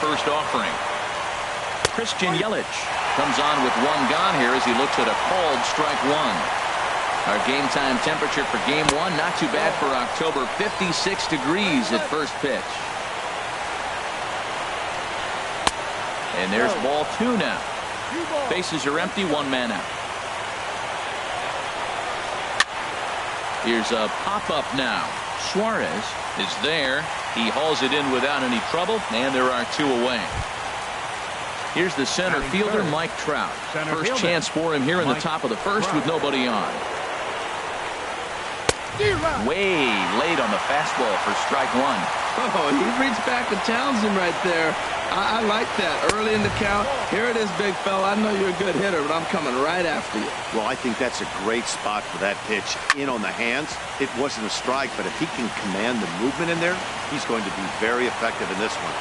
first offering. Christian Yelich comes on with one gone here as he looks at a called strike one. Our game time temperature for game one, not too bad for October, 56 degrees at first pitch. And there's ball two now. Bases are empty, one man out. Here's a pop-up now. Suarez is there. He hauls it in without any trouble, and there are two away. Here's the center fielder, Mike Trout. First chance for him here in the top of the first with nobody on. Way late on the fastball for strike one. Oh, he reached back to Townsend right there. I like that. Early in the count. Here it is, big fella. I know you're a good hitter, but I'm coming right after you. Well, I think that's a great spot for that pitch. In on the hands. It wasn't a strike, but if he can command the movement in there, he's going to be very effective in this one.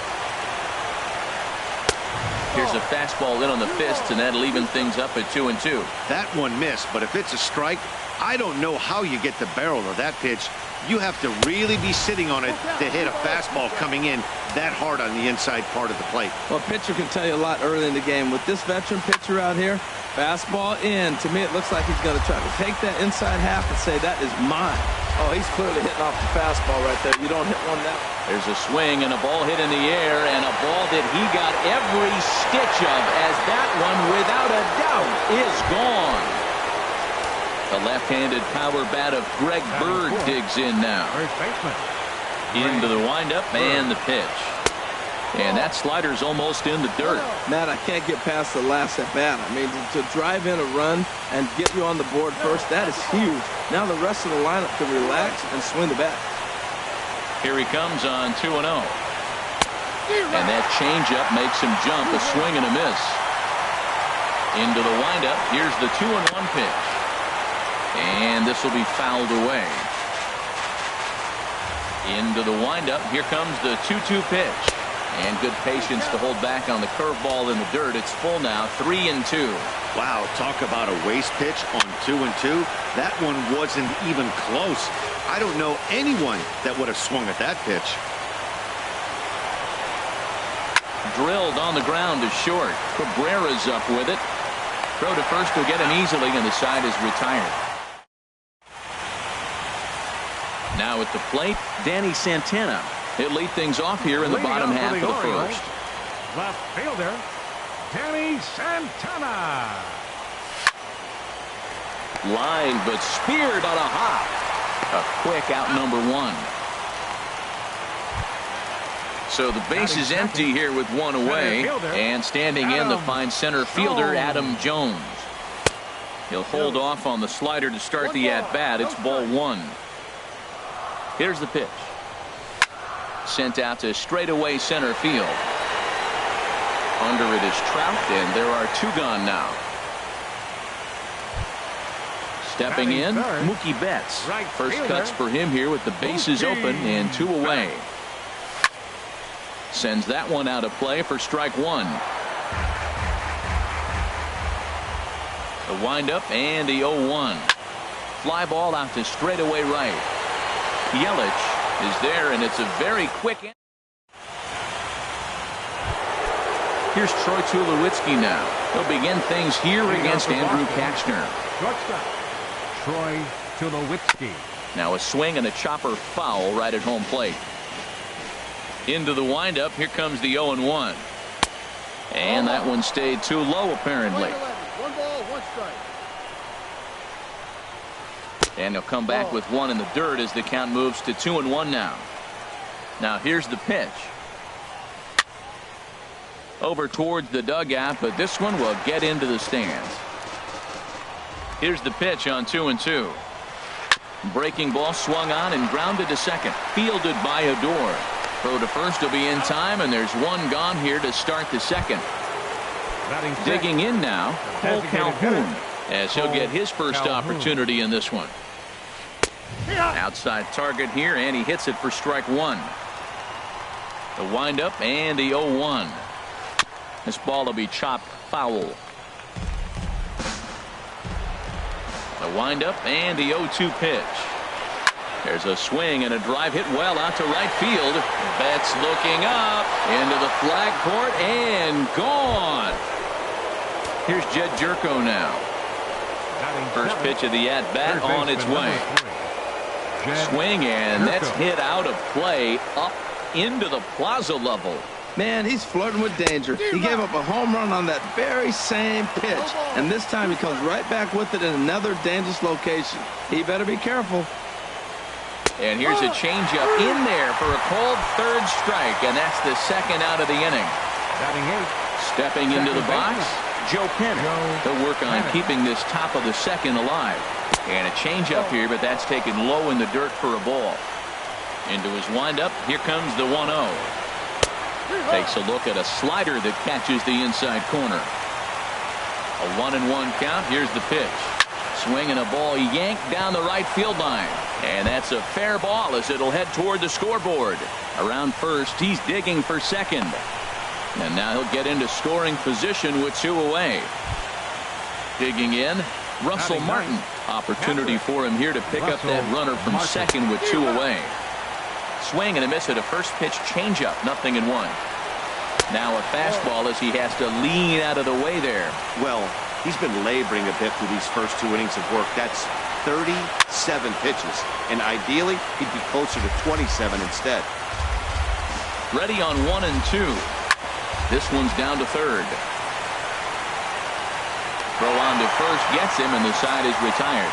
Here's a fastball in on the fists, and that'll even things up at 2-2. That one missed, but if it's a strike, I don't know how you get the barrel of that pitch. You have to really be sitting on it to hit a fastball coming in that hard on the inside part of the plate. Well, a pitcher can tell you a lot early in the game. With this veteran pitcher out here, fastball in. To me, it looks like he's going to try to take that inside half and say, that is mine. Oh, he's clearly hitting off the fastball right there. You don't hit one that. There's a swing and a ball hit in the air, and a ball that he got every stitch of, as that one, without a doubt, is gone. The left-handed power bat of Greg Bird digs in now. Into the windup and the pitch. And that slider's almost in the dirt. Matt, I can't get past the last at bat. I mean, to drive in a run and get you on the board first, that is huge. Now the rest of the lineup can relax and swing the bat. Here he comes on 2-0. And that changeup makes him jump. A swing and a miss. Into the windup. Here's the 2-1 pitch. And this will be fouled away. Into the windup. Here comes the 2-2 pitch. And good patience to hold back on the curveball in the dirt. It's full now, 3-2. Wow, talk about a waste pitch on 2-2. That one wasn't even close. I don't know anyone that would have swung at that pitch. Drilled on the ground to short. Cabrera's up with it. Throw to first will get him easily, and the side is retired. Now at the plate, Danny Santana. He'll lead things off here in the bottom half of the first. Left fielder, Danny Santana. Line, but speared on a hop. A quick out number one. So the base is empty here with one away. And standing in, the fine center fielder, Adam Jones. He'll hold off on the slider to start the at-bat. It's ball one. Here's the pitch. Sent out to straightaway center field. Under it is Trout, and there are two gone now. Stepping in, Mookie Betts. First cuts for him here with the bases open and two away. Sends that one out of play for strike one. The windup and the 0-1. Fly ball out to straightaway right. Yelich is there, and it's a very quick. Here's Troy Tulowitzki now. He'll begin things here against Andrew Kachner. Troy Tulowitzki. Now a swing and a chopper foul right at home plate. Into the windup. Here comes the 0-1. And that one stayed too low apparently. One ball, one strike. And he'll come back with one in the dirt as the count moves to 2-1 now. Now here's the pitch. Over towards the dugout, but this one will get into the stands. Here's the pitch on 2-2. Breaking ball swung on and grounded to second. Fielded by Odor. Throw to first will be in time, and there's one gone here to start the second. Digging in now, Cole Calhoun, as he'll get his first opportunity in this one. Outside target here, and he hits it for strike one. The windup and the 0-1. This ball will be chopped foul. The windup and the 0-2 pitch. There's a swing and a drive hit well out to right field. Betts looking up into the flag court and gone. Here's Jed Jerko now. First pitch of the at-bat on its way. Swing, and that's hit out of play up into the plaza level. Man, he's flirting with danger. He gave up a home run on that very same pitch, and this time he comes right back with it in another dangerous location. He better be careful. And here's a changeup in there for a called third strike, and that's the second out of the inning. Stepping into the box, Joe Penn. They'll work on keeping this top of the second alive. And a changeup here, but that's taken low in the dirt for a ball. Into his windup, here comes the 1-0. Takes a look at a slider that catches the inside corner. A 1-1 count. Here's the pitch. Swing and a ball yanked down the right field line. And that's a fair ball as it'll head toward the scoreboard. Around first, he's digging for second. And now he'll get into scoring position with 2 away. Digging in, Russell Martin. Opportunity for him here to pick up that runner from second with 2 away. Swing and a miss at a first pitch changeup. 0-1. Now a fastball as he has to lean out of the way there. Well, he's been laboring a bit through these first 2 innings of work. That's 37 pitches, and ideally he'd be closer to 27 instead. Ready on 1 and 2. This one's down to third. Throw on to first gets him, and the side is retired.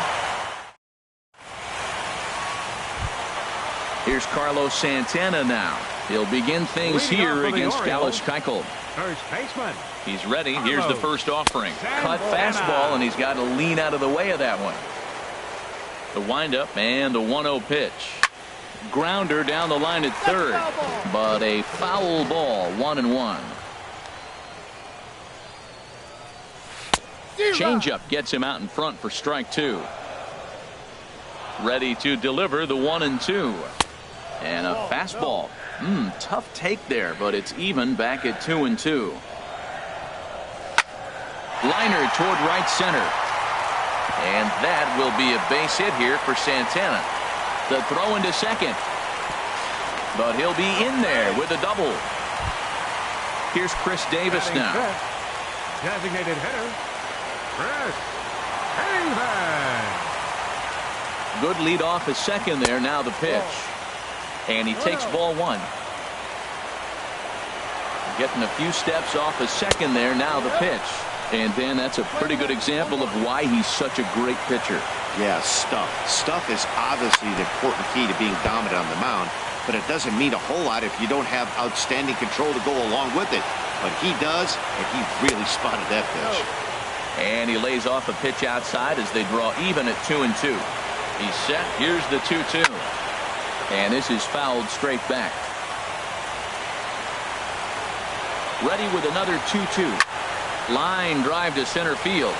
Here's Carlos Santana now. He'll begin things here against Kalish Keuchel. First baseman. He's ready. Here's the first offering. Cut fastball, and he's got to lean out of the way of that one. The windup and the 1-0 pitch. Grounder down the line at third, but a foul ball. 1-1. Changeup gets him out in front for strike 2. Ready to deliver the 1-2. And a fastball. Tough take there, but it's even back at 2-2. Liner toward right center. And that will be a base hit here for Santana. The throw into second. But he'll be in there with a double. Here's Chris Davis now. Designated hitter, Chris Davis. Good lead off his second there. Now the pitch. And he takes ball 1. Getting a few steps off his second there. Now the pitch. And Dan, that's a pretty good example of why he's such a great pitcher. Yeah, stuff. Stuff is obviously the important key to being dominant on the mound, but it doesn't mean a whole lot if you don't have outstanding control to go along with it. But he does, and he really spotted that pitch. And he lays off a pitch outside as they draw even at 2-2. He's set. Here's the 2-2. And this is fouled straight back. Ready with another 2-2. Line drive to center field.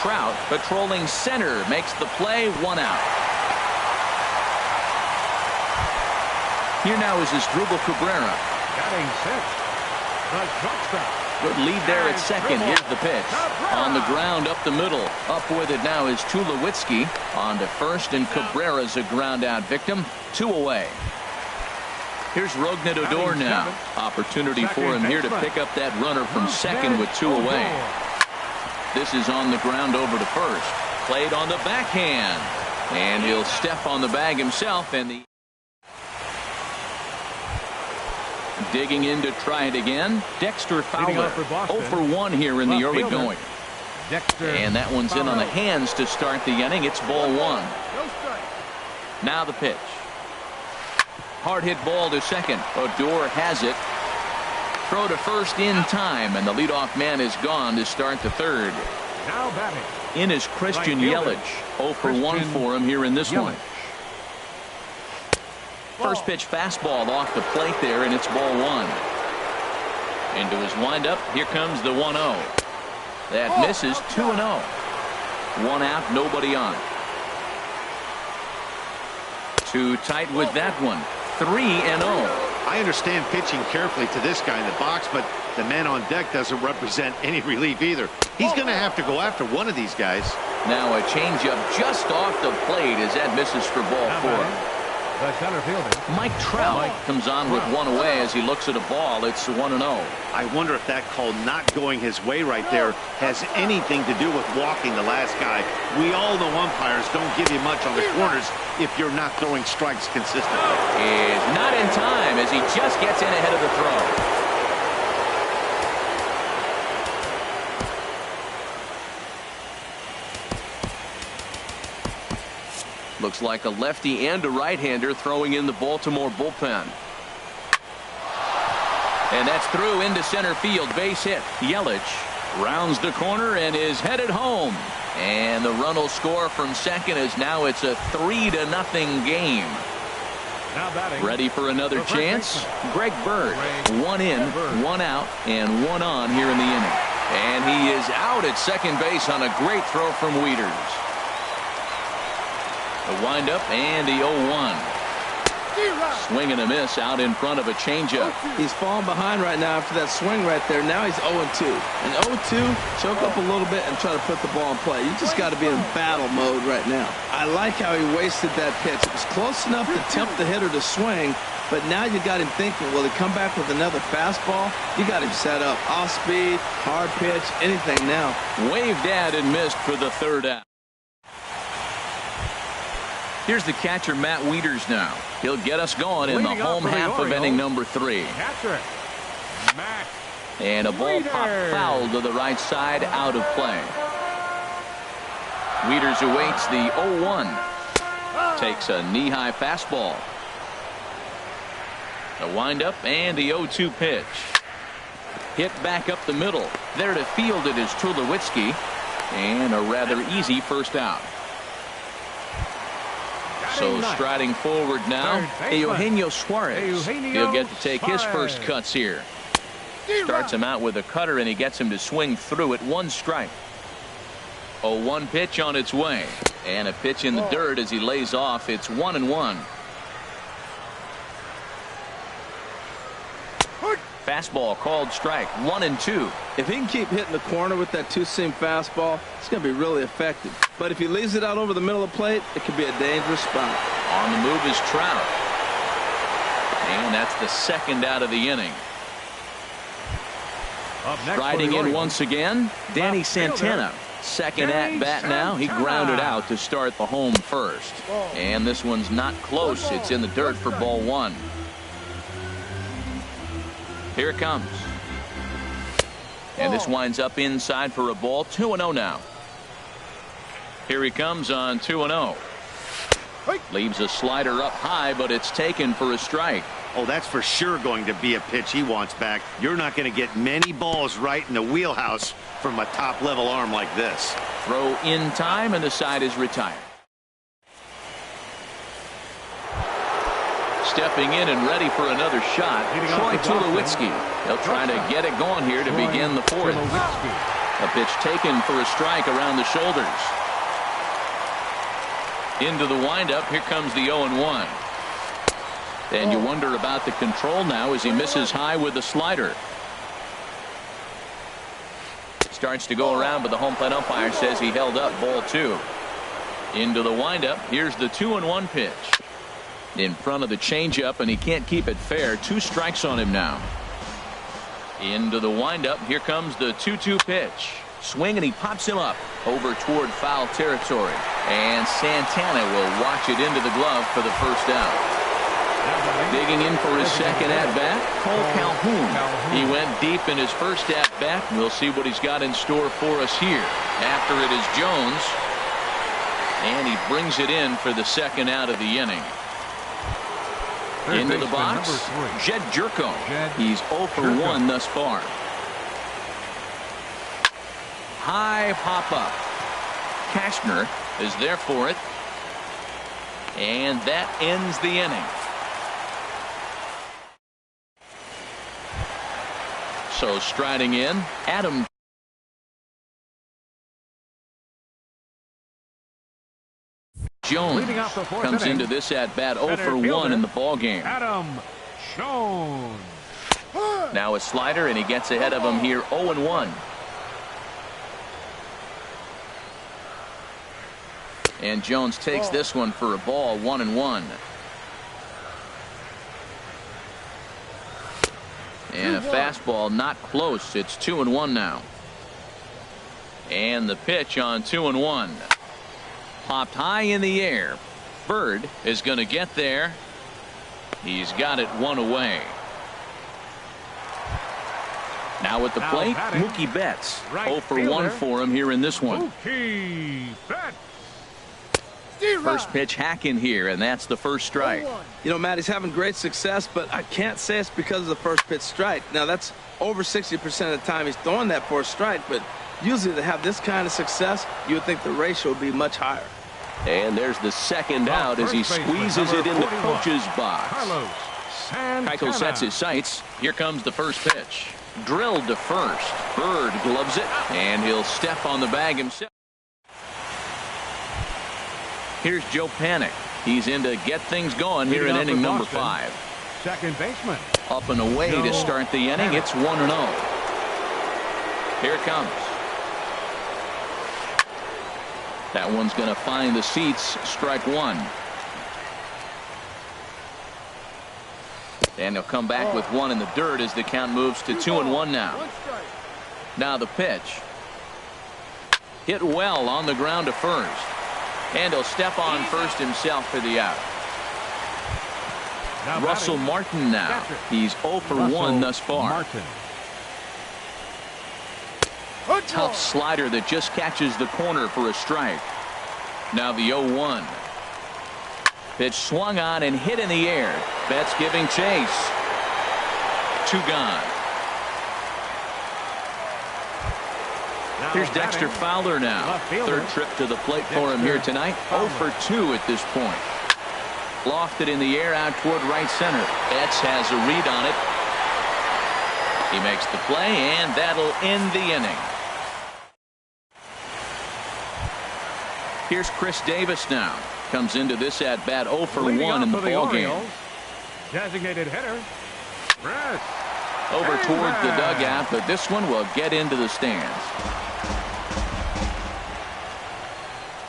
Trout patrolling center makes the play. 1 out. Here now is Asdrubal Cabrera. Batting sixth, the shortstop. Good lead there at second. Here's the pitch. On the ground up the middle. Up with it now is Tulowitzki. On to first, and Cabrera's a ground out victim. 2 away. Here's Rougned Odor now. Opportunity for him here to pick up that runner from second with 2 away. This is on the ground over to first. Played on the backhand. And he'll step on the bag himself, and the digging in to try it again. Dexter Fowler. 0 for 1 here in the early going. And that one's in on the hands to start the inning. It's ball 1. Now the pitch. Hard hit ball to second. Odor has it. Throw to first in time, and the leadoff man is gone to start the third. Now batting. In is Christian Yelich. 0 for 1 for him here in this one. First pitch fastball off the plate there, and it's ball 1. Into his windup. Here comes the 1-0. That misses. 2-0. 1 out, nobody on. Too tight with that one. 3-0. I understand pitching carefully to this guy in the box, but the man on deck doesn't represent any relief either. He's going to have to go after one of these guys. Now a changeup just off the plate as that misses for ball 4. The center fielder, Mike Trout comes on with one away as he looks at a ball. It's 1-0. I wonder if that call not going his way right there has anything to do with walking the last guy. We all know umpires don't give you much on the corners if you're not throwing strikes consistently. Is not in time as he just gets in ahead of the throw. Looks like a lefty and a right-hander throwing in the Baltimore bullpen. And that's through into center field. Base hit. Yelich rounds the corner and is headed home. And the run will score from second as now it's a 3-0 game. now batting. Ready for another chance? Greg Bird. One in, one out, and one on here in the inning. And he is out at second base on a great throw from Wieters. The windup and the 0-1. Swing and a miss out in front of a changeup. He's falling behind right now after that swing right there. Now he's 0-2. And 0-2, choke up a little bit and try to put the ball in play. You just got to be in battle mode right now. I like how he wasted that pitch. It was close enough to tempt the hitter to swing, but now you got him thinking, will he come back with another fastball? You got him set up. Off speed, hard pitch, anything now. Waved at and missed for the third out. Here's the catcher, Matt Wieters now. He'll get us going in the home half of inning number 3. Catcher, Matt. And a ball popped foul to the right side, out of play. Wieters awaits the 0-1. Takes a knee-high fastball. The windup and the 0-2 pitch. Hit back up the middle. There to field it is Tulowitzki. And a rather easy first out. So striding forward now, Eugenio Suarez. He'll get to take his first cuts here. Starts him out with a cutter and he gets him to swing through it. 1 strike. 0-1 pitch on its way. And a pitch in the dirt as he lays off. It's 1-1. Fastball called strike. 1-2. If he can keep hitting the corner with that two-seam fastball, it's going to be really effective. But if he leaves it out over the middle of the plate, it could be a dangerous spot. On the move is Trout. And that's the second out of the inning. Striding in once again, Danny Santana. Second at bat now. He grounded out to start the home first. And this one's not close. It's in the dirt for ball 1. Here it comes. And this winds up inside for a ball. 2-0 now. Here he comes on 2-0. Leaves a slider up high, but it's taken for a strike. Oh, that's for sure going to be a pitch he wants back. You're not going to get many balls right in the wheelhouse from a top-level arm like this. Throw in time, and the side is retired. Stepping in and ready for another shot, Troy Tulowitzki. He'll try to get it going here to begin the 4th. A pitch taken for a strike around the shoulders. Into the windup. Here comes the 0-1. And you wonder about the control now as he misses high with the slider. Starts to go around, but the home plate umpire says he held up ball 2. Into the windup. Here's the 2-1 pitch. In front of the changeup, and he can't keep it fair. 2 strikes on him now. Into the windup. Here comes the 2-2 pitch. Swing, and he pops him up over toward foul territory. And Santana will watch it into the glove for the first out. Digging in for his second at-bat, Cole Calhoun. He went deep in his first at-bat. We'll see what he's got in store for us here. After it is Jones. And he brings it in for the second out of the inning. Into the box, Jed Jerko. He's 0 for 1 thus far. High pop-up. Cashner is there for it. And that ends the inning. So striding in, Adam Jones comes into this at bat 0 for 1 in the ball game. Adam Jones. Now a slider, and he gets ahead of him here 0-1. And Jones takes this one for a ball, 1-1. And a fastball not close. It's 2-1 now. And the pitch on 2-1. Popped high in the air. Bird is going to get there. He's got it one away. Now at the plate, Mookie Betts. 0 for 1 for him here in this one. Mookie Betts. First pitch hack in here, and that's the first strike. You know, Matt, he's having great success, but I can't say it's because of the first pitch strike. Now, that's over 60% of the time he's throwing that for a strike, but usually to have this kind of success, you would think the ratio would be much higher. And there's the second out as he squeezes it in the coach's box. Keuchel sets his sights. Here comes the first pitch. Drilled to first. Bird gloves it, and he'll step on the bag himself. Here's Joe Panik. He's in to get things going here in inning number 5. Second baseman. Up and away to start the inning. It's 1-0. Here it comes. That one's going to find the seats. Strike one. And he'll come back with one in the dirt as the count moves to 2-1 now. Now the pitch. Hit well on the ground to first. And he'll step on first himself for the out. Russell Martin now. He's 0 for 1 thus far. Tough slider that just catches the corner for a strike. Now the 0-1. Pitch swung on and hit in the air. Betts giving chase. 2 gone. Here's Dexter Fowler now. Third trip to the plate for him here tonight. 0 for 2 at this point. Lofted in the air out toward right center. Betts has a read on it. He makes the play, and that'll end the inning. Here's Chris Davis now. Comes into this at bat 0 for 1 in the ball game. Designated hitter. Over towards the dugout, but this one will get into the stands.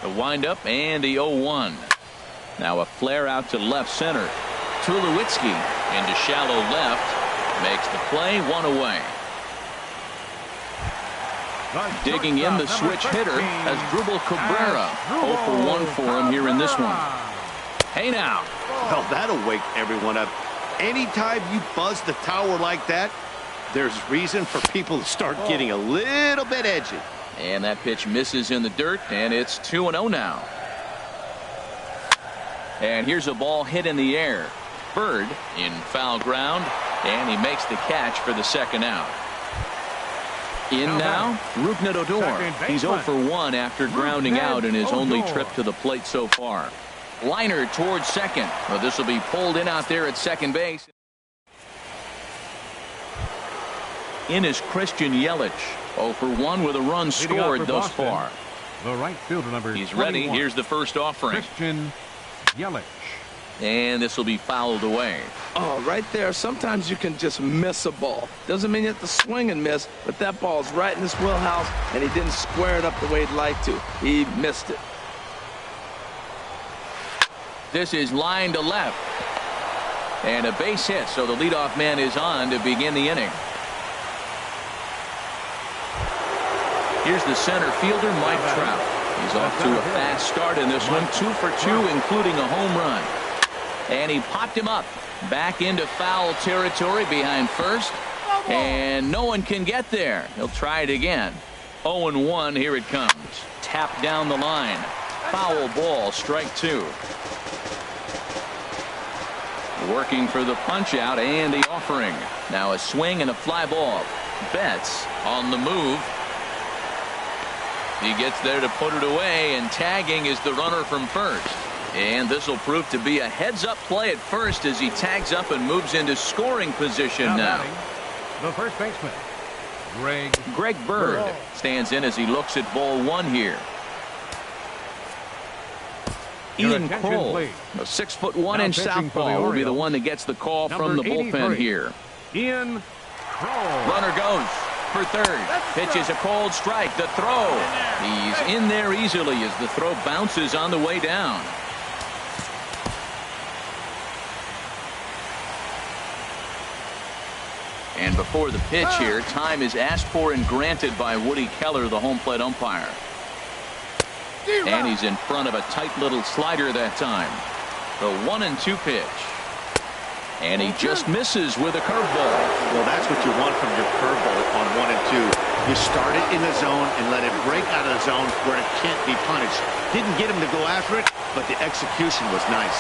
The windup and the 0-1. Now a flare out to left center. Tulowitzki into shallow left. Makes the play, 1 away. Digging in the switch hitter as Drupal Cabrera. 0 for 1 for him here in this one. Hey now. Well, that'll wake everyone up. Anytime you buzz the tower like that, there's reason for people to start getting a little bit edgy. And that pitch misses in the dirt, and it's 2-0 now. And here's a ball hit in the air. Bird in foul ground, and he makes the catch for the second out. In now, Rougned Odor. He's 0 for 1 after grounding out in his only trip to the plate so far. Liner towards second. Well, this will be pulled in out there at second base. In is Christian Yelich. 0 for 1 with a run scored thus far. The right fielder number. He's ready. 21. Here's the first offering. Christian Yelich. And this will be fouled away. Oh, right there. Sometimes you can just miss a ball. Doesn't mean you have to swing and miss, but that ball's right in his wheelhouse, and he didn't square it up the way he'd like to. He missed it. This is line to left. And a base hit, so the leadoff man is on to begin the inning. Here's the center fielder, Mike Trout. He's off to a fast start in this one. 2 for 2, including a home run. And he popped him up. Back into foul territory behind first. And no one can get there. He'll try it again. 0-1, here it comes. Tapped down the line. Foul ball, strike 2. Working for the punch out and the offering. Now a swing and a fly ball. Betts on the move. He gets there to put it away, and tagging is the runner from first. And this will prove to be a heads-up play at first as he tags up and moves into scoring position now. The first baseman, Greg Bird stands in as he looks at ball 1 here. Ian Kroll, a 6'1" southpaw, will be the one that gets the call from the bullpen here. Ian Kroll. Runner goes. for third. Pitches a cold strike. The throw. He's in there easily as the throw bounces on the way down. And before the pitch here, time is asked for and granted by Woody Keller, the home plate umpire. And he's in front of a tight little slider that time. The 1-2 pitch. And he just misses with a curveball. Well, that's what you want from your curveball on 1-2. You start it in the zone and let it break out of the zone where it can't be punished. Didn't get him to go after it, but the execution was nice.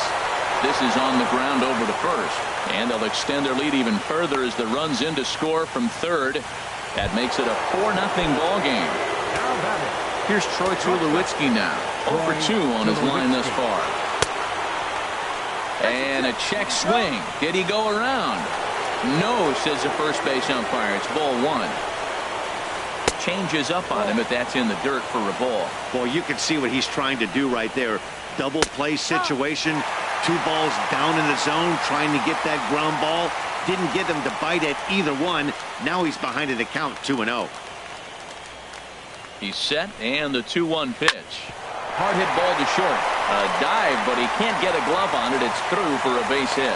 This is on the ground over to first. And they'll extend their lead even further as the run's in to score from third. That makes it a 4-0 ball game. Here's Troy Tulowitzki now. 0 for 2 on his line thus far. And a check swing. Did he go around? No, says the first base umpire. It's ball 1. Changes up on him, but that's in the dirt for a ball. Boy, you can see what he's trying to do right there. Double play situation. 2 balls down in the zone, trying to get that ground ball. Didn't get him to bite at either one. Now he's behind in the count, 2-0. He's set, and the 2-1 pitch. Hard hit ball to short. A dive, but he can't get a glove on it. It's through for a base hit.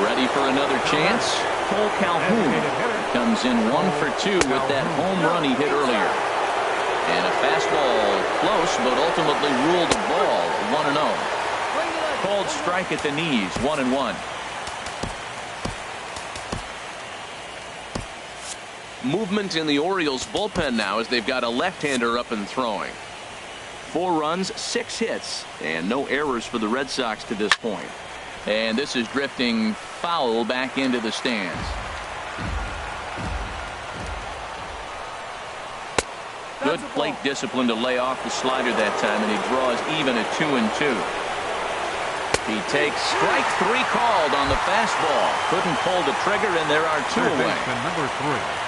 Ready for another chance? Cole Calhoun comes in 1 for 2 with that home run he hit earlier. And a fastball close, but ultimately ruled a ball, 1-0. Called strike at the knees, 1-1. Movement in the Orioles bullpen now as they've got a left-hander up and throwing. 4 runs, 6 hits, and no errors for the Red Sox to this point. And this is drifting foul back into the stands. Good plate discipline to lay off the slider that time, and he draws even at 2-2. He takes strike 3 called on the fastball. Couldn't pull the trigger, and there are 2 away. Number 3.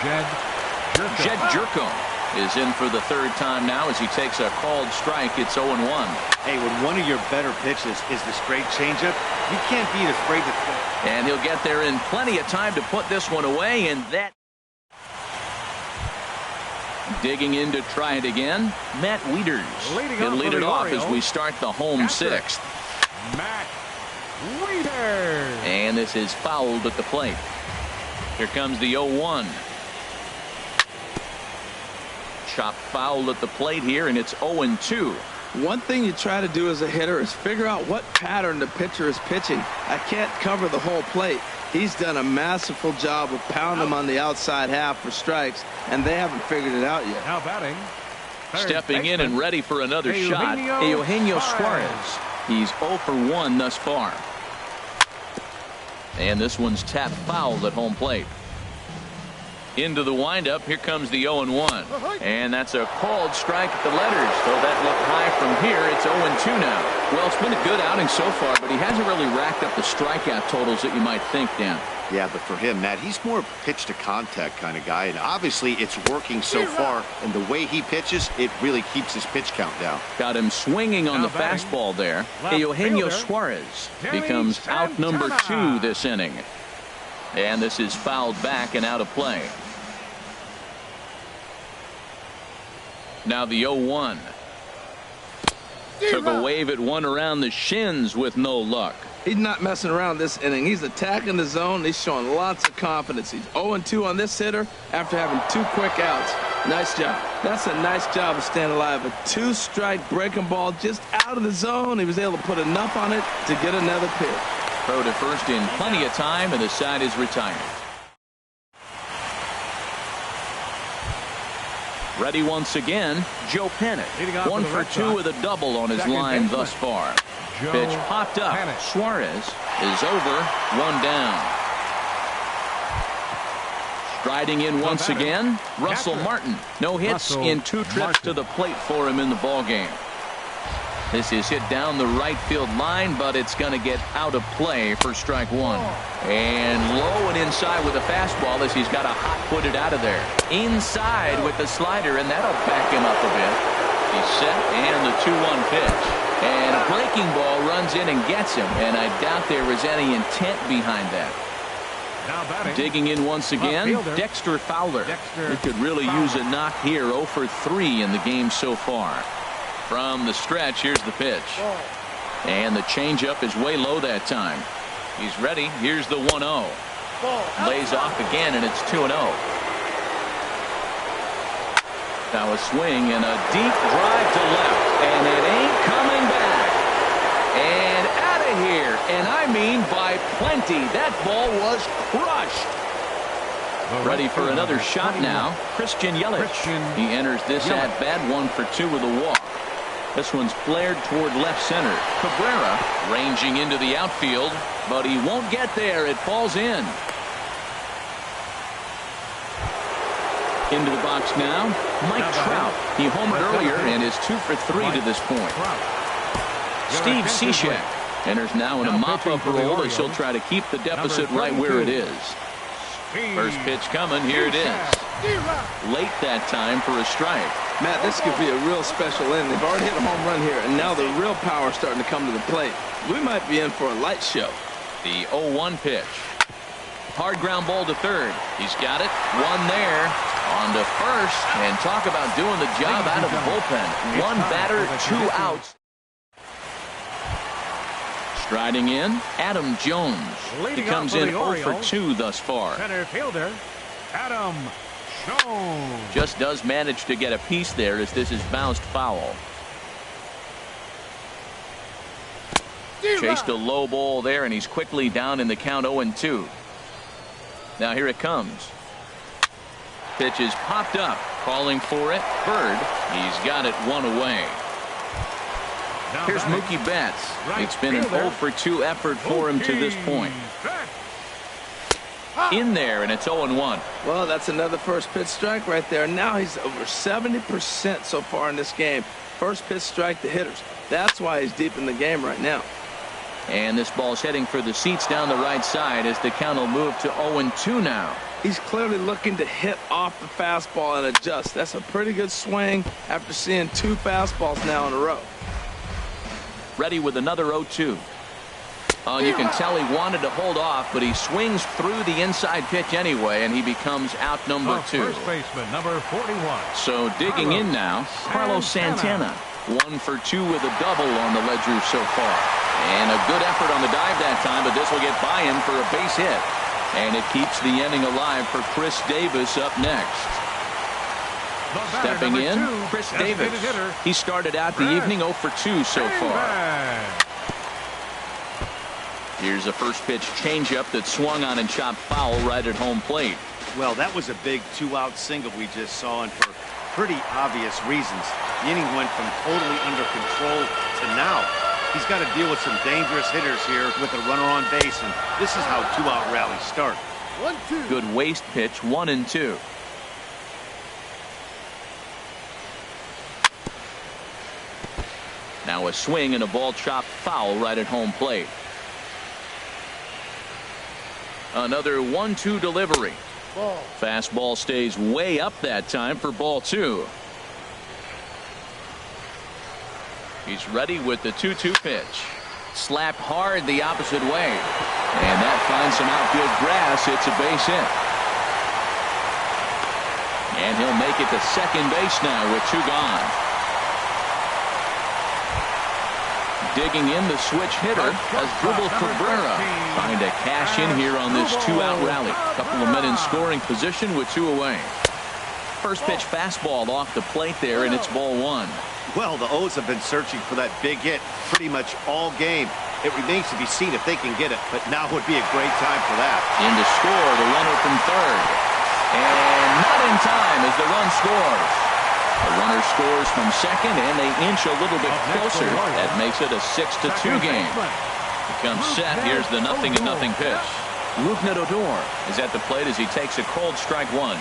Jed Jerko is in for the 3rd time now as he takes a called strike. It's 0-1. Hey, when one of your better pitches is the straight changeup, you can't be afraid to throw. And he'll get there in plenty of time to put this one away, and that. Digging in to try it again, Matt Wieters. He'll lead it off as we start the home 6th. Matt Wieters. And this is fouled at the plate. Here comes the 0-1. Chop foul at the plate here, and it's 0-2. One thing you try to do as a hitter is figure out what pattern the pitcher is pitching. I can't cover the whole plate. He's done a masterful job of pounding him on the outside half for strikes, and they haven't figured it out yet. Now batting. Stepping in and ready for another shot, Eugenio Suarez. He's 0 for 1 thus far. And this one's tapped foul at home plate. Into the windup, here comes the 0-1. And that's a called strike at the letters. So that looked high from here. It's 0-2 now. Well, it's been a good outing so far, but he hasn't really racked up the strikeout totals that you might think, Dan. Yeah, but for him, Matt, he's more pitch to contact kind of guy, and obviously it's working so far, and the way he pitches, it really keeps his pitch count down. Got him swinging on the fastball there. Eugenio Suarez becomes out number 2 this inning. And this is fouled back and out of play. Now the 0-1. Took a wave at one around the shins with no luck. He's not messing around this inning. He's attacking the zone. He's showing lots of confidence. He's 0-2 on this hitter after having 2 quick outs. Nice job. That's a nice job of staying alive. A 2-strike breaking ball just out of the zone. He was able to put enough on it to get another pitch. Throw to first in plenty of time, and the side is retired. Ready once again, Joe Pennant. 1 for 2 with a double on his line thus far. Pitch popped up. Suarez is over, 1 down. Striding in once again, Russell Martin. No hits in 2 trips to the plate for him in the ballgame. This is hit down the right field line, but it's going to get out of play for strike 1. And low and inside with a fastball as he's got a hot-footed out of there. Inside with the slider, and that'll back him up a bit. He's set, and the 2-1 pitch. And a breaking ball runs in and gets him, and I doubt there was any intent behind that. Now batting. Digging in once again, fielder. Dexter Fowler. Dexter He could really Fowler. use a knock here. 0 for 3 in the game so far. From the stretch, here's the pitch. And the changeup is way low that time. He's ready. Here's the 1-0. Lays off again, and it's 2-0. Now a swing and a deep drive to left, and it ain't coming back. And out of here, and I mean by plenty. That ball was crushed. Ready for another shot now. Christian Yelich. He enters this at bat 1 for 2 with a walk. This one's flared toward left center. Cabrera ranging into the outfield, but he won't get there. It falls in. Into the box now, Mike Trout. He homered earlier and is 2 for 3 to this point. Steve Cishek enters now in a mop-up role as he'll try to keep the deficit right where it is. First pitch coming. Here it is. Late that time for a strike. Matt, this could be a real special inning. They've already hit a home run here, and now the real power is starting to come to the plate. We might be in for a light show. The 0-1 pitch. Hard ground ball to third. He's got it. One there. On to first. And talk about doing the job out of the bullpen. One batter, 2 outs. Striding in, Adam Jones. He comes in 0 for 2 thus far. Center fielder, Adam Jones. Just does manage to get a piece there as this is bounced foul. Chased a low ball there, and he's quickly down in the count 0-2. Now here it comes. Pitch is popped up. Calling for it. Bird. He's got it 1 away. Here's Mookie Betts. It's been an 0 for 2 effort for him to this point. In there, and it's 0-1. Well, that's another first pitch strike right there. Now he's over 70% so far in this game. First pitch strike to hitters. That's why he's deep in the game right now. And this ball's heading for the seats down the right side as the count will move to 0-2 now. He's clearly looking to hit off the fastball and adjust. That's a pretty good swing after seeing 2 fastballs now in a row. Ready with another 0-2. Oh, you can tell he wanted to hold off, but he swings through the inside pitch anyway, and he becomes out number 2. First baseman, number 41. So digging in now, Carlos Santana. 1 for 2 with a double on the ledger so far. And a good effort on the dive that time, but this will get by him for a base hit. And it keeps the inning alive for Chris Davis up next. Stepping in, Chris Davis. He started out the evening 0 for 2 so far. Here's a first pitch changeup that swung on and chopped foul right at home plate. Well, that was a big 2-out single we just saw, and for pretty obvious reasons. The inning went from totally under control to now. He's got to deal with some dangerous hitters here with a runner on base, and this is how 2-out rallies start. 1-2. Good waste pitch, 1-2. Now a swing and a ball chopped foul right at home plate. Another 1-2 delivery. Fastball stays way up that time for ball 2. He's ready with the 2-2 pitch. Slapped hard the opposite way. And that finds some outfield grass. It's a base hit. And he'll make it to second base now with 2 gone. Digging in the switch hitter as Dribble Cabrera trying to cash in here on this 2-out rally. Couple of men in scoring position with 2 away. First pitch fastball off the plate there, and it's ball 1. Well, the O's have been searching for that big hit pretty much all game. It remains to be seen if they can get it, but now would be a great time for that. In to score, the runner from third. And not in time as the run scores. The runner scores from second, and they inch a little bit closer. That makes it a 6-2 game. He comes set. Here's the 0-0 pitch. Rougned Odor is at the plate as he takes a cold strike 1.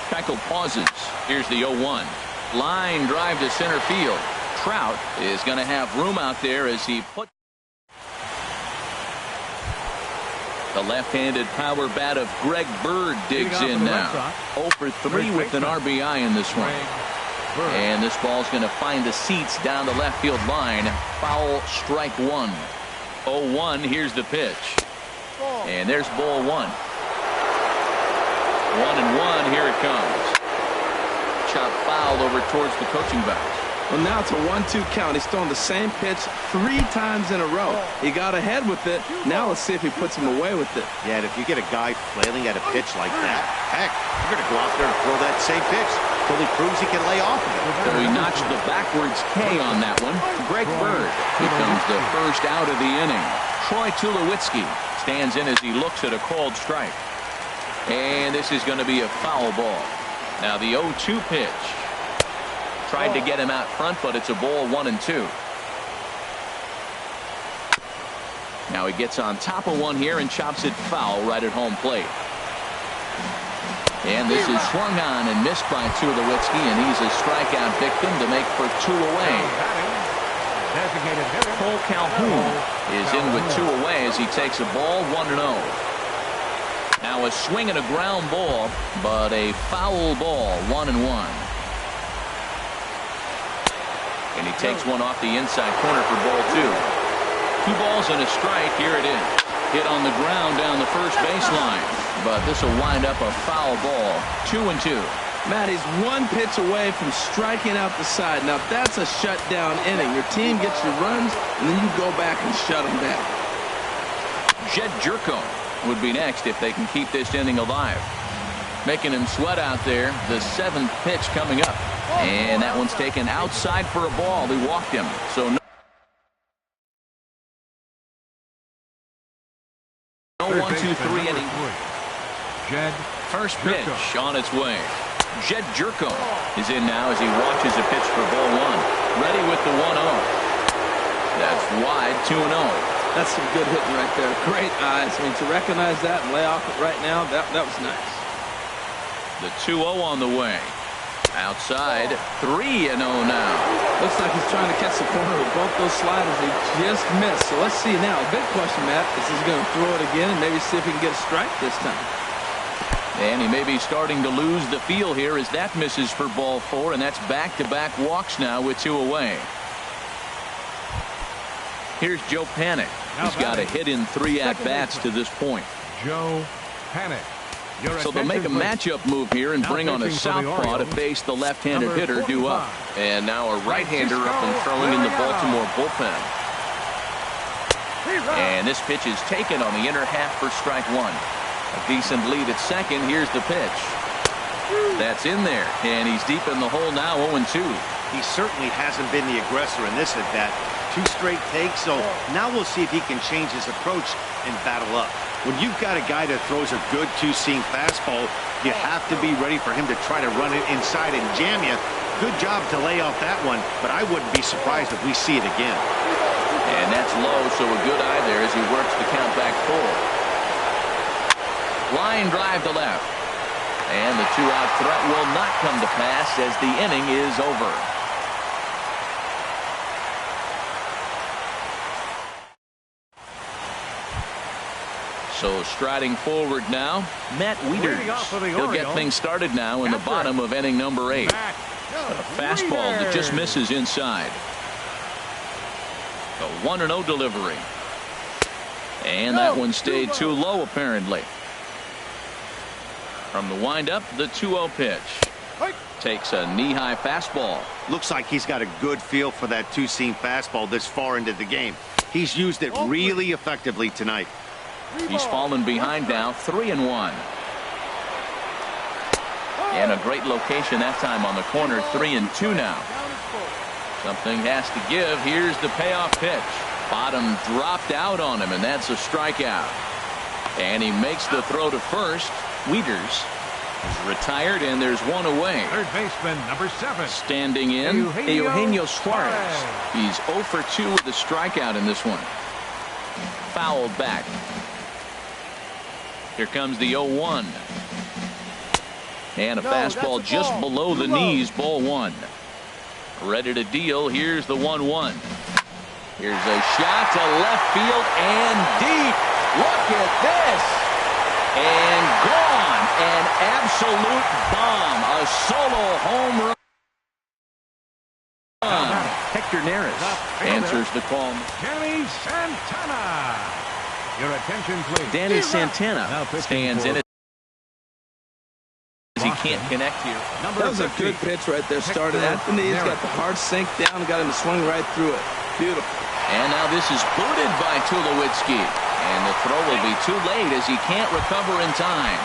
Keuchel pauses. Here's the 0-1. Line drive to center field. Trout is going to have room out there as he puts the left-handed power bat of Greg Bird digs in now. 0 for 3 with an RBI in this one. And this ball's going to find the seats down the left field line. Foul strike 1. 0-1. Here's the pitch. And there's ball 1. 1-1. Here it comes. Chop foul over towards the coaching box. Well, now it's a 1-2 count. He's thrown the same pitch 3 times in a row. He got ahead with it. Now let's see if he puts him away with it. Yeah, and if you get a guy flailing at a pitch like that, heck, you're going to go out there and throw that same pitch till he proves he can lay off of it. So he notched the backwards K on that one. Break bird. Here comes the first out of the inning. Troy Tulowitzki stands in as he looks at a called strike. And this is going to be a foul ball. Now the 0-2 pitch. Tried to get him out front, but it's a ball 1-2. Now he gets on top of one here and chops it foul right at home plate. And this is swung on and missed by Tulowitzki, and he's a strikeout victim to make for 2 away. Cole Calhoun is in with 2 away as he takes a ball 1-0. Now a swing and a ground ball, but a foul ball 1-1. And he takes one off the inside corner for ball 2. 2 balls and a strike. Here it is. Hit on the ground down the first baseline. But this will wind up a foul ball. 2-2. Matt, he's 1 pitch away from striking out the side. Now that's a shutdown inning. Your team gets your runs, and then you go back and shut them down. Jed Jerko would be next if they can keep this inning alive. Making him sweat out there. The 7th pitch coming up. And that one's taken outside for a ball. He walked him. So no 1-2-3 inning. Jed First pitch on its way. Jed Jerko is in now as he watches a pitch for ball 1. Ready with the 1-0. That's wide. 2-0. That's some good hitting right there. Great eyes. I mean, to recognize that and lay off it right now, that was nice. The 2-0 on the way. Outside, 3-0 now. Looks like he's trying to catch the corner with both those sliders. He just missed. So let's see now. A big question, Matt, is he's going to throw it again and maybe see if he can get a strike this time. And he may be starting to lose the feel here as that misses for ball 4, and that's back-to-back walks now with 2 away. Here's Joe Panik. He's got a hit in 3 at-bats to this point. Joe Panik. So they'll make a matchup move here and bring on a southpaw to face the left-handed hitter due up. And now a right-hander up and throwing in the Baltimore bullpen. And this pitch is taken on the inner half for strike 1. A decent lead at second. Here's the pitch. That's in there. And he's deep in the hole now, 0-2. He certainly hasn't been the aggressor in this at-bat. 2 straight takes, so now we'll see if he can change his approach and battle up. When you've got a guy that throws a good 2-seam fastball, you have to be ready for him to try to run it inside and jam you. Good job to lay off that one, but I wouldn't be surprised if we see it again. And that's low, so a good eye there as he works the count back full. Line drive to left. And the 2-out threat will not come to pass as the inning is over. So striding forward now, Matt Wieters. He'll get things started now in the bottom of inning number 8. A fastball that just misses inside. A 1-0 delivery. And that one stayed too low apparently. From the windup, the 2-0 pitch. Takes a knee-high fastball. Looks like he's got a good feel for that 2-seam fastball this far into the game. He's used it really effectively tonight. He's fallen behind now, 3-1. And a great location that time on the corner, 3-2 now. Something has to give. Here's the payoff pitch. Bottom dropped out on him, and that's a strikeout. And he makes the throw to first. Wieters is retired, and there's 1 away. Third baseman, number 7. Standing in, Eugenio Suarez. He's 0 for 2 with a strikeout in this one. Fouled back. Here comes the 0-1. And a fastball just below the knees, ball 1. Ready to deal. Here's the 1-1. Here's a shot to left field and deep. Look at this. And gone. An absolute bomb. A solo home run. Hector Neris answers the call. Danny Santana. Your attention, please. Danny Santana stands in it. can't connect here. That was a good pitch right there. Started at the knees, got the hard sink down, got him to swing right through it. Beautiful. And now this is booted by Tulowitzki. And the throw will be too late as he can't recover in time.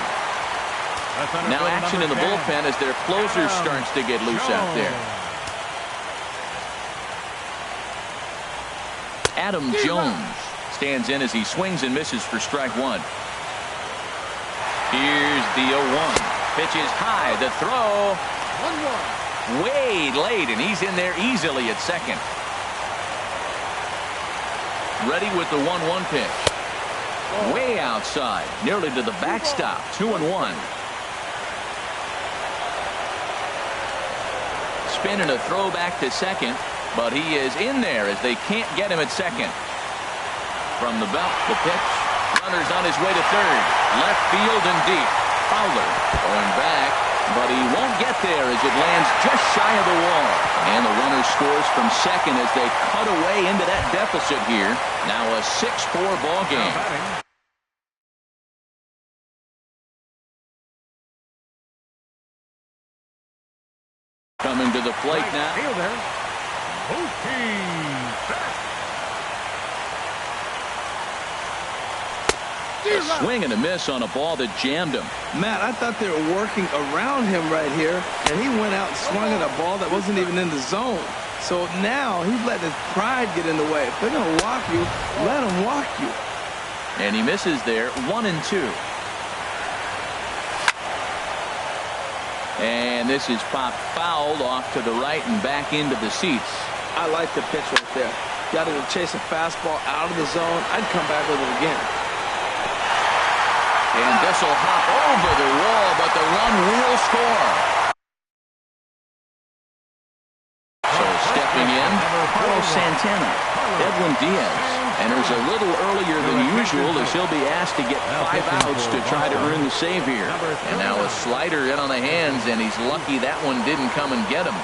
Now action in the bullpen as their closer starts to get loose out there. Adam Jones stands in as he swings and misses for strike one. Here's the 0-1. Pitch is high. The throw. 1-1. Way late, and he's in there easily at second. Ready with the 1-1 pitch. Way outside, nearly to the backstop. 2-1. Spin and a throw back to second, but he is in there as they can't get him at second. From the belt, the pitch. Runners on his way to third. Left field and deep. Fowler going back, but he won't get there as it lands just shy of the wall. And the runner scores from second as they cut away into that deficit here. Now a 6-4 ball game. Coming to the plate now. Fielder, A swing and a miss on a ball that jammed him. Matt, I thought they were working around him right here, and he went out and swung at a ball that wasn't even in the zone. So now he's letting his pride get in the way. If they're going to walk you, let them walk you. And he misses there. 1-2. And this is popped fouled off to the right and back into the seats. I like the pitch right there. Got him to chase a fastball out of the zone. I'd come back with it again. And this will hop over the wall, but the run will score. So stepping in, Carlos Santana, Edwin Diaz enters a little earlier than usual as he'll be asked to get 5 outs to try to earn the save here. And now a slider in on the hands, and he's lucky that one didn't come and get him.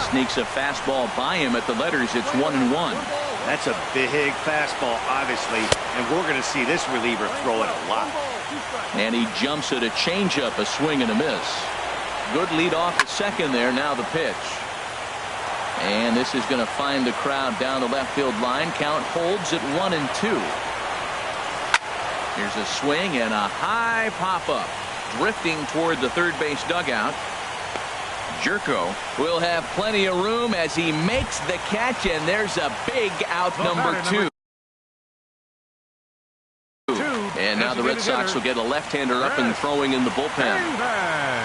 Sneaks a fastball by him at the letters. It's 1-1. That's a big fastball, obviously, and we're going to see this reliever throw it a lot. And he jumps at a changeup, a swing and a miss. Good lead off at second there. Now the pitch. And this is going to find the crowd down the left field line. Count holds at 1-2. Here's a swing and a high pop-up. Drifting toward the third base dugout. Jerko will have plenty of room as he makes the catch, and there's a big out, number 2. And now the Red Sox will get a left-hander up and throwing in the bullpen.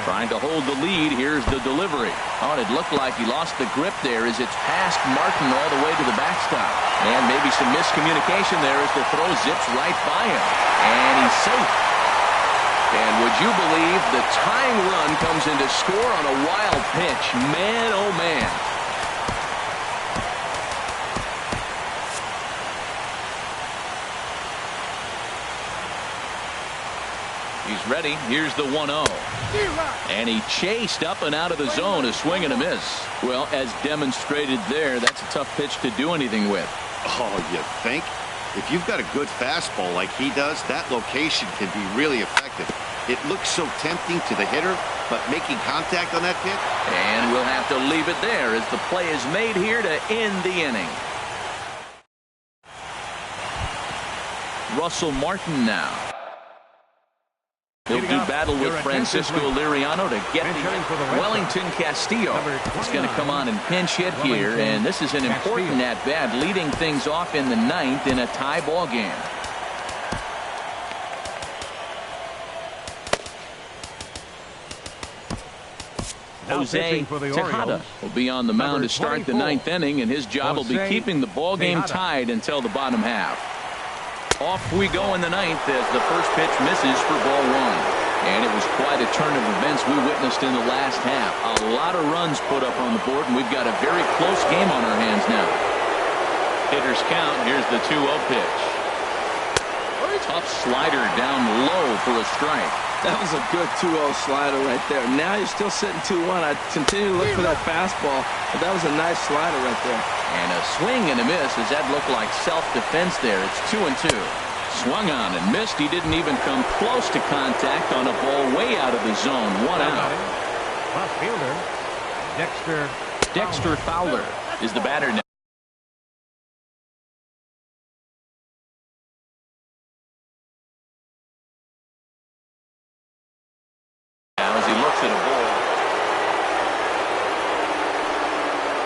Trying to hold the lead. Here's the delivery. Oh, it looked like he lost the grip there as it's past Martin all the way to the backstop. And maybe some miscommunication there as the throw zips right by him. And he's safe. And would you believe the tying run comes in to score on a wild pitch? Man, oh man. He's ready. Here's the 1-0. And he chased up and out of the zone, a swing and a miss. Well, as demonstrated there, that's a tough pitch to do anything with. Oh, you think? If you've got a good fastball like he does, that location can be really effective. It looks so tempting to the hitter, but making contact on that pitch? And we'll have to leave it there as the play is made here to end the inning. Russell Martin now. He'll do battle with Francisco Liriano to get the Wellington Castillo. He's going to come on and pinch hit here, and this is an important at-bat, leading things off in the 9th in a tie ball game. Jose Tejada will be on the mound to start the 9th inning, and his job will be keeping the ball game tied until the bottom half. Off we go in the 9th as the first pitch misses for ball 1. And it was quite a turn of events we witnessed in the last half. A lot of runs put up on the board, and we've got a very close game on our hands now. Hitters count. Here's the 2-0 pitch. Tough slider down low for a strike. That was a good 2-0 slider right there. Now you're still sitting 2-1. I continue to look for that fastball, but that was a nice slider right there. And a swing and a miss as that looked like self-defense there. It's 2-2. Swung on and missed. He didn't even come close to contact on a ball way out of the zone. 1 out. Left fielder, Dexter Fowler is the batter now. As he looks at a ball.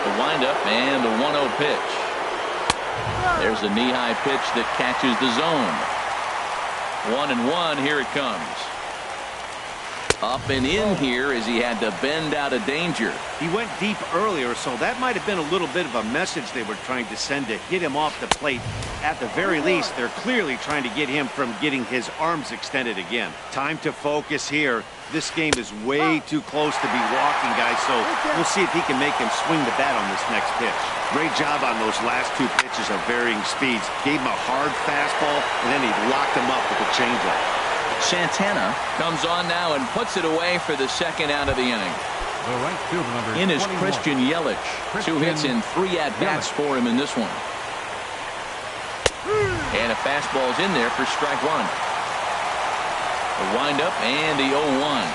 The windup and the 1-0 pitch. There's a knee-high pitch that catches the zone. 1-1. Here it comes. Up and in here as he had to bend out of danger. He went deep earlier, so that might have been a little bit of a message they were trying to send to hit him off the plate. At the very least, they're clearly trying to get him from getting his arms extended again. Time to focus here. This game is way too close to be walking, guys, so we'll see if he can make him swing the bat on this next pitch. Great job on those last 2 pitches of varying speeds. Gave him a hard fastball, and then he locked him up with a changeup. Santana comes on now and puts it away for the 2nd out of the inning. The right fielder, number In is 21. Christian Yelich. 2 hits in 3 at-bats for him in this one. And a fastball's in there for strike 1. The windup and the 0-1.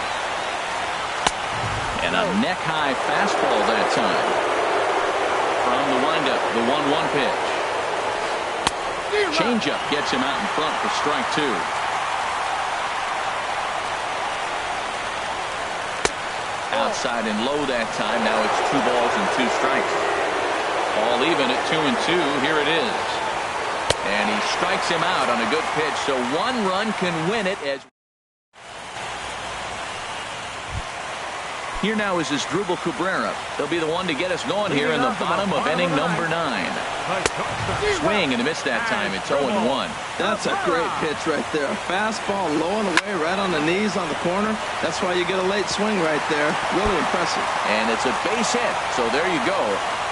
And a neck-high fastball that time. From the windup, the 1-1 pitch. Changeup gets him out in front for strike 2. Outside and low that time. Now it's 2 balls and 2 strikes. All even at 2-2. Here it is. And he strikes him out on a good pitch. So 1 run can win it as. Here now is Asdrubal Cabrera. They'll be the one to get us going here in the bottom of inning number 9. Swing and a miss that time. It's 0-1. That's a great pitch right there. A fastball low and away right on the knees on the corner. That's why you get a late swing right there. Really impressive. And it's a base hit. So there you go.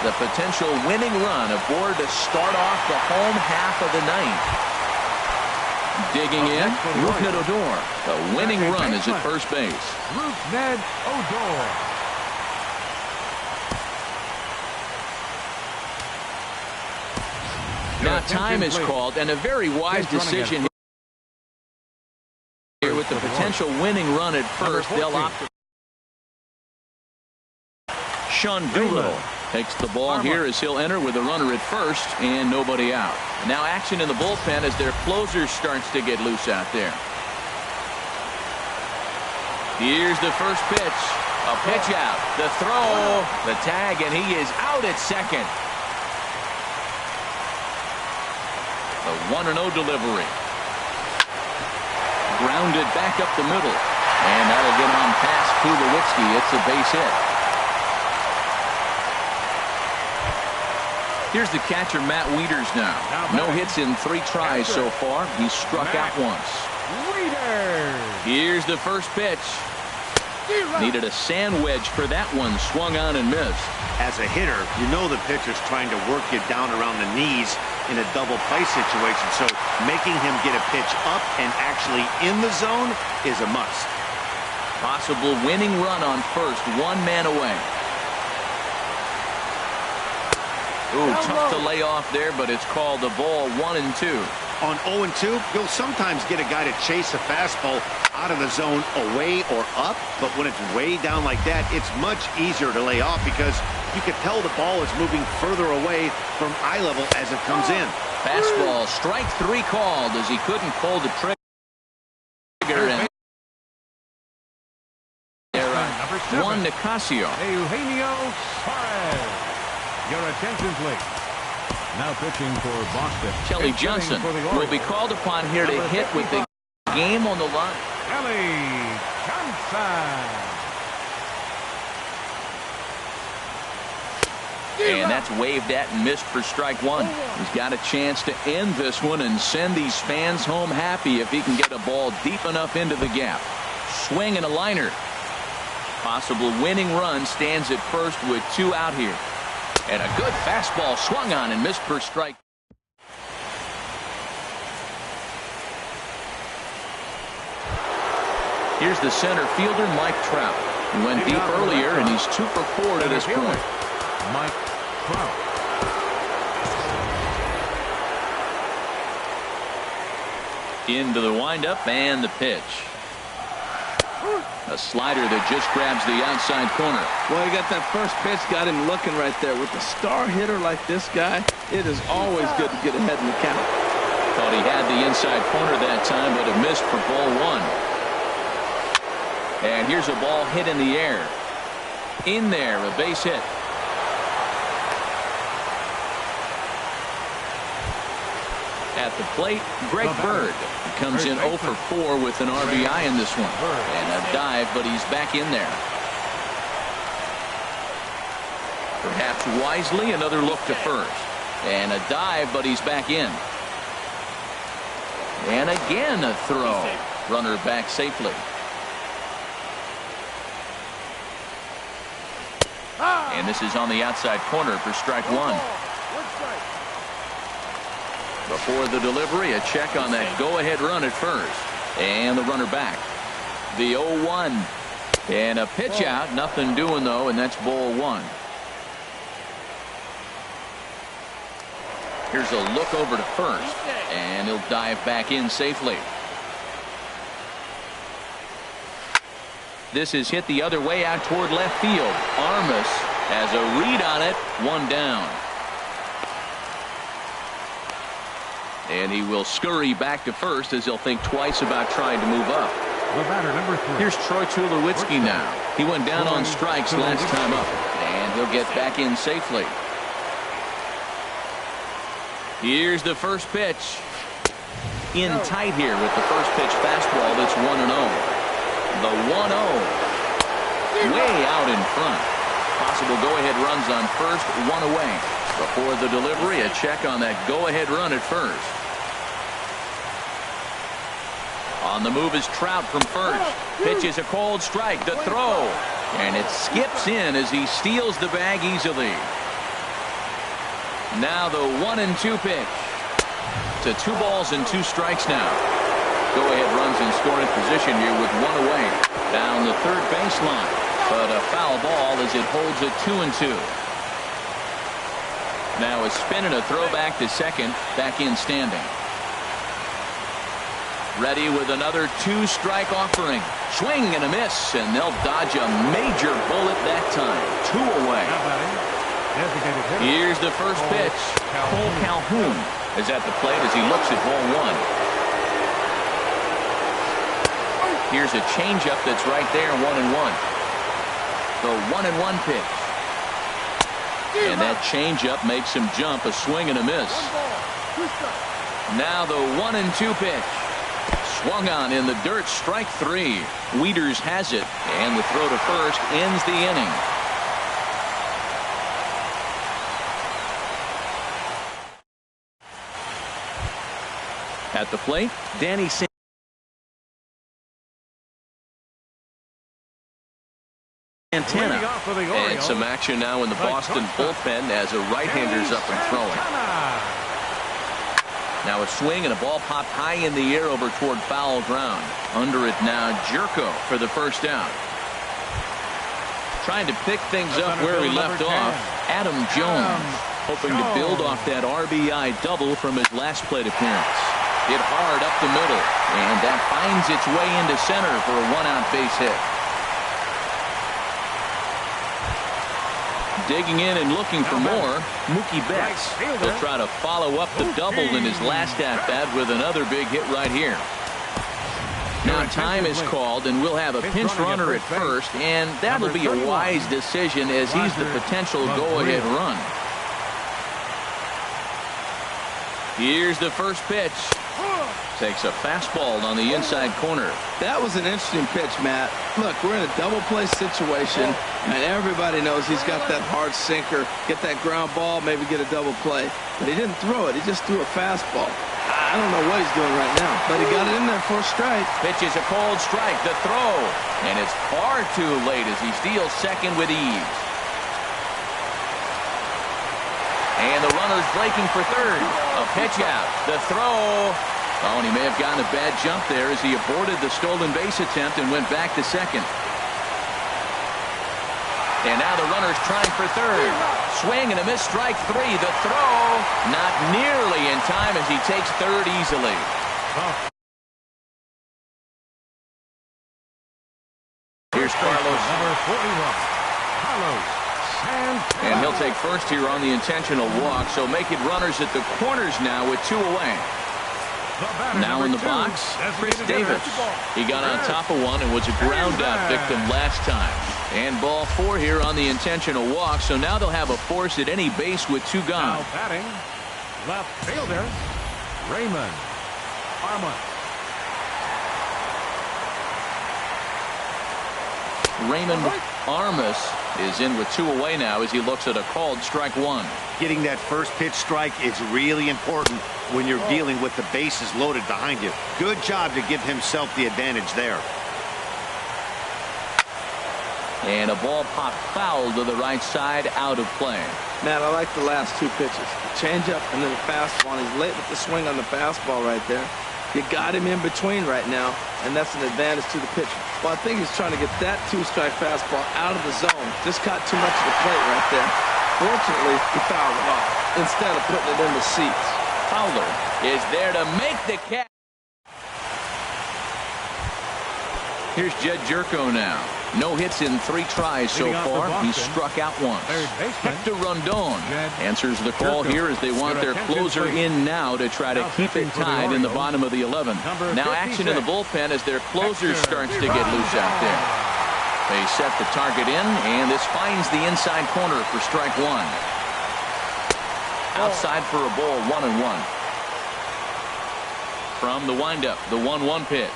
The potential winning run aboard to start off the home half of the 9th. Digging in, Rougned Odor. The winning run is at first base. Rougned Odor. Now time is called, and a very wise decision here with the potential winning run at first. They'll opt. Sean Doolittle takes the ball here as he'll enter with a runner at first and nobody out. Now action in the bullpen as their closer starts to get loose out there. Here's the first pitch. A pitch out. The throw. The tag, and he is out at second. The 1-0 delivery. Grounded back up the middle. And that'll get on past Tulowitzki. It's a base hit. Here's the catcher, Matt Wieters now. No hits in 3 tries so far. He's struck out once. Here's the first pitch. Needed a sand wedge for that one. Swung on and missed. As a hitter, you know the pitcher's trying to work you down around the knees in a double play situation. So making him get a pitch up and actually in the zone is a must. Possible winning run on first. 1 man away. Ooh, tough to lay off there, but it's called the ball. 1-2. On 0-2, you'll sometimes get a guy to chase a fastball out of the zone away or up, but when it's way down like that, it's much easier to lay off because you can tell the ball is moving further away from eye level as it comes in. Fastball, strike 3 called as he couldn't pull the trigger. And Juan Nicasio. Eugenio Suarez. Your attention, please. Now pitching for Boston. Kelly Johnson will be called upon here to hit with the game on the line. Kelly Johnson. And that's waved at and missed for strike 1. He's got a chance to end this one and send these fans home happy if he can get a ball deep enough into the gap. Swing and a liner. Possible winning run stands at first with 2 out here. And a good fastball swung on and missed for strike. Here's the center fielder, Mike Trout. He went deep earlier, and he's 2 for 4 to this point. Mike Trout. Into the windup and the pitch. A slider that just grabs the outside corner. Well, he got that first pitch, got him looking right there. With a star hitter like this guy, it is always good to get ahead in the count. Thought he had the inside corner that time, but it missed for ball one. And here's a ball hit in the air. In there, a base hit. At the plate, Greg Bird comes in 0 for 4 with an RBI in this one. And a dive, but he's back in there. Perhaps wisely, another look to first. And a dive, but he's back in. And again a throw. Runner back safely. And this is on the outside corner for strike one. Before the delivery, a check on that go-ahead run at first. And the runner back. The 0-1. And a pitch out. Nothing doing, though, and that's ball one. Here's a look over to first. And he'll dive back in safely. This is hit the other way out toward left field. Armas has a read on it. One down. And he will scurry back to first as he'll think twice about trying to move up. The batter, number 3. Here's Troy Tulowitzki now. He went down on strikes last time up. And he'll get back in safely. Here's the first pitch. In tight here with the first pitch fastball that's 1-0. The 1-0. Way out in front. Possible go-ahead runs on first, one away. Before the delivery, a check on that go-ahead run at first. On the move is Trout from first. Pitch is a cold strike. The throw. And it skips in as he steals the bag easily. Now the 1-2 pitch. To 2 balls and 2 strikes now. Go-ahead runs in scoring position here with 1 away. Down the third baseline. But a foul ball as it holds it 2-2. Now a spin and a throw back to second. Back in standing. Ready with another 2-strike offering. Swing and a miss, and they'll dodge a major bullet that time. 2 away. Here's the first pitch. Cole Calhoun is at the plate as he looks at ball one. Here's a changeup that's right there, 1-1. The 1-1 pitch. And that changeup makes him jump. A swing and a miss. Now the 1-2 pitch. Swung on in the dirt, strike 3. Wieters has it, and the throw to first ends the inning. At the plate, Danny Santana. And some action now in the Boston bullpen as a right-hander's up and throwing. Now a swing and a ball popped high in the air over toward foul ground. Under it now, Jerko for the first out. Trying to pick things up where he left off, Adam Jones, hoping to build off that RBI double from his last plate appearance. Hit hard up the middle, and that finds its way into center for a 1-out base hit. Digging in and looking for more, Mookie Betts. He'll try to follow up the double in his last at-bat with another big hit right here. Now time is called, and we'll have a pinch runner at first, and that'll be a wise decision as he's the potential go-ahead run. Here's the first pitch. Takes a fastball on the inside corner. That was an interesting pitch, Matt. Look, we're in a double play situation, and everybody knows he's got that hard sinker. Get that ground ball, maybe get a double play. But he didn't throw it. He just threw a fastball. I don't know what he's doing right now, but he got it in there for a strike. Pitch is a cold strike. The throw. And it's far too late as he steals second with ease. And the runner's breaking for third. A pitch out. The throw. Oh, and he may have gotten a bad jump there as he aborted the stolen base attempt and went back to second. And now the runner's trying for third. Swing and a miss, strike 3. The throw not nearly in time as he takes third easily. Carlos. Number 41, Carlos Santana. And he'll take first here on the intentional walk, so make it runners at the corners now with 2 away. Now in the box, Chris Davis. He got on top of one and was a ground out victim last time. And ball 4 here on the intentional walk, so now they'll have a force at any base with 2 gone. Now batting, left fielder, Raymond Armas. Raymond Armas is in with 2 away now as he looks at a called strike 1. Getting that first pitch strike is really important when you're dealing with the bases loaded behind you. Good job to give himself the advantage there. And a ball popped foul to the right side, out of play. Man, I like the last 2 pitches. The changeup and then the fastball. He's late with the swing on the fastball right there. You got him in between right now, and that's an advantage to the pitcher. Well, I think he's trying to get that 2-strike fastball out of the zone. Just caught too much of the plate right there. Fortunately, he fouled it off instead of putting it in the seats. Fowler is there to make the catch. Here's Jed Jerko now. No hits in 3 tries so far. He struck out once. Hector Rondon answers the call here as they want their closer in now to try to keep it tied in the bottom of the 11th. Now action in the bullpen as their closer starts to get loose out there. They set the target in, and this finds the inside corner for strike 1. Outside for a ball, 1-1. From the windup, the 1-1 pitch.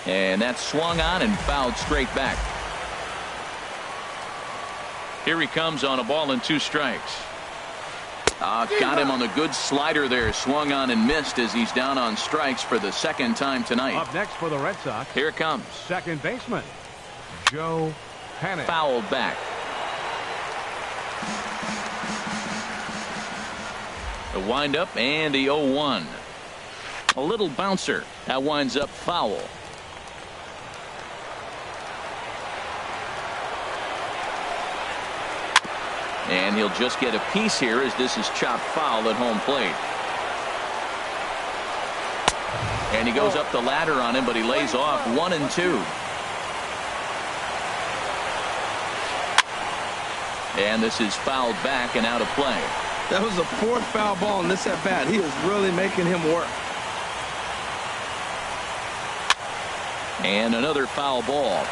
And that's swung on and fouled straight back. Here he comes on a ball and 2 strikes. Got him on the good slider there. Swung on and missed as he's down on strikes for the 2nd time tonight. Up next for the Red Sox. Here it comes. Second baseman, Joe Panic. Fouled back. The windup and the 0-1. A little bouncer. That winds up foul. And he'll just get a piece here as this is chopped foul at home plate. And he goes up the ladder on him, but he lays off 1-2. And this is fouled back and out of play. That was the 4th foul ball in this at bat. He is really making him work. And another foul ball.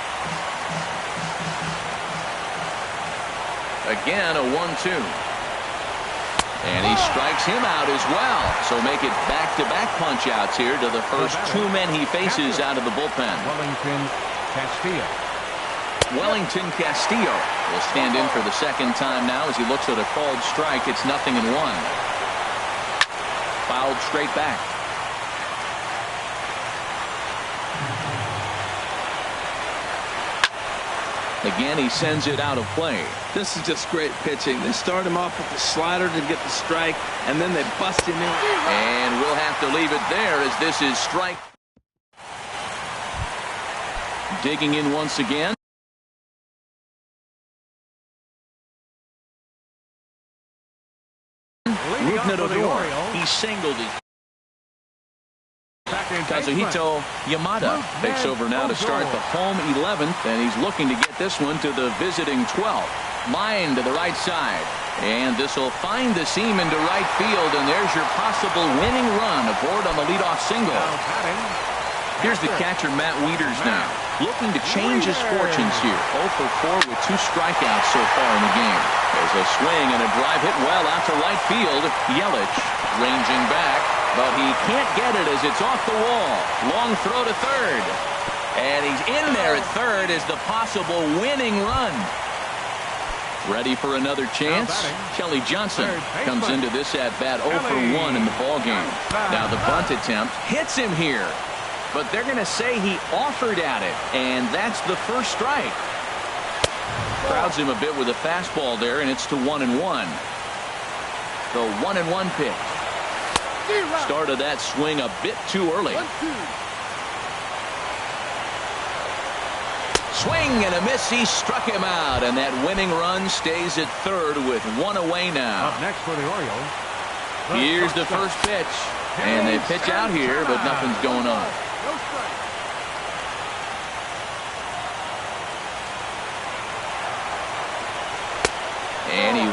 Again, a 1-2. And he strikes him out as well. So make it back-to-back punch-outs here to the first 2 men he faces out of the bullpen. Wellington Castillo will stand in for the 2nd time now as he looks at a called strike. It's 0-1. Fouled straight back. Again, he sends it out of play. This is just great pitching. They start him off with the slider to get the strike, and then they bust him in. And we'll have to leave it there as this is strike. Digging in once again. He singled it. Kazuhito Yamada takes over now to start the home 11th, and he's looking to get this one to the visiting 12th. Line to the right side, and this will find the seam into right field, and there's your possible winning run aboard on the leadoff single. Here's the catcher, Matt Wieters, now looking to change his fortunes here. 0 for 4 with 2 strikeouts so far in the game. There's a swing and a drive hit well out to right field. Yelich ranging back, but he can't get it as it's off the wall. Long throw to third, and he's in there at third as the possible winning run. Ready for another chance? Kelly Johnson comes into this at-bat 0 for 1 in the ballgame. Now the bunt attempt hits him here, but they're going to say he offered at it, and that's the first strike. Crowds him a bit with a fastball there, and it's to 1-1. The 1-1 pitch. Started that swing a bit too early. Swing and a miss. He struck him out, and that winning run stays at third with 1 away now. Up next for the Orioles. Here's the first pitch, and they pitch out here, but nothing's going on.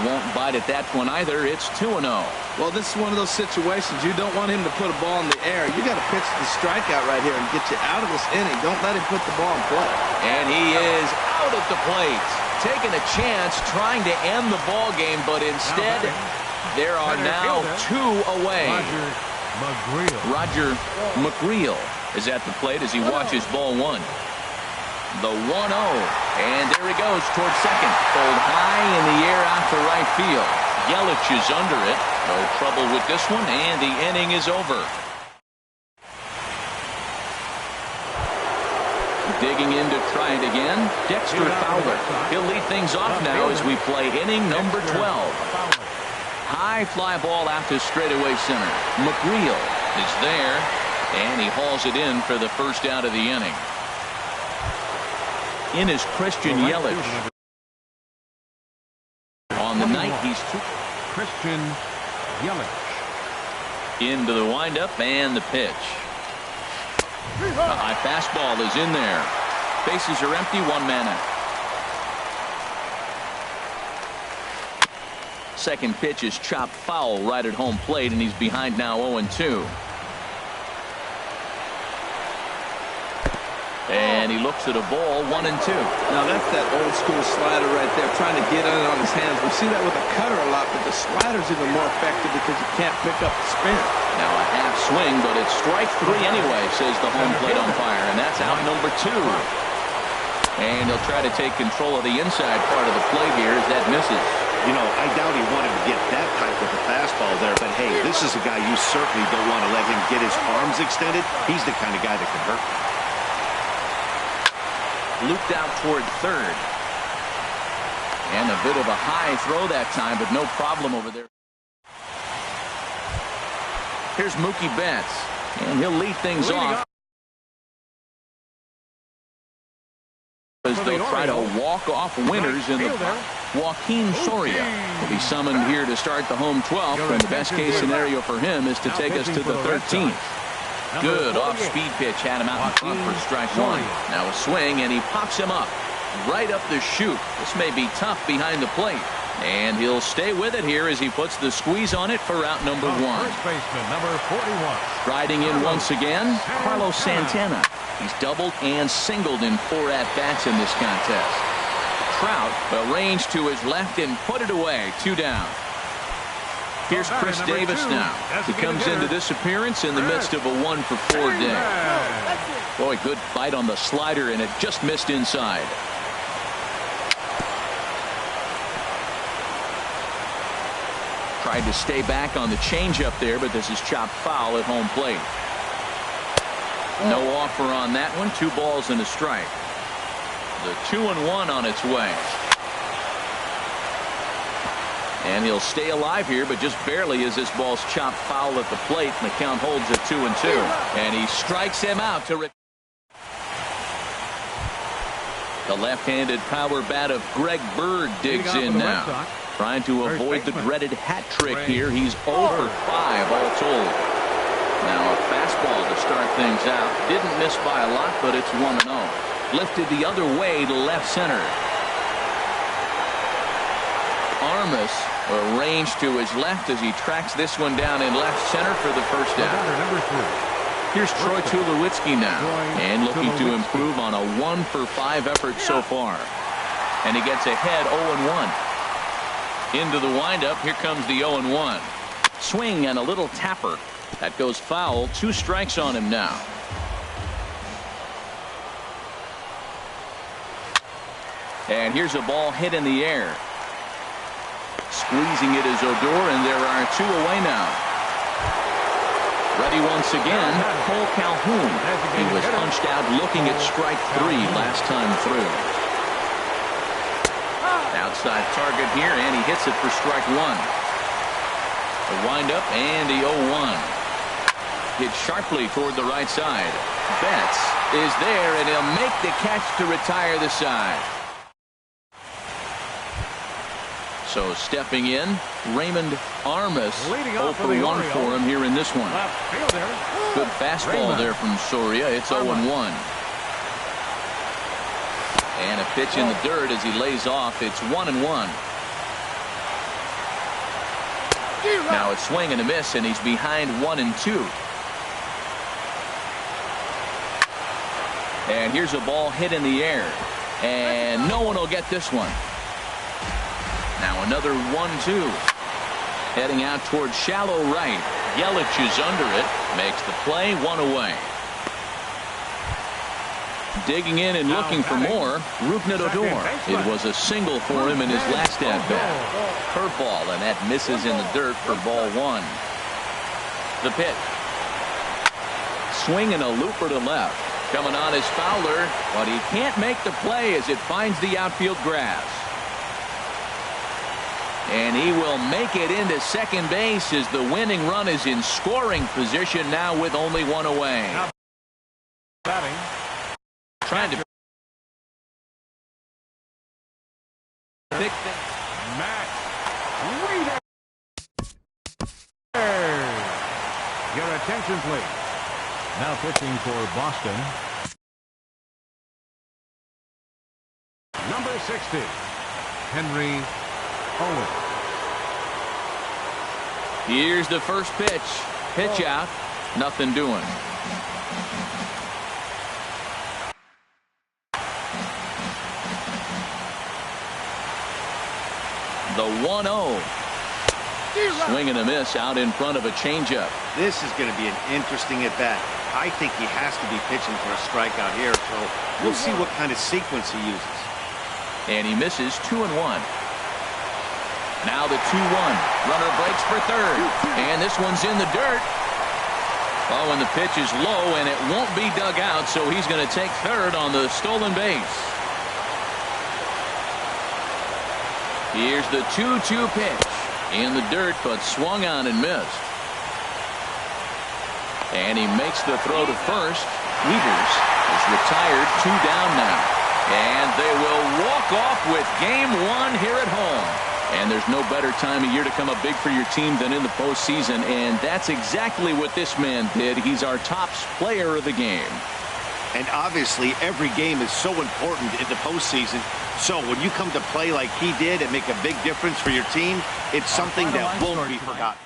won't bite at that one either. It's 2-0. Well, this is one of those situations you don't want him to put a ball in the air. You got to pitch the strikeout right here and get you out of this inning. Don't let him put the ball in play. And he is out at the plate, taking a chance, trying to end the ball game, but instead there are now 2 away. Roger McGreal is at the plate as he watches ball 1. The 1-0, and there he goes towards second. Pulled high in the air out to right field. Yelich is under it. No trouble with this one, and the inning is over. Digging in to try it again, Dexter Fowler. He'll lead things off now as we play inning number 12. High fly ball out to straightaway center. McGreal is there, and he hauls it in for the first out of the inning. In is Christian Yelich. On the night, he's Christian Yelich. Into the windup and the pitch. A high fastball is in there. Bases are empty, 1 man out. Second pitch is chopped foul right at home plate, and he's behind now 0-2. And he looks at a ball, 1-2. Now that's that old school slider right there, trying to get it on his hands. We see that with a cutter a lot, but the slider's even more effective because you can't pick up the spin. Now a half swing, but it's strike 3 anyway, says the home plate umpire, and that's out number 2. And he'll try to take control of the inside part of the plate here as that misses. You know, I doubt he wanted to get that type of a fastball there, but hey, this is a guy you certainly don't want to let him get his arms extended. He's the kind of guy that can hurt. Looped out toward third. And a bit of a high throw that time, but no problem over there. Here's Mookie Betts, and he'll lead things off as they'll try to walk off winners in the Joaquin Soria will be summoned here to start the home 12th, and the best case scenario for him is to take us to the 13th. Good off-speed pitch had him out in front for strike 1. Now a swing, and he pops him up right up the chute. This may be tough behind the plate, and he'll stay with it here as he puts the squeeze on it for route number 1. First baseman, number 41. Riding in once again, Carlos Santana. He's doubled and singled in 4 at-bats in this contest. Trout arranged to his left and put it away. 2 down. Here's Chris Davis now. He comes into this appearance in the midst of a 1-for-4 day. Boy, good bite on the slider, and it just missed inside. Tried to stay back on the changeup there, but this is chopped foul at home plate. No offer on that one. 2 balls and a strike. The 2-1 on its way. And he'll stay alive here, but just barely as this ball's chopped foul at the plate, and the count holds at 2-2. And he strikes him out to the left-handed power bat of Greg Bird digs in now. Trying to avoid the dreaded hat trick here. He's 0 for 5 all told. Now a fastball to start things out. Didn't miss by a lot, but it's 1-0. Lifted the other way to left center. Armas arranged to his left as he tracks this one down in left center for the first out. Here's Troy Tulowitzki now, and looking to improve on a 1-for-5 effort so far. And he gets ahead 0-1. Into the windup, here comes the 0-1. Swing and a little tapper. That goes foul. 2 strikes on him now. And here's a ball hit in the air. Squeezing it is Odor, and there are 2 away now. Ready once again, Cole Calhoun. He was punched out looking at strike 3 last time through. Outside target here, and he hits it for strike 1. The windup and the 0-1. Hit sharply toward the right side. Betts is there, and he'll make the catch to retire the side. So stepping in, Raymond Armas, 0 for 1 for him here in this one. Good fastball there from Soria. It's 0-1. And a pitch in the dirt as he lays off. It's 1-1. Now it's swing and a miss, and he's behind 1-2. And here's a ball hit in the air. And no one will get this one. Now another 1-2. Heading out towards shallow right. Yelich is under it. Makes the play, 1 away. Digging in and looking for more, Rougned Odor. It was a single for him in his last at-bat. Curveball, and that misses in the dirt for ball 1. The pitch. Swing and a looper to left. Coming on is Fowler, but he can't make the play as it finds the outfield grass. And he will make it into second base as the winning run is in scoring position now with only 1 away. Now batting. Trying to pick Matt Reader. Your attention, please. Now pitching for Boston. Number 60, Henry Owen. Here's the first pitch. Pitch out. Nothing doing. The 1-0. Swing and a miss out in front of a changeup. This is going to be an interesting at-bat. I think he has to be pitching for a strikeout here, so we'll see what kind of sequence he uses. And he misses 2-1. Now the 2-1. Runner breaks for third. And this one's in the dirt. Oh, and the pitch is low, and it won't be dug out, so he's going to take third on the stolen base. Here's the 2-2 pitch. In the dirt, but swung on and missed. And he makes the throw to first. Weavers is retired, 2 down now. And they will walk off with game 1 here at home. And there's no better time of year to come up big for your team than in the postseason. And that's exactly what this man did. He's our top player of the game. And obviously, every game is so important in the postseason. So when you come to play like he did and make a big difference for your team, it's something that won't be forgotten.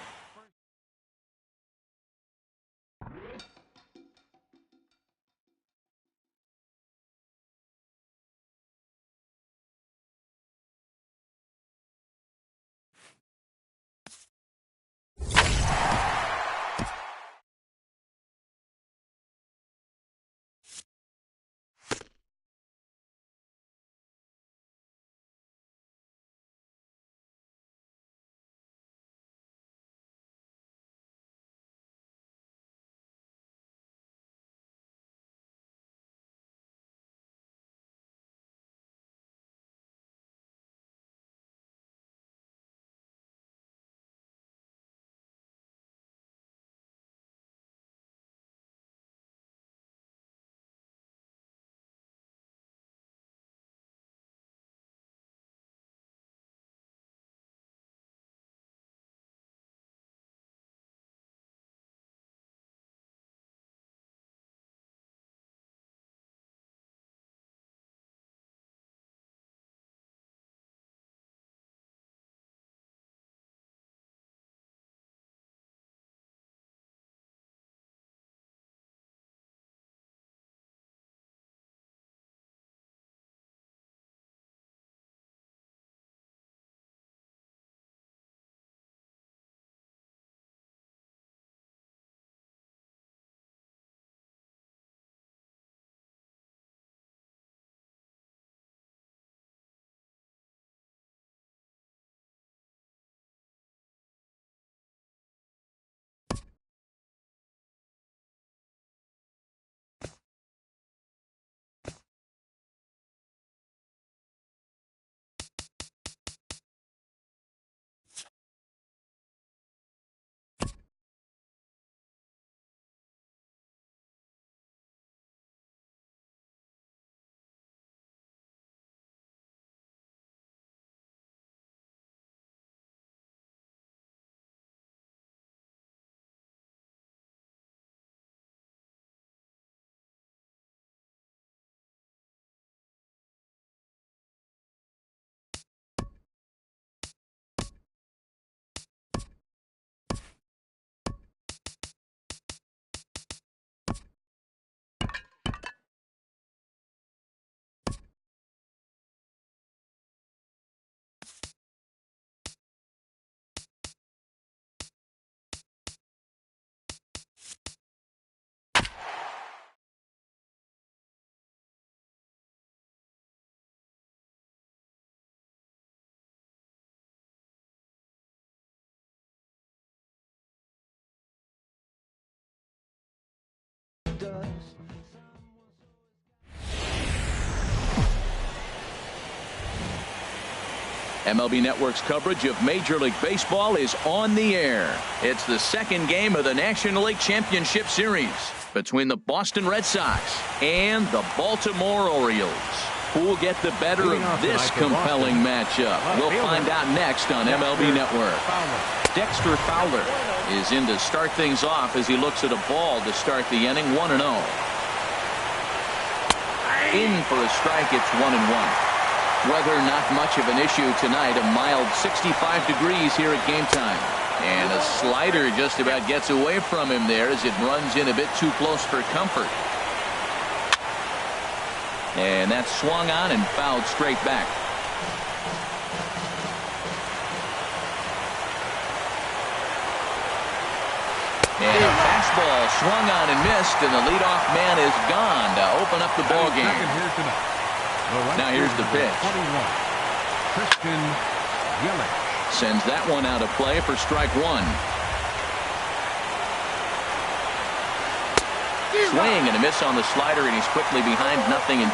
MLB Network's coverage of Major League Baseball is on the air. It's the second game of the National League Championship Series between the Boston Red Sox and the Baltimore Orioles. Who will get the better of this compelling matchup? We'll find out next on MLB Network. Dexter Fowler is in to start things off as he looks at a ball to start the inning. 1-0. In for a strike. It's 1-1. Weather not much of an issue tonight. A mild 65 degrees here at game time. And a slider just about gets away from him there as it runs in a bit too close for comfort. And that's swung on and fouled straight back. And a fastball swung on and missed, and the leadoff man is gone to open up the ball game. Now here's the pitch. 21. Christian Yelich sends that one out of play for strike one. Swing and a miss on the slider, and he's quickly behind 0-2.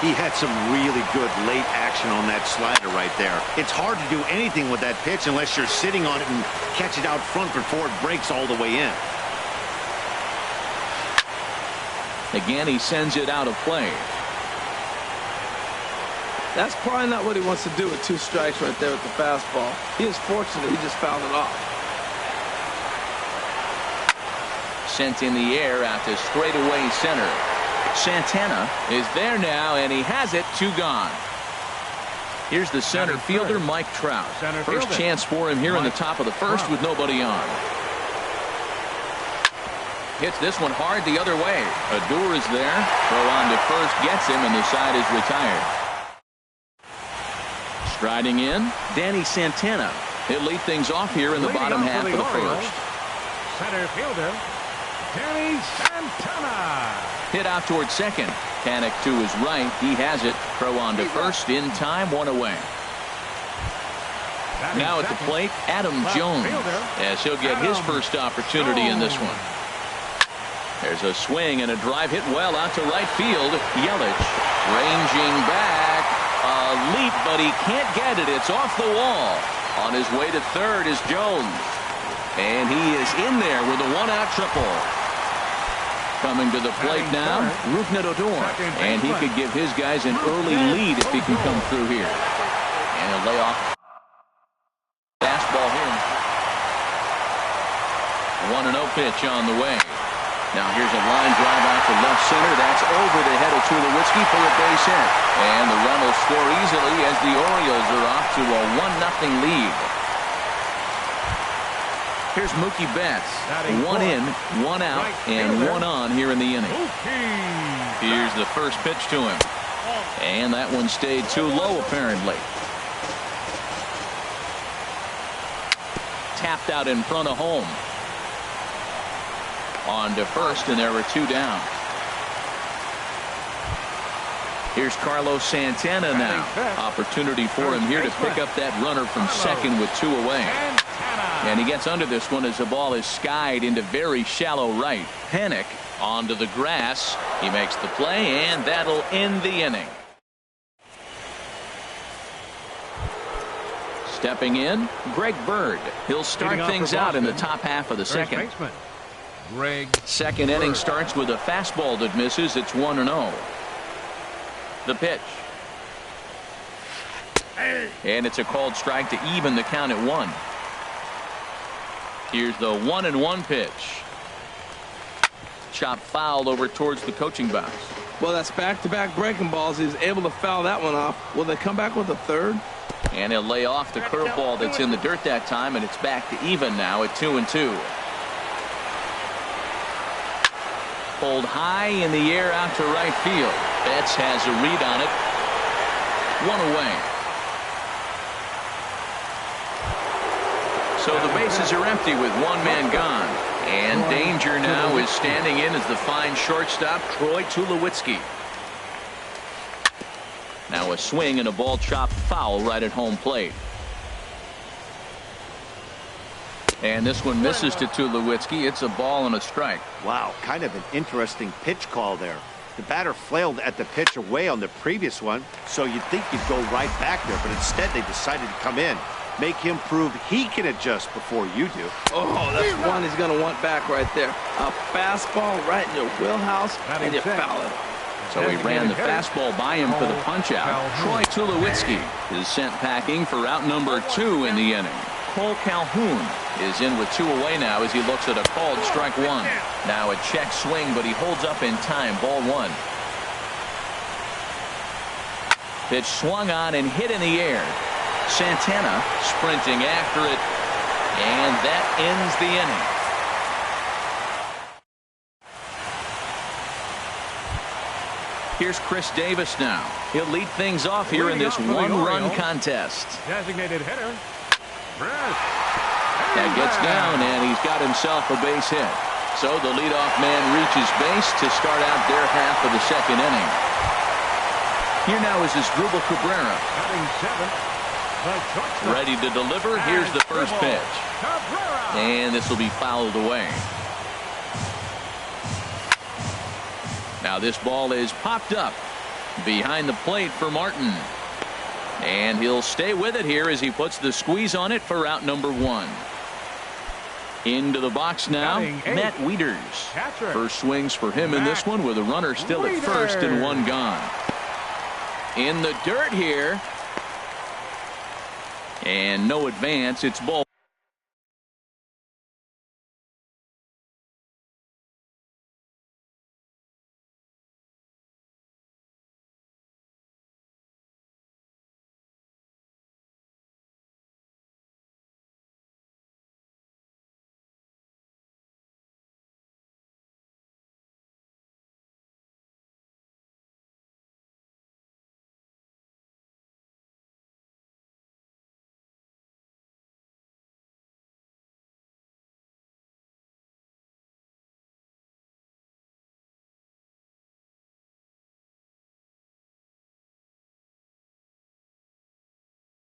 He had some really good late action on that slider right there. It's hard to do anything with that pitch unless you're sitting on it and catch it out front before it breaks all the way in. Again, he sends it out of play. That's probably not what he wants to do with 2 strikes right there with the fastball. He is fortunate he just fouled it off. Sent in the air out to straightaway center. Santana is there now, and he has it. 2 gone. Here's the center fielder, Mike Trout. First chance for him here in the top of the first with nobody on. Hits this one hard the other way. Adur is there. Throw on to first gets him, and the side is retired. Striding in, Danny Santana. He'll lead things off here in the bottom half of the first. Center fielder, Danny Santana. Hit out towards second. Panik to his right. He has it. Throw on to first in time. 1 away. Now at the plate, Adam Jones, as he'll get his first opportunity in this one. There's a swing and a drive hit well out to right field. Yelich ranging back. A leap, but he can't get it. It's off the wall. On his way to third is Jones. And he is in there with a 1-out triple. Coming to the plate now, Rougned Odor. And he could give his guys an early lead if he can come through here. And a layoff. Fastball here. 1-0 pitch on the way. Now here's a line drive out to left center. That's over the head of Tulowitzki for a base hit. And the run will score easily as the Orioles are off to a 1-0 lead. Here's Mookie Betts. 1 in, 1 out, and 1 on here in the inning. Here's the first pitch to him. And that one stayed too low apparently. Tapped out in front of home. On to first, and there were 2 down. Here's Carlos Santana now. Opportunity for him here to pick up that runner from second with 2 away. And he gets under this one as the ball is skied into very shallow right. Panik onto the grass. He makes the play, and that'll end the inning. Stepping in, Greg Bird. He'll start things out in the top half of the second. Second inning starts with a fastball that misses. It's 1-0. The pitch. And it's a called strike to even the count at 1. Here's the 1-1 pitch. Chop foul over towards the coaching box. Well, that's back-to-back breaking balls. He was able to foul that one off. Will they come back with a third? And he'll lay off the curveball that's in the dirt that time, and it's back to even now at 2-2. Pulled high in the air out to right field. Betts has a read on it. 1 away. So the bases are empty with 1 man gone. And danger now is standing in as the fine shortstop, Troy Tulowitzki. Now a swing and a ball chopped foul right at home plate. And this one misses to Tulowitzki. It's a ball and a strike. Wow, kind of an interesting pitch call there. The batter flailed at the pitch away on the previous one, so you'd think he'd go right back there, but instead they decided to come in. Make him prove he can adjust before you do. Oh, that's one he's going to want back right there. A fastball right in your wheelhouse, and you foul it. So he ran the fastball by him for the punch-out. Troy Tulowitzki is sent packing for out number 2 in the inning. Cole Calhoun is in with 2 away now as he looks at a called strike 1. Now a check swing, but he holds up in time. Ball 1. Pitch swung on and hit in the air. Santana sprinting after it, and that ends the inning. Here's Chris Davis now. He'll lead things off here in this one-run contest. Designated hitter. That gets down, and he's got himself a base hit. So the leadoff man reaches base to start out their half of the second inning. Here now is Asdrubal Cabrera. Ready to deliver. Here's the first pitch. And this will be fouled away. Now this ball is popped up behind the plate for Martin. And he'll stay with it here as he puts the squeeze on it for out number 1. Into the box now, Matt Wieters. First swings for him in this one with a runner still at first and 1 gone. In the dirt here. And no advance. It's ball.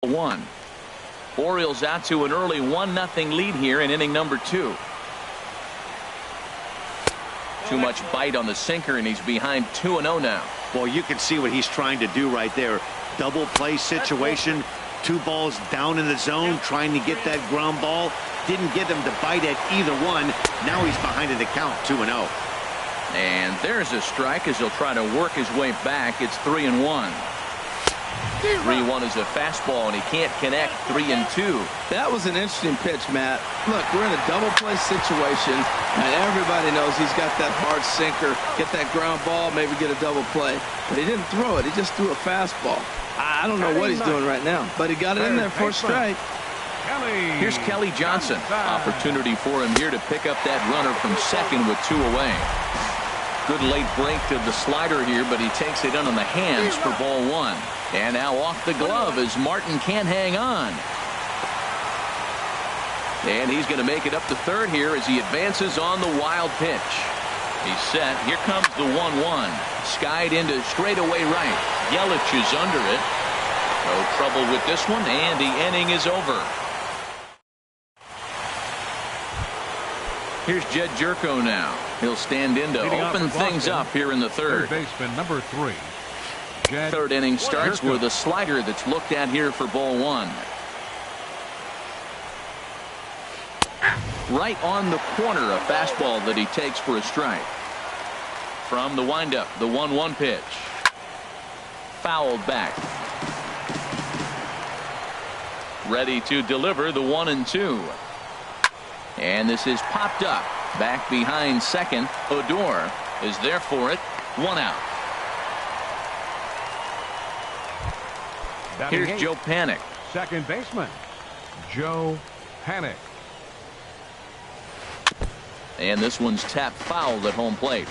One. Orioles out to an early 1-0 lead here in inning number 2. Too much bite on the sinker, and he's behind 2-0 now. Well, you can see what he's trying to do right there. Double play situation. 2 balls down in the zone, trying to get that ground ball. Didn't get him to bite at either one. Now he's behind in the count, 2-0. And there's a strike as he'll try to work his way back. It's 3-1. 3-1 is a fastball, and he can't connect. 3-2. That was an interesting pitch, Matt. Look, we're in a double play situation, and everybody knows he's got that hard sinker. Get that ground ball, maybe get a double play. But he didn't throw it. He just threw a fastball. I don't know what he's doing right now, but he got it in there for a strike. Here's Kelly Johnson. Opportunity for him here to pick up that runner from second with 2 away. Good late break to the slider here, but he takes it in on the hands for ball 1. And now off the glove as Martin can't hang on. And he's going to make it up to third here as he advances on the wild pitch. He's set. Here comes the 1-1. Skied into straightaway right. Yelich is under it. No trouble with this one, and the inning is over. Here's Jed Jerko now. He'll stand in to open things up here in the third. Third baseman number 3. Third inning starts with a slider that's looked at here for ball 1. Right on the corner, a fastball that he takes for a strike. From the windup, the 1-1 pitch. Fouled back. Ready to deliver the 1-2. And this is popped up. Back behind second. Odor is there for it. 1 out. Here's Joe Panik. Second baseman, Joe Panik. And this one's tapped foul at home plate.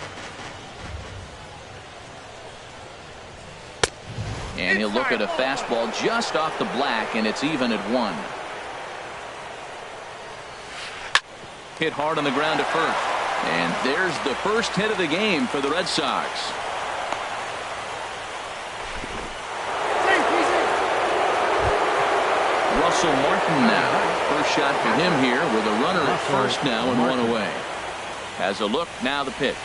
And he'll look at a fastball just off the black, and it's even at 1. Hit hard on the ground to first. And there's the first hit of the game for the Red Sox. Russell Martin now. First shot for him here with a runner at first now and one away. Has a look, now the pitch.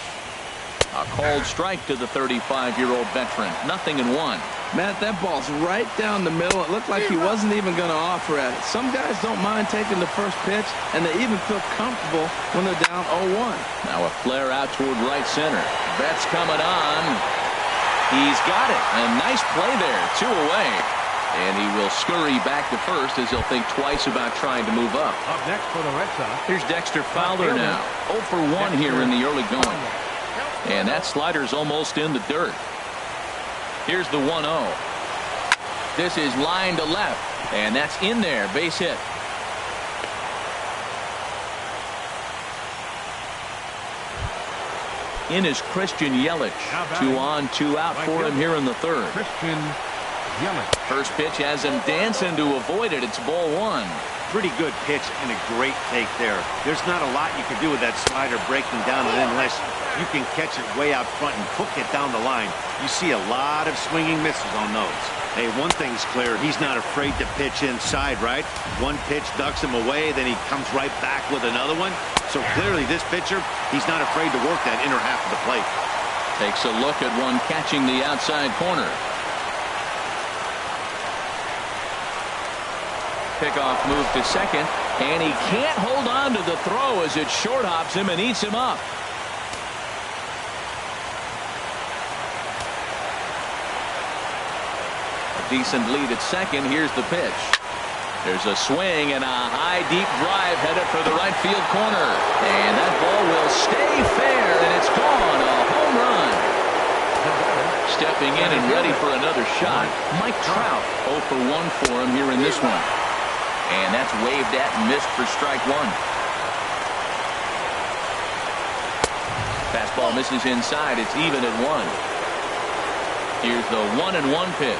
A called strike to the 35-year-old veteran. 0-1. Matt, that ball's right down the middle. It looked like he wasn't even going to offer at it. Some guys don't mind taking the first pitch, and they even feel comfortable when they're down 0-1. Now a flare out toward right center. Betts coming on. He's got it. A nice play there. 2 away. And he will scurry back to first as he'll think twice about trying to move up. Up next for the Red Sox. Here's Dexter Fowler now. 0 for 1 here in the early going. And that slider's almost in the dirt. Here's the 1-0. This is line to left. And that's in there. Base hit. In is Christian Yelich. 2 on, 2 out for him here in the third. Christian Yelich. First pitch has him dancing to avoid it. It's ball 1. Pretty good pitch and a great take there. There's not a lot you can do with that slider breaking down it unless you can catch it way out front and hook it down the line. You see a lot of swinging misses on those. Hey, one thing's clear. He's not afraid to pitch inside, right? One pitch ducks him away, then he comes right back with another one. So clearly this pitcher, he's not afraid to work that inner half of the plate. Takes a look at one catching the outside corner. Pickoff move to second, and he can't hold on to the throw as it short hops him and eats him up. A decent lead at second. Here's the pitch. There's a swing and a high deep drive headed for the right field corner, and that ball will stay fair, and it's gone. A home run. Stepping in and ready for another shot, Mike Trout. 0 for 1 for him here in this one. And that's waved at and missed for strike 1. Fastball misses inside. It's even at 1. Here's the 1-1 pitch.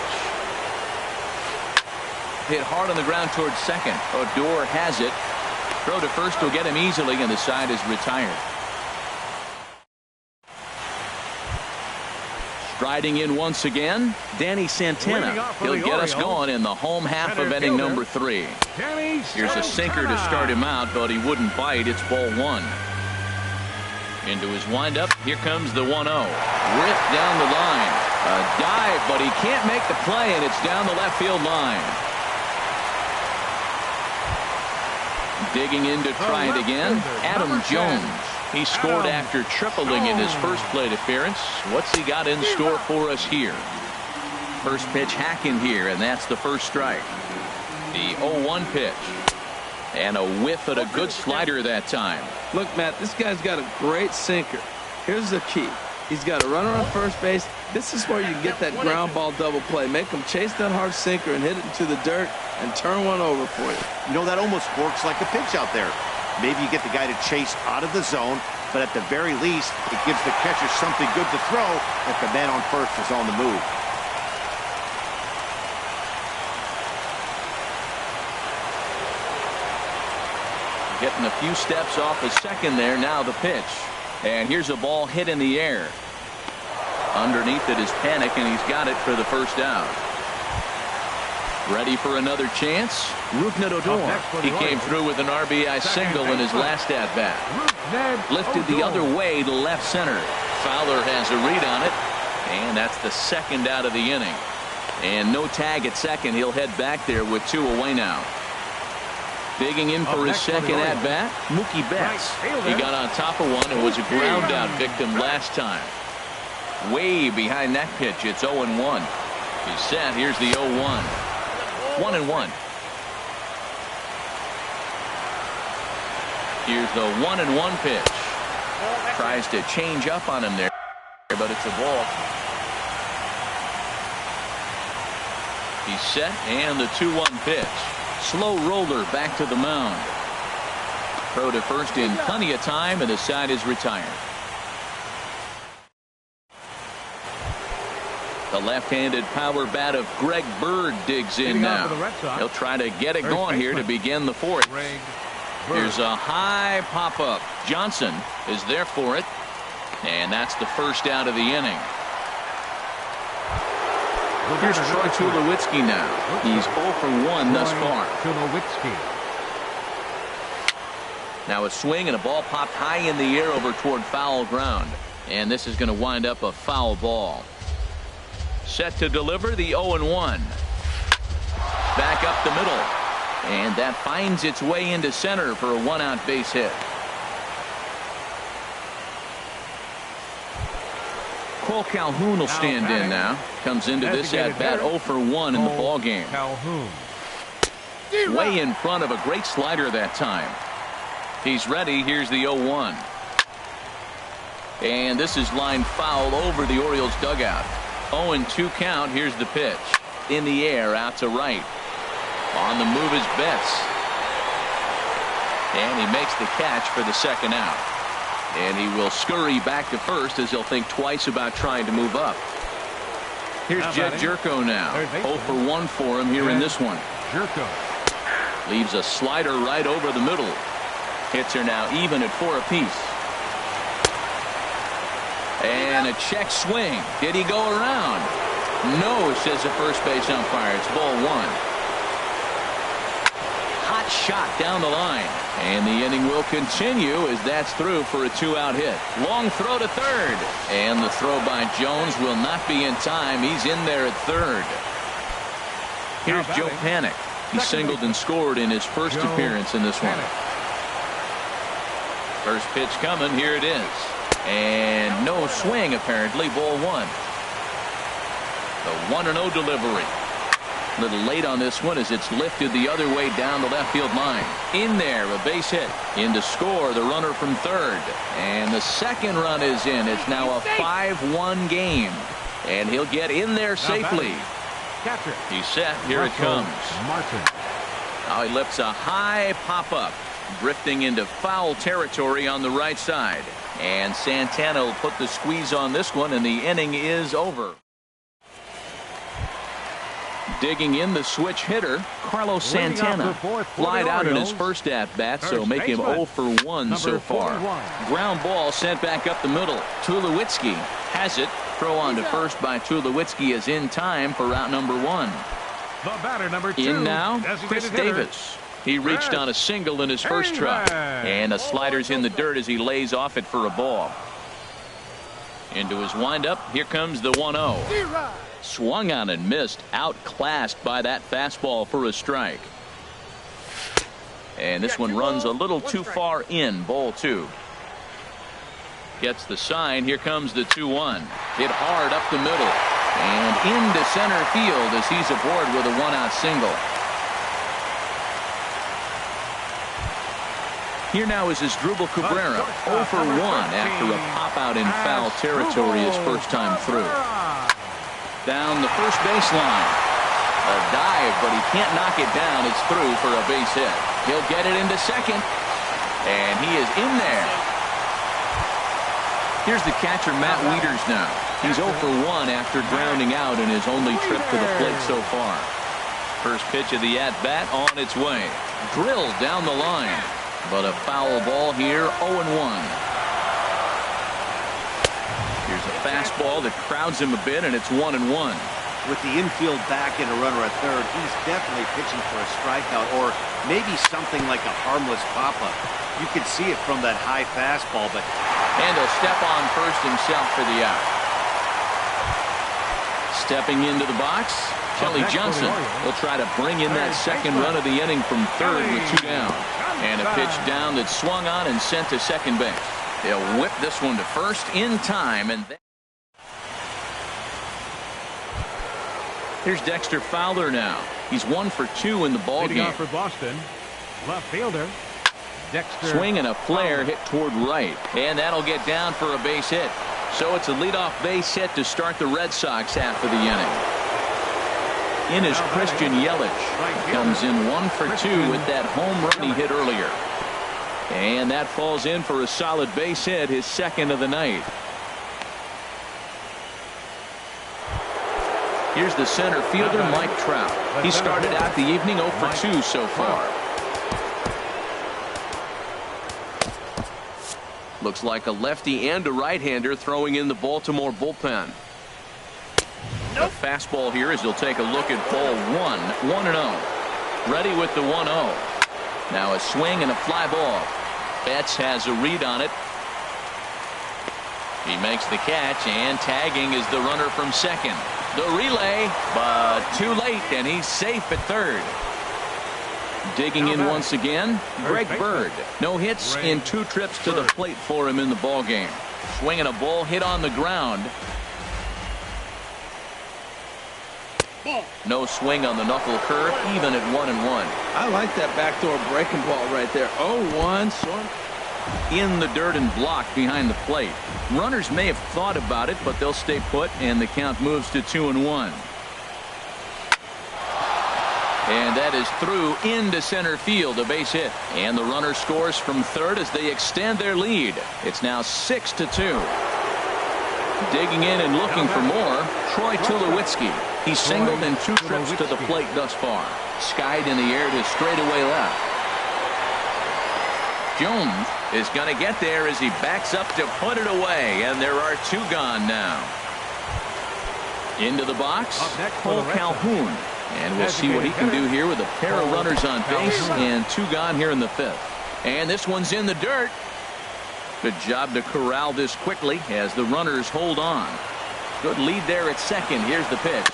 Hit hard on the ground towards second. Odor has it. Throw to first will get him easily, and the side is retired. Striding in once again, Danny Santana. He'll get us going in the home half of inning number 3. Here's a sinker to start him out, but he wouldn't bite. It's ball 1. Into his windup. Here comes the 1-0. Ripped down the line. A dive, but he can't make the play, and it's down the left field line. Digging in to try it again, Adam Jones. He scored after tripling in his first plate appearance. What's he got in store for us here? First pitch hacking here, and that's the first strike. The 0-1 pitch. And a whiff at a good slider that time. Look, Matt, this guy's got a great sinker. Here's the key. He's got a runner on first base. This is where you get that ground ball double play. Make him chase that hard sinker and hit it into the dirt and turn one over for you. You know, that almost works like a pitch out there. Maybe you get the guy to chase out of the zone, but at the very least, it gives the catcher something good to throw if the man on first is on the move. Getting a few steps off the second there. Now the pitch. And here's a ball hit in the air. Underneath it is Panic, and he's got it for the first out. Ready for another chance? Rougned Odor. He came through with an RBI single in his last at-bat. Lifted the other way to left center. Fowler has a read on it, and that's the second out of the inning. And no tag at second. He'll head back there with 2 away now. Digging in for his second at-bat, Mookie Betts. He got on top of one and was a ground-out victim last time. Way behind that pitch, it's 0-1. He's set. Here's the 0-1. 1-1. Here's the 1-1 pitch. Tries to change up on him there, but it's a ball. He's set, and the 2-1 pitch. Slow roller back to the mound. Throw to first in plenty of time, and the side is retired. The left-handed power bat of Greg Bird digs in now. He'll try to get it going here to begin the fourth. Here's a high pop-up. Johnson is there for it, and that's the first out of the inning. Here's Troy Tulowitzki now. He's 0 for 1 thus far. Tulowitzki. Now a swing and a ball popped high in the air over toward foul ground. And this is going to wind up a foul ball. Set to deliver the 0-1. Back up the middle. And that finds its way into center for a 1-out base hit. Cole Calhoun will stand in now. Comes into this at bat 0 for 1 in the ball game. Calhoun. Way in front of a great slider that time. He's ready. Here's the 0-1. And this is lined foul over the Orioles dugout. 0-2 count. Here's the pitch. In the air out to right. On the move is Betts. And he makes the catch for the second out. And he will scurry back to first as he'll think twice about trying to move up. Here's Jed Jerko now. 0 for 1 for him here in this one. Jerko. Leaves a slider right over the middle. Hits are now even at 4 apiece. And a check swing. Did he go around? No, says the first base umpire. It's ball 1. Hot shot down the line. And the inning will continue as that's through for a 2-out hit. Long throw to third. And the throw by Jones will not be in time. He's in there at third. Here's Joe Panik. He singled and scored in his first appearance in this one. First pitch coming. Here it is. And no swing apparently. Ball 1. The 1-0 delivery. A little late on this one as it's lifted the other way down the left field line. In there, a base hit. In to score, the runner from third. And the second run is in. It's now a 5-1 game. And he'll get in there safely. He's set. Here it comes. Martin. Now he lifts a high pop-up. Drifting into foul territory on the right side. And Santana will put the squeeze on this one, and the inning is over. Digging in the switch hitter, Carlos Santana. Flied out in his first at-bat, so make him 0 for 1 so far. Ground ball sent back up the middle. Tulowitzki has it. Throw on to first by Tulowitzki is in time for route number 1. The batter number 2. In now, Chris Davis. He reached on a single in his first try. And a slider's in the dirt as he lays off it for a ball. Into his windup, here comes the 1-0. Swung on and missed, outclassed by that fastball for a strike. And this one runs a little too far in. Ball 2. Gets the sign. Here comes the 2-1. Hit hard up the middle. And into center field as he's aboard with a 1-out single. Here now is Asdrubal Cabrera. 0 for 1 after a pop-out in foul territory his first time through. Down the first baseline. A dive, but he can't knock it down. It's through for a base hit. He'll get it into second. And he is in there. Here's the catcher, Matt Wieters now. He's 0 for 1 after grounding out in his only trip to the plate so far. First pitch of the at-bat on its way. Drilled down the line. But a foul ball here, 0-1. Here's a fastball that crowds him a bit, and it's 1-1. With the infield back and a runner at third, he's definitely pitching for a strikeout or maybe something like a harmless pop-up. You could see it from that high fastball, but... And he'll step on first himself for the out. Stepping into the box, Kelly Johnson will try to bring in that second run of the inning from third with 2 down. And a pitch down that's swung on and sent to second base. They'll whip this one to first in time. And then here's Dexter Fowler now. He's 1 for 2 in the ball game. For Boston, left fielder Dexter. Swing and a flare hit toward right. And that'll get down for a base hit. So it's a leadoff base hit to start the Red Sox half of the inning. In is Christian Yelich. Comes in 1 for 2 with that home run he hit earlier. And that falls in for a solid base hit, his second of the night. Here's the center fielder, Mike Trout. He started out the evening 0 for 2 so far. Looks like a lefty and a right-hander throwing in the Baltimore bullpen. A fastball here as he'll take a look at ball 1-0. Ready with the 1-0. Now a swing and a fly ball. Betts has a read on it. He makes the catch, and tagging is the runner from second. The relay, but too late, and he's safe at third. Digging in once again, Greg Bird. No hits in 2 trips to the plate for him in the ball game. Swinging a ball hit on the ground. No swing on the knuckle curve, even at 1-1. I like that backdoor breaking ball right there. 0-1. In the dirt and blocked behind the plate. Runners may have thought about it, but they'll stay put, and the count moves to 2-1. And that is through into center field, a base hit. And the runner scores from third as they extend their lead. It's now 6-2. Digging in and looking for more, Troy Tulowitzki. He's singled in 2 trips to the plate thus far. Skied in the air to straightaway left. Jones is going to get there as he backs up to put it away, and there are 2 gone now. Into the box, Cole Calhoun. And we'll see what he can do here with a pair of runners on base and 2 gone here in the 5th. And this one's in the dirt. Good job to corral this quickly as the runners hold on. Good lead there at second. Here's the pitch.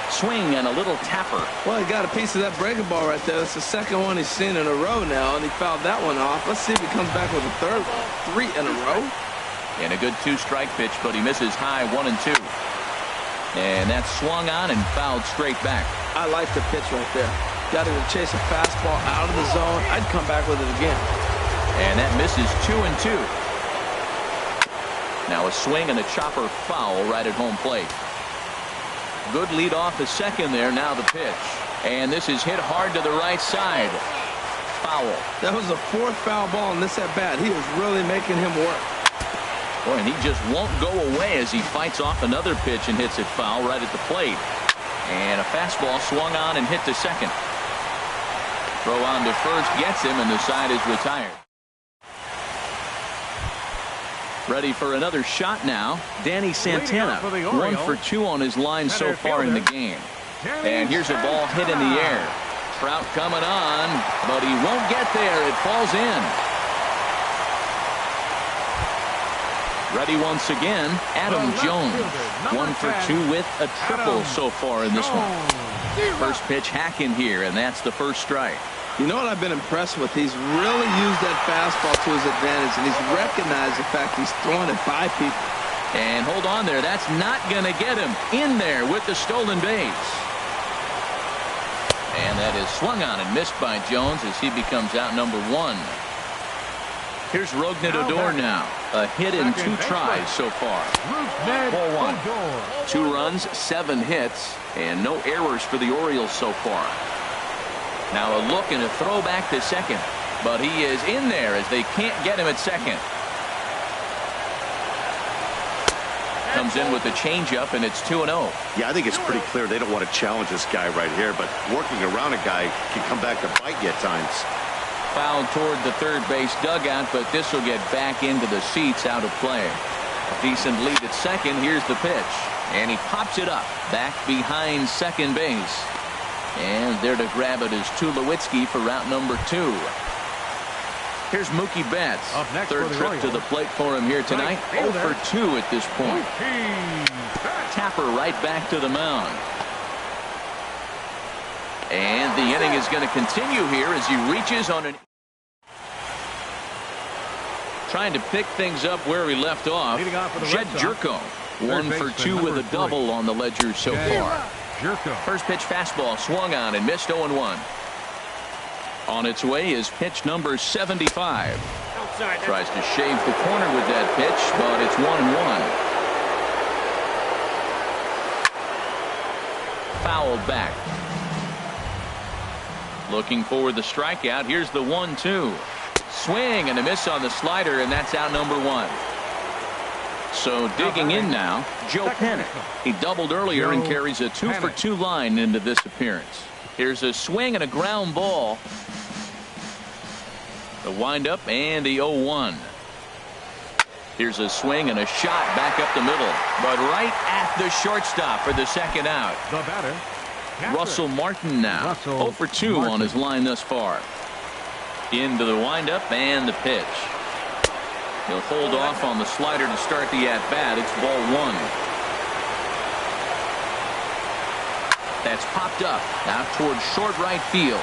Swing and a little tapper. Well, he got a piece of that breaking ball right there. That's the second one he's seen in a row now, and he fouled that one off. Let's see if he comes back with a third one. 3 in a row. And a good 2-strike pitch, but he misses high 1-2. And that's swung on and fouled straight back. I like the pitch right there. Got him to chase a fastball out of the zone. I'd come back with it again. And that misses 2-2. Now a swing and a chopper foul right at home plate. Good lead off the second there. Now the pitch. And this is hit hard to the right side. Foul. That was the 4th foul ball in this at bat. He was really making him work. Boy, and he just won't go away as he fights off another pitch and hits it foul right at the plate. And a fastball swung on and hit to second. Throw on to first gets him, and the side is retired. Ready for another shot now. Danny Santana, 1 for 2 on his line so far in the game. And here's a ball hit in the air. Trout coming on, but he won't get there. It falls in. Ready once again, Adam Jones. 1 for 2 with a triple so far in this one. First pitch hacking here, and that's the first strike. You know what I've been impressed with? He's really used that fastball to his advantage, and he's recognized the fact he's throwing it by people. And hold on there. That's not going to get him in there with the stolen base. And that is swung on and missed by Jones as he becomes out number 1. Here's Rougned Odor now. A hit in 2 tries so far. Ball 1. 2 runs, 7 hits, and no errors for the Orioles so far. Now a look and a throw back to second. But he is in there as they can't get him at second. Comes in with a changeup, and it's 2-0. Yeah, I think it's pretty clear they don't want to challenge this guy right here, but working around a guy can come back to bite you at times. Fouled toward the third base dugout, but this will get back into the seats, out of play. A decent lead at second. Here's the pitch. And he pops it up back behind second base. And there to grab it is Tulowitzki for route number 2. Here's Mookie Betts. Third trip to the plate for him here tonight. 0 for 2 at this point. Tapper right back to the mound. And the inning is going to continue here as he reaches on an... Trying to pick things up where we left off. Jed Jerko. 1 for 2 with a double on the ledger so far. First pitch fastball swung on and missed 0-1. On its way is pitch number 75. Tries to shave the corner with that pitch, but it's 1-1. Fouled back. Looking for the strikeout. Here's the 1-2. Swing and a miss on the slider, and that's out number 1. So digging in now, Joe Panic. He doubled earlier and carries a 2 for 2 line into this appearance. Here's a swing and a ground ball. The windup and the 0-1. Here's a swing and a shot back up the middle, but right at the shortstop for the second out. The batter, catcher. Russell Martin now. 0 for 2 on his line thus far. Into the windup and the pitch. He'll hold off on the slider to start the at-bat. It's ball 1. That's popped up out towards short right field.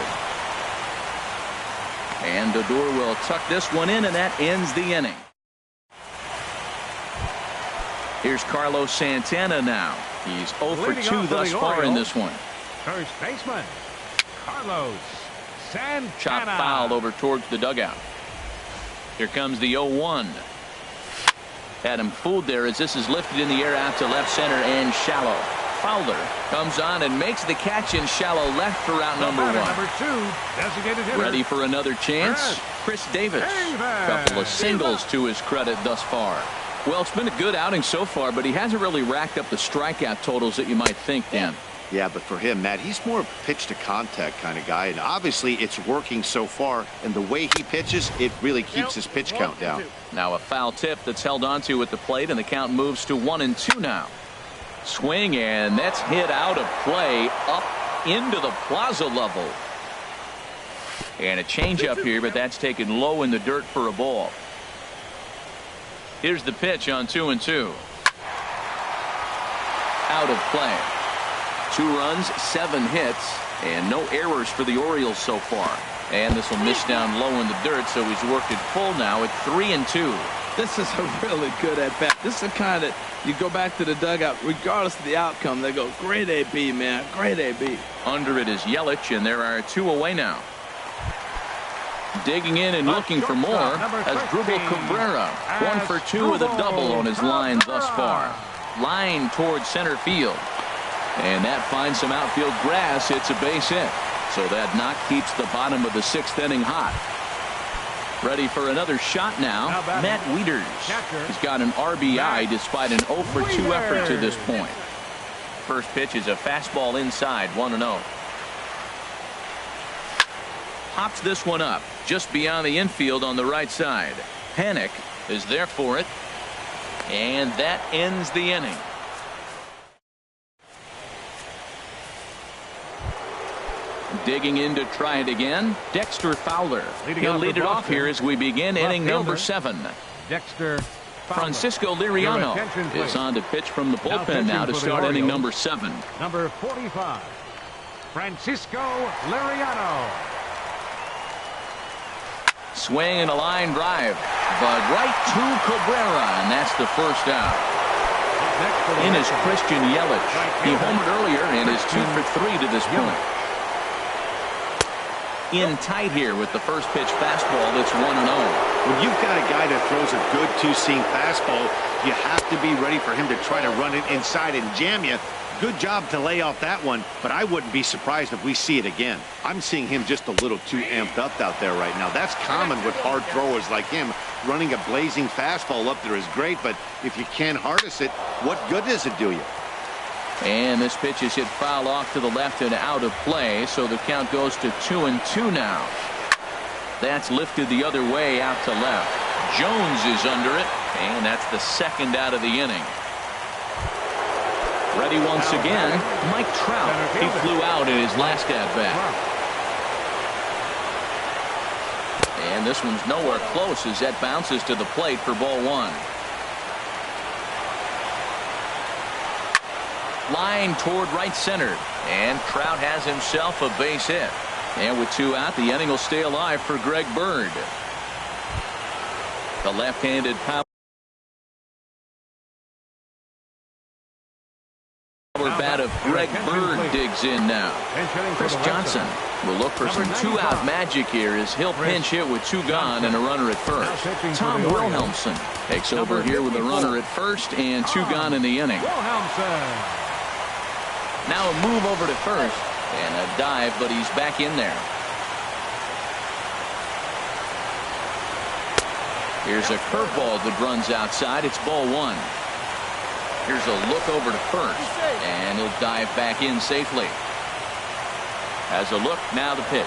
And Odor will tuck this one in, and that ends the inning. Here's Carlos Santana now. He's 0 for 2 thus far in this one. First baseman, Carlos Santana. Chop foul over towards the dugout. Here comes the 0-1. Had him fooled there as this is lifted in the air out to left center and shallow. Fowler comes on and makes the catch in shallow left for out number 1. Number 2, designated hitter. Ready for another chance? Chris Davis. Couple of singles to his credit thus far. Well, it's been a good outing so far, but he hasn't really racked up the strikeout totals that you might think, Dan. Yeah, but for him, Matt, he's more of a pitch to contact kind of guy, and obviously it's working so far, and the way he pitches, it really keeps his pitch count down. Now a foul tip that's held onto at the plate, and the count moves to 1-2 now. Swing, and that's hit out of play up into the plaza level. And a changeup here, but that's taken low in the dirt for a ball. Here's the pitch on 2-2. Out of play. 2 runs, 7 hits, and no errors for the Orioles so far. And this will miss down low in the dirt, so he's worked it full now at 3-2. This is a really good at-bat. This is the kind that you go back to the dugout, regardless of the outcome, they go, great AB, man, great AB. Under it is Yelich, and there are 2 away now. Digging in and looking for more as Drupal Cabrera. 1 for 2 with a double on his line thus far. Line towards center field. And that finds some outfield grass. It's a base hit. So that knock keeps the bottom of the 6th inning hot. Ready for another shot now. Matt Wieters. He's got an RBI despite an 0 for 2 effort to this point. First pitch is a fastball inside, 1-0. Pops this one up just beyond the infield on the right side. Panic is there for it. And that ends the inning. Digging in to try it again, Dexter Fowler. He'll lead it off here as we begin inning number 7. Dexter Fowler. Francisco Liriano is on to pitch from the bullpen now to start inning number 7. Number 45, Francisco Liriano. Swing and a line drive, but right to Cabrera, and that's the first out. In is Christian Yelich. He homered earlier and is 2 for 3 to this point. In tight here with the first pitch fastball that's 1-0. When you've got a guy that throws a good two-seam fastball, you have to be ready for him to try to run it inside and jam you. Good job to lay off that one, but I wouldn't be surprised if we see it again. I'm seeing him just a little too amped up out there right now. That's common with hard throwers like him. Running a blazing fastball up there is great, but if you can't harness it, what good does it do you? And this pitch is hit foul off to the left and out of play, so the count goes to 2-2 now. That's lifted the other way out to left. Jones is under it, and that's the second out of the inning. Ready once again, Mike Trout. He flew out in his last at-bat. And this one's nowhere close as that bounces to the plate for ball 1. Line toward right center, and Trout has himself a base hit. And with 2 out, the inning will stay alive for Greg Bird. The left-handed power bat of Greg Bird digs in now. Chris Johnson will look for some 2-out magic here as he'll pinch hit with 2 gone and a runner at first. Tom Wilhelmsen takes over here with a runner at first and 2 gone in the inning. Now a move over to first and a dive, but he's back in there. Here's a curveball that runs outside. It's ball 1. Here's a look over to first, and he'll dive back in safely. As a look, now the pitch.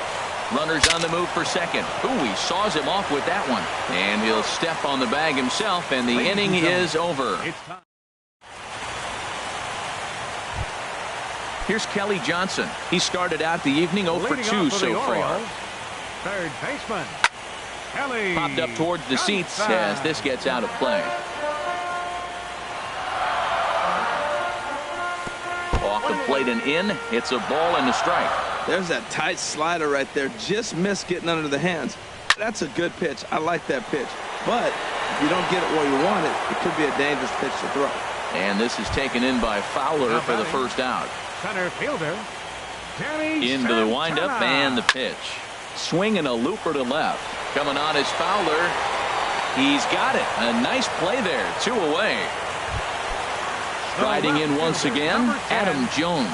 Runners on the move for second. Ooh, he saws him off with that one. And he'll step on the bag himself, and the inning is over. Here's Kelly Johnson. He started out the evening 0 for 2 so far. Third baseman, Kelly Popped up towards the seats as this gets out of play. Off the plate and in. It's a ball and a strike. There's that tight slider right there. Just missed getting under the hands. That's a good pitch. I like that pitch. But if you don't get it where you want it, it could be a dangerous pitch to throw. And this is taken in by Fowler for the first out. Center fielder, Danny Into the windup Santana. and the pitch. Swinging a looper to left. Coming on is Fowler. He's got it. A nice play there. 2 away. Striding in once again, Adam Jones.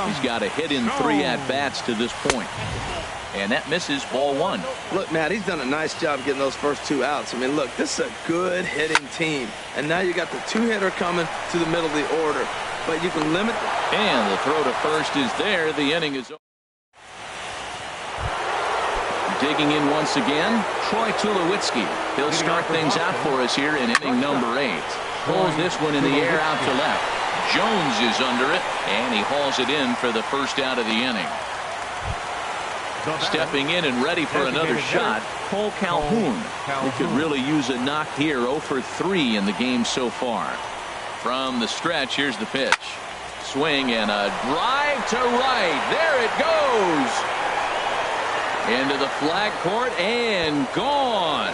He's got a hit in 3 at-bats to this point. And that misses ball 1. Look, Matt, he's done a nice job getting those first 2 outs. I mean, look, this is a good hitting team. And now you got the 2-hitter coming to the middle of the order. But you can limit. And the throw to first is there. The inning is over. Digging in once again, Troy Tulowitzki. He'll start things out for us here in inning number 8. Pulls this one in the air out to left. Jones is under it, and he hauls it in for the first out of the inning. Stepping in and ready for another shot, Cole Calhoun. He could really use a knock here. 0 for 3 in the game so far. From the stretch, here's the pitch. Swing and a drive to right. There it goes. Into the flag court and gone.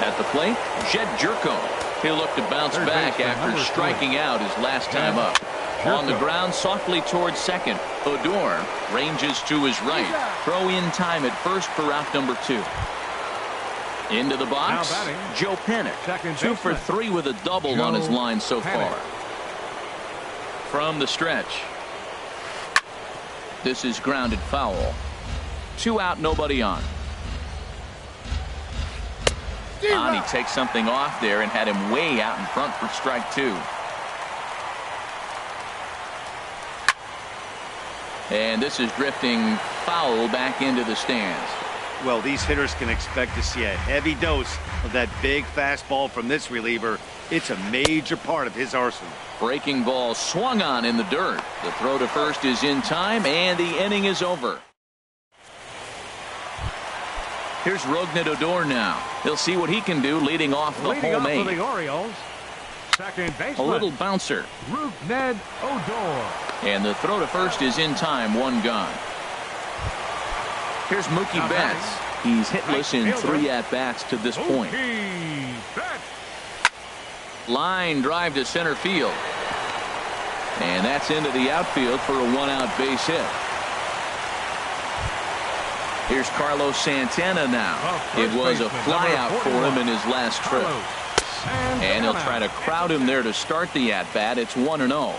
At the plate, Jed Jerko. He'll look to bounce back after striking out his last time up. On the ground, softly towards second. Odor ranges to his right. Throw in time at first for out number 2. Into the box, Joe Pennick. 2 for 3 with a double on his line so far. From the stretch, this is grounded foul. 2 out, nobody on. He takes something off there and had him way out in front for strike 2. And this is drifting foul back into the stands. Well, these hitters can expect to see a heavy dose of that big fastball from this reliever. It's a major part of his arsenal. Breaking ball swung on in the dirt. The throw to first is in time, and the inning is over. Here's Rougned Odor now. He'll see what he can do leading off the home 8. For the Orioles, second baseman, A little bouncer. Rougned Odor. And the throw to first is in time. 1 gone. Here's Mookie Betts. He's hitless in 3 at-bats to this point. Line drive to center field. And that's into the outfield for a 1-out base hit. Here's Carlos Santana now. It was a flyout for him in his last trip. And he'll try to crowd him there to start the at-bat. It's 1-0.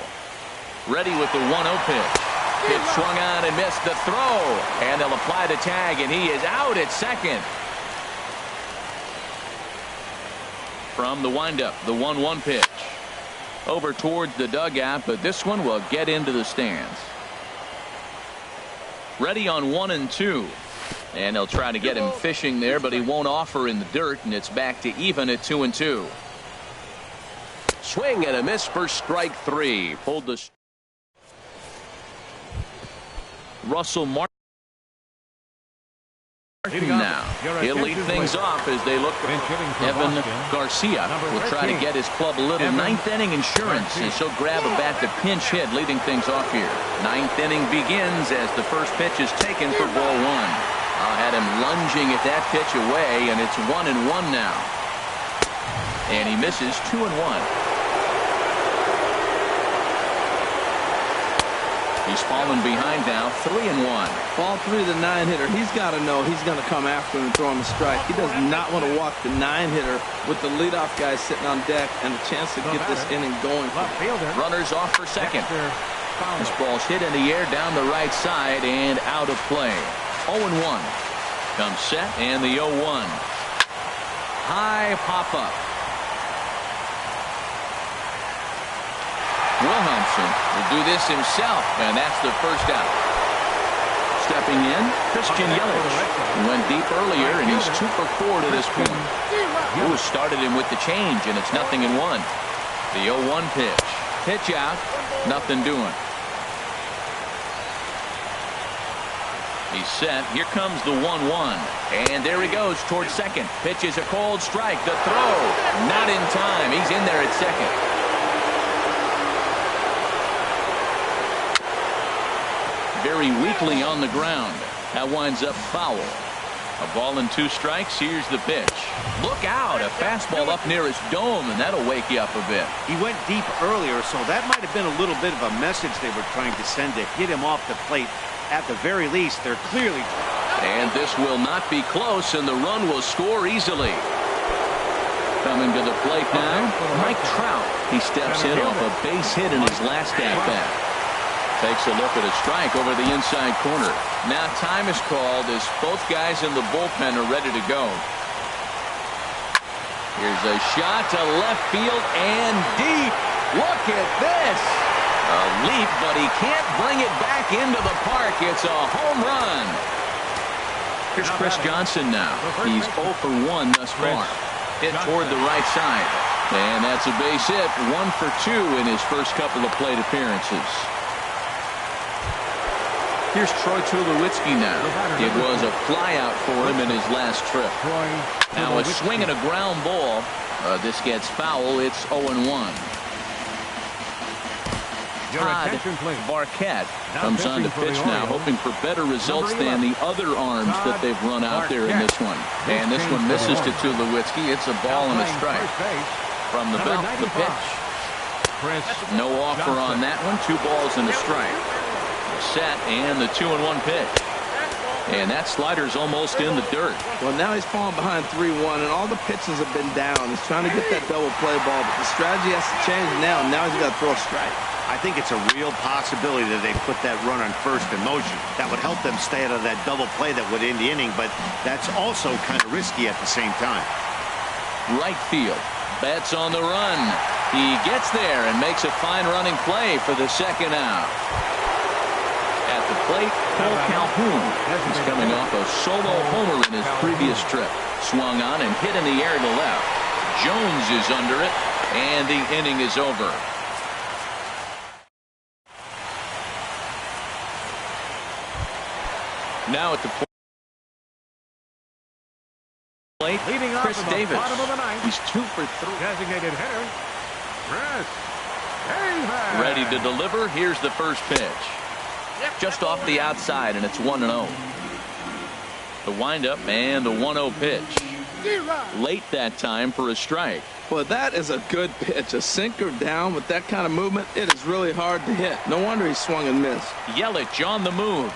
Ready with the 1-0 pitch. It swung on and missed the throw. And they'll apply the tag, and he is out at second. From the windup, the 1-1 pitch. Over towards the dugout, but this one will get into the stands. Ready on 1 and 2. And they'll try to get him fishing there, but he won't offer in the dirt, and it's back to even at 2 and 2. Swing and a miss for strike 3. Pulled the Russell Martin now. He'll lead things off as they look for Evan Garcia. Will try to get his club a little 9th inning insurance, and she'll grab a bat to pinch hit, leading things off here. 9th inning begins as the first pitch is taken for ball 1. Had him lunging at that pitch away, and it's 1-1 now. And he misses 2-1. He's fallen behind now, 3-1. Ball 3 to the 9-hitter. He's got to know he's going to come after him and throw him a strike. He does not want to walk the 9-hitter with the leadoff guy sitting on deck and a chance to get this inning going. Runners off for second. This ball's hit in the air down the right side and out of play. 0-1. Comes set and the 0-1. High pop-up. Wilhelmsen will do this himself, and that's the first out. stepping in, Christian Yelich. He went deep earlier, and he's 2 for 4 to this point. Lewis started him with the change, and it's 0-1. The 0-1 pitch. Pitch out, nothing doing. He's set. Here comes the 1-1. And there he goes towards second. Pitch is a cold strike. The throw. Not in time. He's in there at second. Very weakly on the ground. That winds up foul. A ball and 2 strikes. Here's the pitch. Look out. A fastball up near his dome, and that'll wake you up a bit. He went deep earlier, so that might have been a little bit of a message they were trying to send to hit him off the plate. At the very least, they're clearly... And this will not be close, and the run will score easily. Coming to the plate now, Mike Trout. He steps in off a base hit in his last at-bat. Takes a look at a strike over the inside corner. Now time is called as both guys in the bullpen are ready to go. Here's a shot to left field and deep. Look at this. A leap, but he can't bring it back into the park. It's a home run. Here's Chris Johnson now. He's 0 for 1 thus far. Hit toward the right side. And that's a base hit. 1 for 2 in his first couple of plate appearances. Here's Troy Tulowitzki now. It was a flyout for him in his last trip. Now a swing and a ground ball. This gets foul. It's 0-1. Todd Barquette comes on to pitch now, hoping for better results than the other arms that they've run out there in this one. And this one misses to Tulowitzki. It's a ball and a strike. From the belt, the pitch. No offer on that one. 2 balls and a strike. Set, and the 2-1 pitch. And that slider's almost in the dirt. Well, now he's falling behind 3-1, and all the pitches have been down. He's trying to get that double play ball, but the strategy has to change now. Now he's got to throw a strike. I think it's a real possibility that they put that run on first in motion. That would help them stay out of that double play that would end the inning, but that's also kind of risky at the same time. Right field. Betts on the run. He gets there and makes a fine running play for the second out. At the plate, Cole Calhoun. He's coming off a solo homer in his previous trip. Swung on and hit in the air to left. Jones is under it, and the inning is over. Now at the plate, Chris Davis. He's 2 for 3. Designated hitter, Chris Davis. Ready to deliver. Here's the first pitch. Just off the outside, and it's 1-0. The windup and the 1-0 pitch. Late that time for a strike. Well, that is a good pitch. A sinker down with that kind of movement, it is really hard to hit. No wonder he swung and missed. Yelich on the move.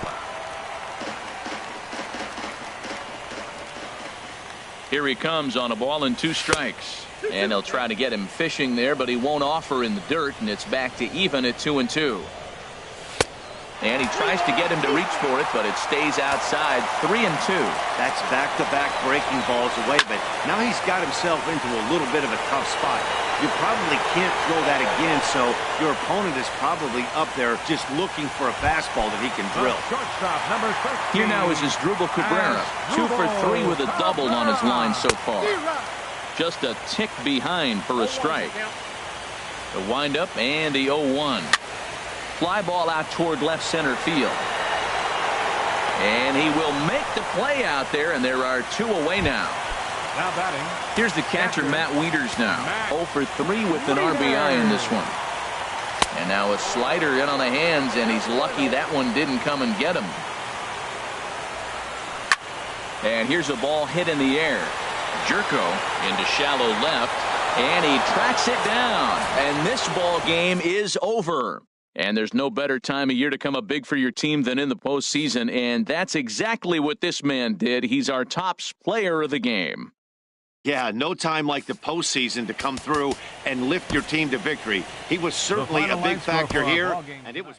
Here he comes on a ball and 2 strikes. And they'll try to get him fishing there, but he won't offer in the dirt, and it's back to even at 2-2. And he tries to get him to reach for it, but it stays outside. 3-2. That's back-to-back breaking balls away, but now he's got himself into a little bit of a tough spot. You probably can't throw that again, so your opponent is probably up there just looking for a fastball that he can drill. Here now is Asdrubal Cabrera. 2 for 3 with a double on his line so far. Just a tick behind for a strike. The windup and the 0-1. Fly ball out toward left center field. And he will make the play out there, and there are 2 away now. Now batting. Here's the catcher, Matt Wieters now. 0 for 3 with an RBI in this one. And now a slider in on the hands, and he's lucky that one didn't come and get him. And here's a ball hit in the air. Jerko into shallow left, and he tracks it down. And this ball game is over. And there's no better time of year to come up big for your team than in the postseason, and that's exactly what this man did. He's our top player of the game. Yeah, no time like the postseason to come through and lift your team to victory. He was certainly a big factor here, and it was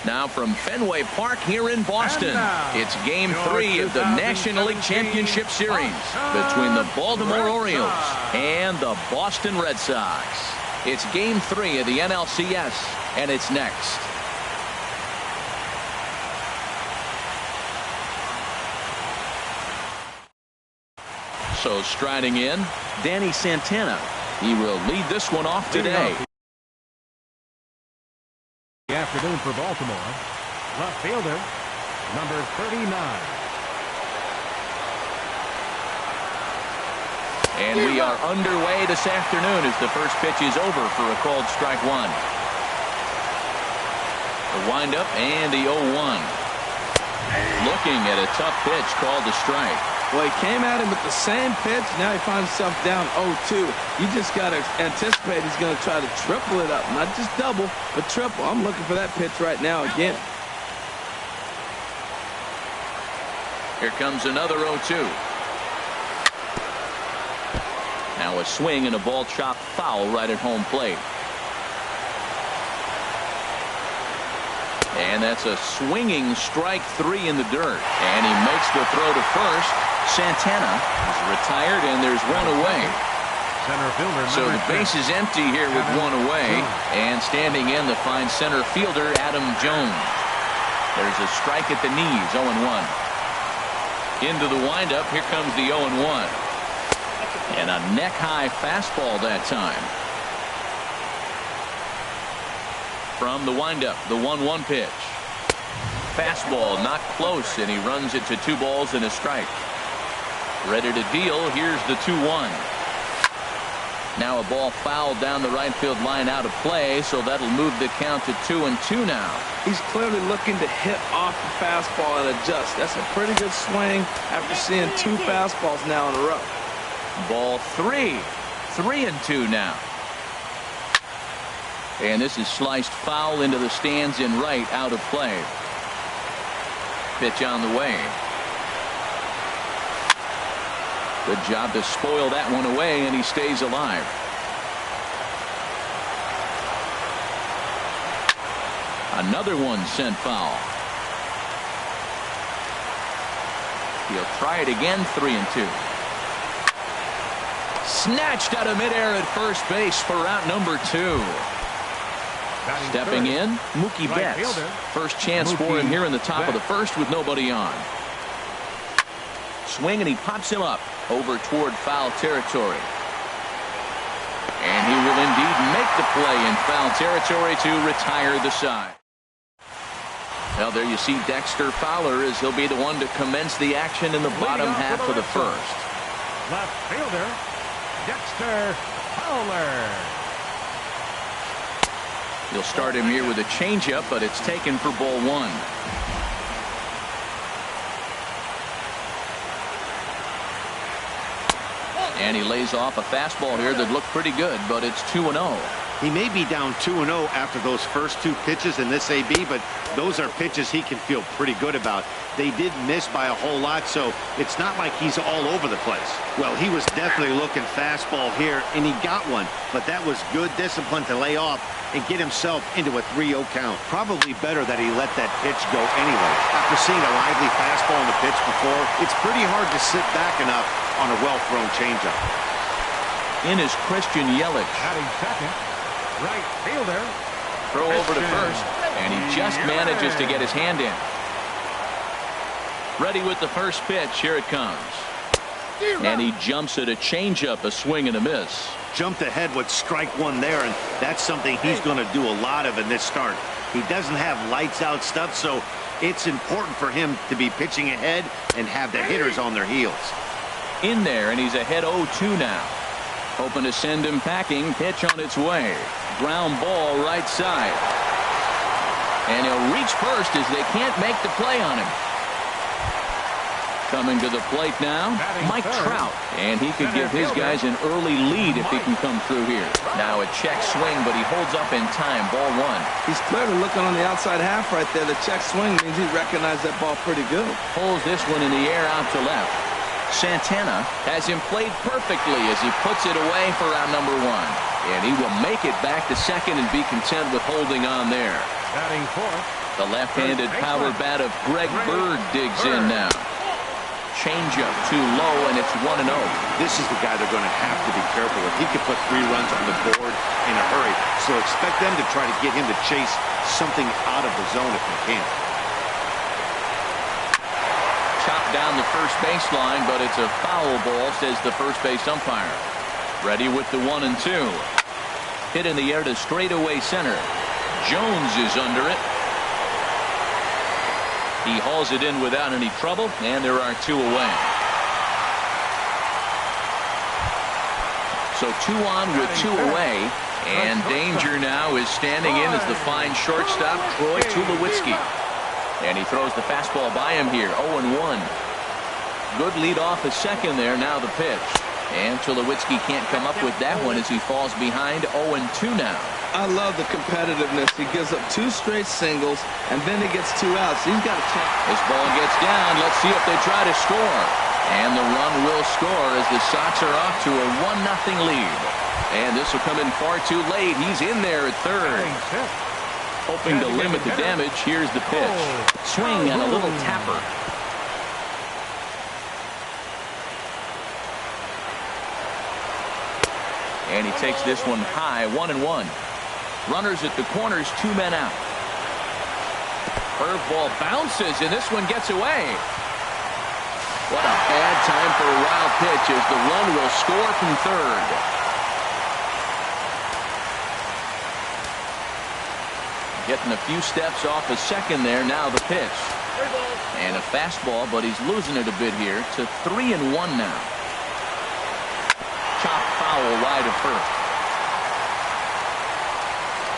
Now from Fenway Park here in Boston, it's Game 3 of the National League Championship Series between the Baltimore Orioles and the Boston Red Sox. It's Game 3 of the NLCS, and it's next. So striding in, Danny Santana. He will lead this one off today. The afternoon for Baltimore. Left fielder, number 39. And we are underway this afternoon as the first pitch is over for a called strike one. The windup and the 0-1. Looking at a tough pitch called a strike. Well, he came at him with the same pitch. Now he finds himself down 0-2. You just got to anticipate he's going to try to triple it up. Not just double, but triple. I'm looking for that pitch right now again. Here comes another 0-2. Now a swing and a ball chopped foul right at home plate. And that's a swinging strike three in the dirt. And he makes the throw to first. Santana is retired, and there's one away. Center fielder. So the base is empty here with one away. And standing in the fine center fielder, Adam Jones. There's a strike at the knees, 0-1. Into the windup, here comes the 0-1. And a neck-high fastball that time. From the windup, the 1-1 pitch. Fastball not close, and he runs it to 2 balls and a strike. Ready to deal. Here's the 2-1. Now a ball fouled down the right field line out of play, so that'll move the count to 2-2 now. He's clearly looking to hit off the fastball and adjust. That's a pretty good swing after seeing 2 fastballs now in a row. Ball 3. 3-2 now. And this is sliced foul into the stands in right, out of play. Pitch on the way. Good job to spoil that one away, and he stays alive. Another one sent foul. He'll try it again, 3-2. Snatched out of midair at first base for route number 2. Stepping in, Mookie Betts. First chance for him here in the top of the first with nobody on. Swing, and he pops him up over toward foul territory. And he will indeed make the play in foul territory to retire the side. Well, there you see Dexter Fowler as he'll be the one to commence the action in the bottom half of the first. Left fielder, Dexter Fowler. He'll start him here with a changeup, but it's taken for ball 1. And he lays off a fastball here that looked pretty good, but it's 2-0. He may be down 2-0 after those first 2 pitches in this AB, but those are pitches he can feel pretty good about. They did miss by a whole lot, so it's not like he's all over the place. Well, he was definitely looking fastball here, and he got one, but that was good discipline to lay off and get himself into a 3-0 count. Probably better that he let that pitch go anyway. After seeing a lively fastball in the pitch before, it's pretty hard to sit back enough on a well-thrown changeup. In is Christian Yelich. Batting second, right fielder. Throw over to first, and he just manages to get his hand in. Ready with the first pitch. Here it comes. And he jumps at a changeup, a swing and a miss. Jumped ahead with strike 1 there, and that's something he's going to do a lot of in this start. He doesn't have lights out stuff, so it's important for him to be pitching ahead and have the hitters on their heels. In there, and he's ahead 0-2 now. Hoping to send him packing. Pitch on its way. Ground ball right side. And he'll reach first as they can't make the play on him. Coming to the plate now, Mike Trout. And he could give his guys an early lead if he can come through here. Now a check swing, but he holds up in time. Ball 1. He's clearly looking on the outside half right there. The check swing means he recognized that ball pretty good. Pulls this one in the air out to left. Santana has him played perfectly as he puts it away for out number 1. And he will make it back to second and be content with holding on there. Batting fourth. The left-handed power bat of Greg Bird digs in now. Changeup too low, and it's 1-0. This is the guy they're going to have to be careful with. He could put 3 runs on the board in a hurry. So expect them to try to get him to chase something out of the zone if they can. Chopped down the first baseline, but it's a foul ball, says the first base umpire. Ready with the 1-2. Hit in the air to straightaway center. Jones is under it. He hauls it in without any trouble, and there are 2 away. So 2 on with 2 away, and danger now is standing in as the fine shortstop, Troy Tulowitzki. And he throws the fastball by him here, 0-1. Good lead off a second there, now the pitch. And Tulowitzki can't come up with that one as he falls behind 0-2 now. I love the competitiveness. He gives up 2 straight singles, and then he gets 2 outs. He's got a chance. This ball gets down. Let's see if they try to score. And the run will score as the Sox are off to a 1-0 lead. And this will come in far too late. He's in there at third. Hoping to limit the damage. Here's the pitch. Swing and a little tapper. And he takes this one high, 1-1. Runners at the corners, 2 men out. Curveball bounces, and this one gets away. What a bad time for a wild pitch as the run will score from third. Getting a few steps off a second there, now the pitch. And a fastball, but he's losing it a bit here to 3-1 now. Chop foul wide of first.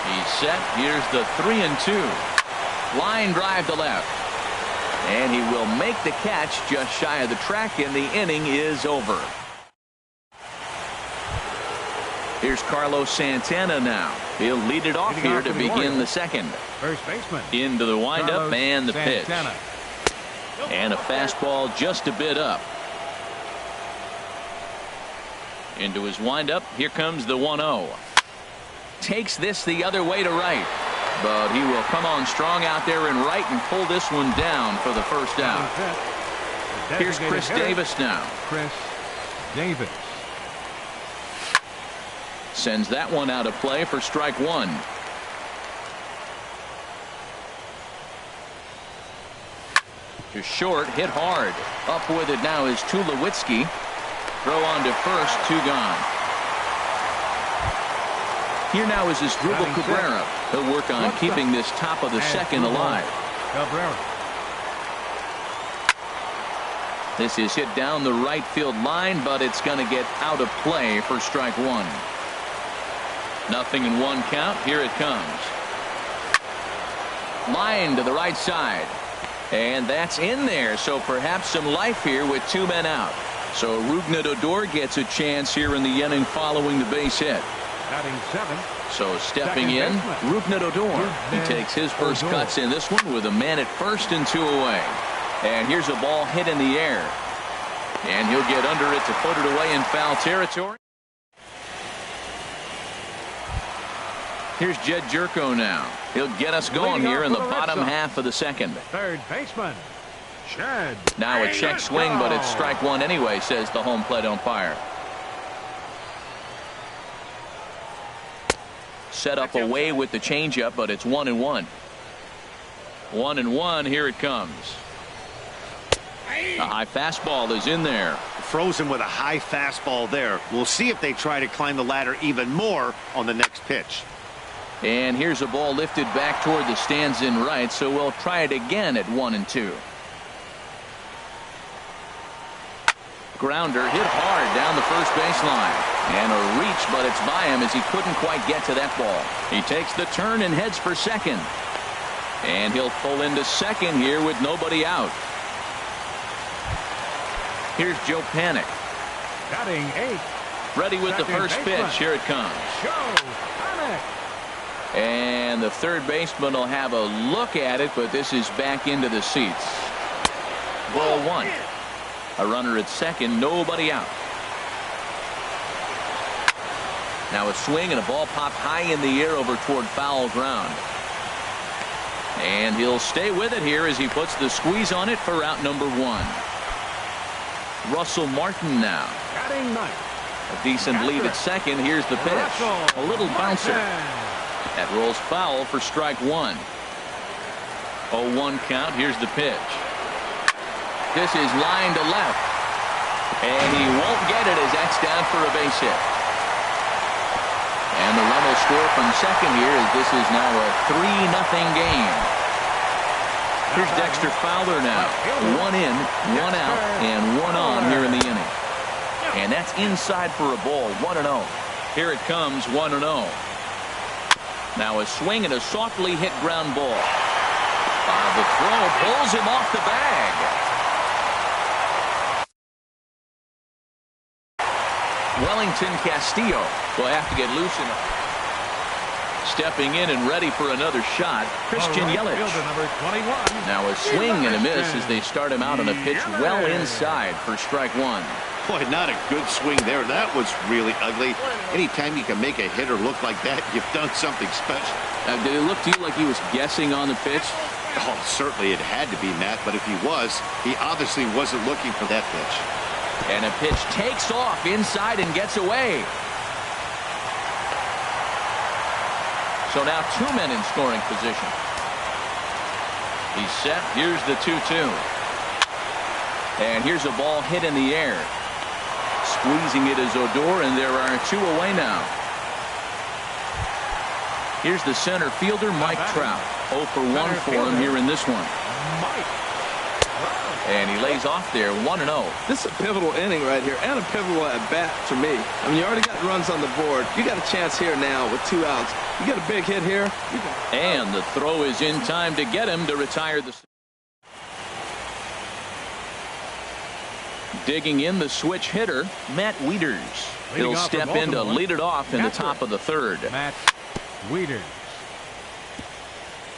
He's set. Here's the 3-2. Line drive to left. And he will make the catch just shy of the track, and the inning is over. Here's Carlos Santana now. He'll lead it off here to begin the second. First baseman. Into the windup and the pitch. And a fastball just a bit up. Into his windup. Here comes the 1-0. Takes this the other way to right. But he will come on strong out there in right and pull this one down for the first out. Here's Chris Davis now. Chris Davis. Sends that one out of play for strike 1. To short, hit hard. Up with it now is Tulowitzki. Throw on to first, 2 gone. Here now is Asdrubal Cabrera. He'll work on keeping this top of the second alive. Cabrera. This is hit down the right field line, but it's going to get out of play for strike 1. 0-1 count. Here it comes. Line to the right side. And that's in there, so perhaps some life here with 2 men out. So Rougned Odor gets a chance here in the inning following the base hit. Batting 7. So stepping in, Rougned Odor. He takes his first cuts in this one with a man at first and 2 away. And here's a ball hit in the air. And he'll get under it to put it away in foul territory. Here's Jed Jerko now. He'll get us going here in the bottom half of the second. Third baseman. Jed. Now a check swing, but it's strike 1 anyway, says the home plate umpire. Set up away with the changeup, but it's 1-1. 1-1. Here it comes. A high fastball is in there. Frozen with a high fastball there. We'll see if they try to climb the ladder even more on the next pitch. And here's a ball lifted back toward the stands in right, so we'll try it again at 1-2. Grounder hit hard down the first baseline. And a reach, but it's by him as he couldn't quite get to that ball. He takes the turn and heads for second. And he'll pull into second here with nobody out. Here's Joe Panik. Batting 8. Ready with the first pitch. Here it comes. Joe Panik. And the third baseman will have a look at it, but this is back into the seats. Ball 1. A runner at second, nobody out. Now a swing and a ball popped high in the air over toward foul ground. And he'll stay with it here as he puts the squeeze on it for out number 1. Russell Martin now. Batting ninth. A decent lead at second. Here's the pitch. A little bouncer. That rolls foul for strike 1. 0-1 count. Here's the pitch. This is line to left. And he won't get it as that's down for a base hit. And the run will score from second here as this is now a 3-0 game. Here's Dexter Fowler now. 1 in, 1 out, and 1 on here in the inning. And that's inside for a ball. 1-0. Here it comes, 1-0. Now a swing and a softly hit ground ball. The throw pulls him off the bag. Wellington Castillo will have to get loose enough. Stepping in and ready for another shot, Christian Yelich. Now a swing and a miss as they start him out on a pitch well inside for strike 1. Boy, not a good swing there. That was really ugly. Anytime you can make a hitter look like that, you've done something special. Did it look to you like he was guessing on the pitch? Oh, certainly it had to be, Matt, but if he was, he obviously wasn't looking for that pitch. And a pitch takes off inside and gets away. So now 2 men in scoring position. He's set. Here's the 2-2. And here's a ball hit in the air. Squeezing it is Odor, and there are 2 away now. Here's the center fielder, Mike Trout. 0 for 1 for him here in this one. And he lays off there, 1-0. This is a pivotal inning right here, and a pivotal at bat to me. I mean, you already got runs on the board. You got a chance here now with 2 outs. You get a big hit here. And the throw is in time to get him to retire the. Digging in the switch hitter, Matt Wieters. He'll step in to lead it off in the top of the 3rd. Matt Wieters.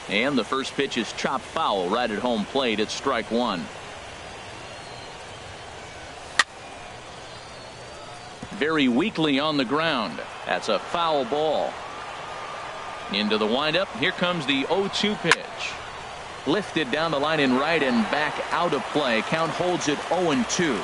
And the first pitch is chopped foul right at home plate at strike 1. Very weakly on the ground. That's a foul ball. Into the windup. Here comes the 0-2 pitch. Lifted down the line in right and back out of play. Count holds it 0-2.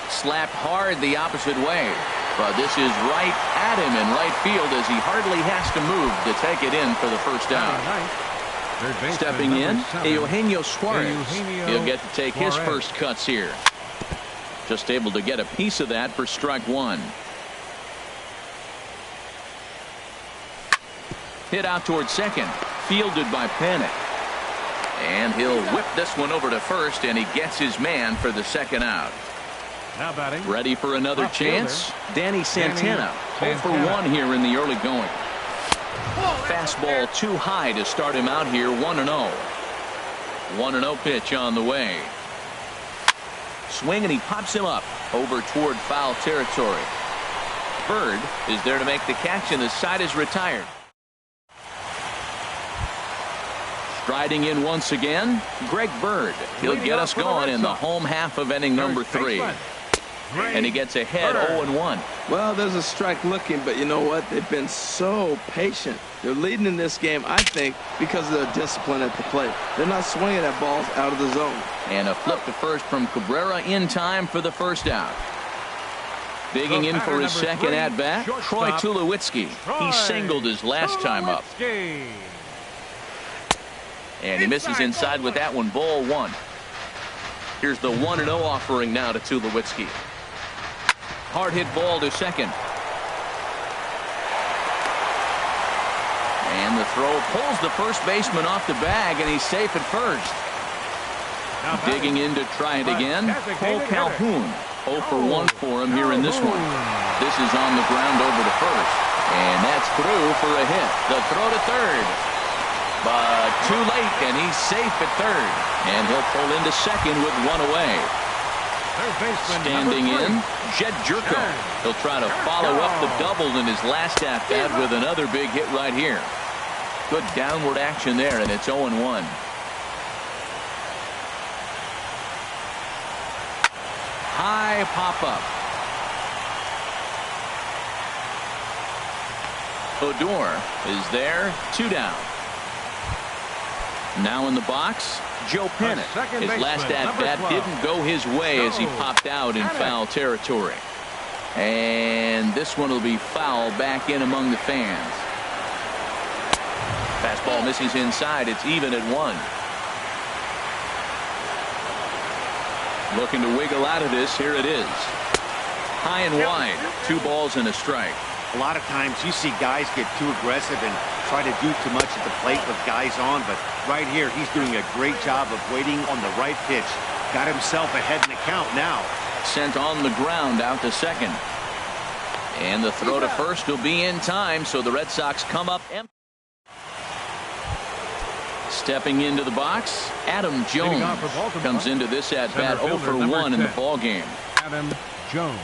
Slapped hard the opposite way. But this is right at him in right field as he hardly has to move to take it in for the first down. Stepping in, Eugenio Suarez. He'll get to take his first cuts here. Just able to get a piece of that for strike 1. Hit out towards second. Fielded by Panic. And he'll whip this one over to first, and he gets his man for the second out. Now batting. Ready for another chance? Danny Santana. 0 for 1 here in the early going. Fastball too high to start him out here. 1-0. 1-0 pitch on the way. Swing and he pops him up over toward foul territory. Bird is there to make the catch, and the side is retired. Striding in once again, Greg Bird. He'll get us going in the home half of inning number 3. And he gets ahead 0-1. Well, there's a strike looking, but you know what? They've been so patient. They're leading in this game, I think, because of their discipline at the plate. They're not swinging at balls out of the zone. And a flip to first from Cabrera in time for the first out. Digging in for his second at-bat, Troy Tulowitzki. He singled his last time up. And he misses inside with that one. Ball 1. Here's the 1-0 offering now to Tulowitzki. Hard hit ball to second. And the throw pulls the first baseman off the bag, and he's safe at first. Digging in to try it again, Cole Calhoun. 0 for 1 for him here in this one. This is on the ground over to first. And that's through for a hit. The throw to third. But too late, and he's safe at third. And he'll pull into second with 1 away. Standing in, Jed Jerko. He'll try to follow up the double in his last at-bat with another big hit right here. Good downward action there, and it's 0-1. high pop-up. Odor is there, 2 down. Now in the box, Joe Pennant. His last at-bat didn't go his way as he popped out in foul territory. And this one will be foul back in among the fans. Fastball misses inside. It's even at 1. Looking to wiggle out of this. Here it is. High and wide. 2 balls and a strike. A lot of times you see guys get too aggressive and try to do too much at the plate with guys on, but right here he's doing a great job of waiting on the right pitch. Got himself ahead in the count now. Sent on the ground out to second. And the throw to first will be in time, so the Red Sox come up empty. Stepping into the box, Adam Jones comes into this at-bat 0 for 1 in the ballgame. Adam Jones.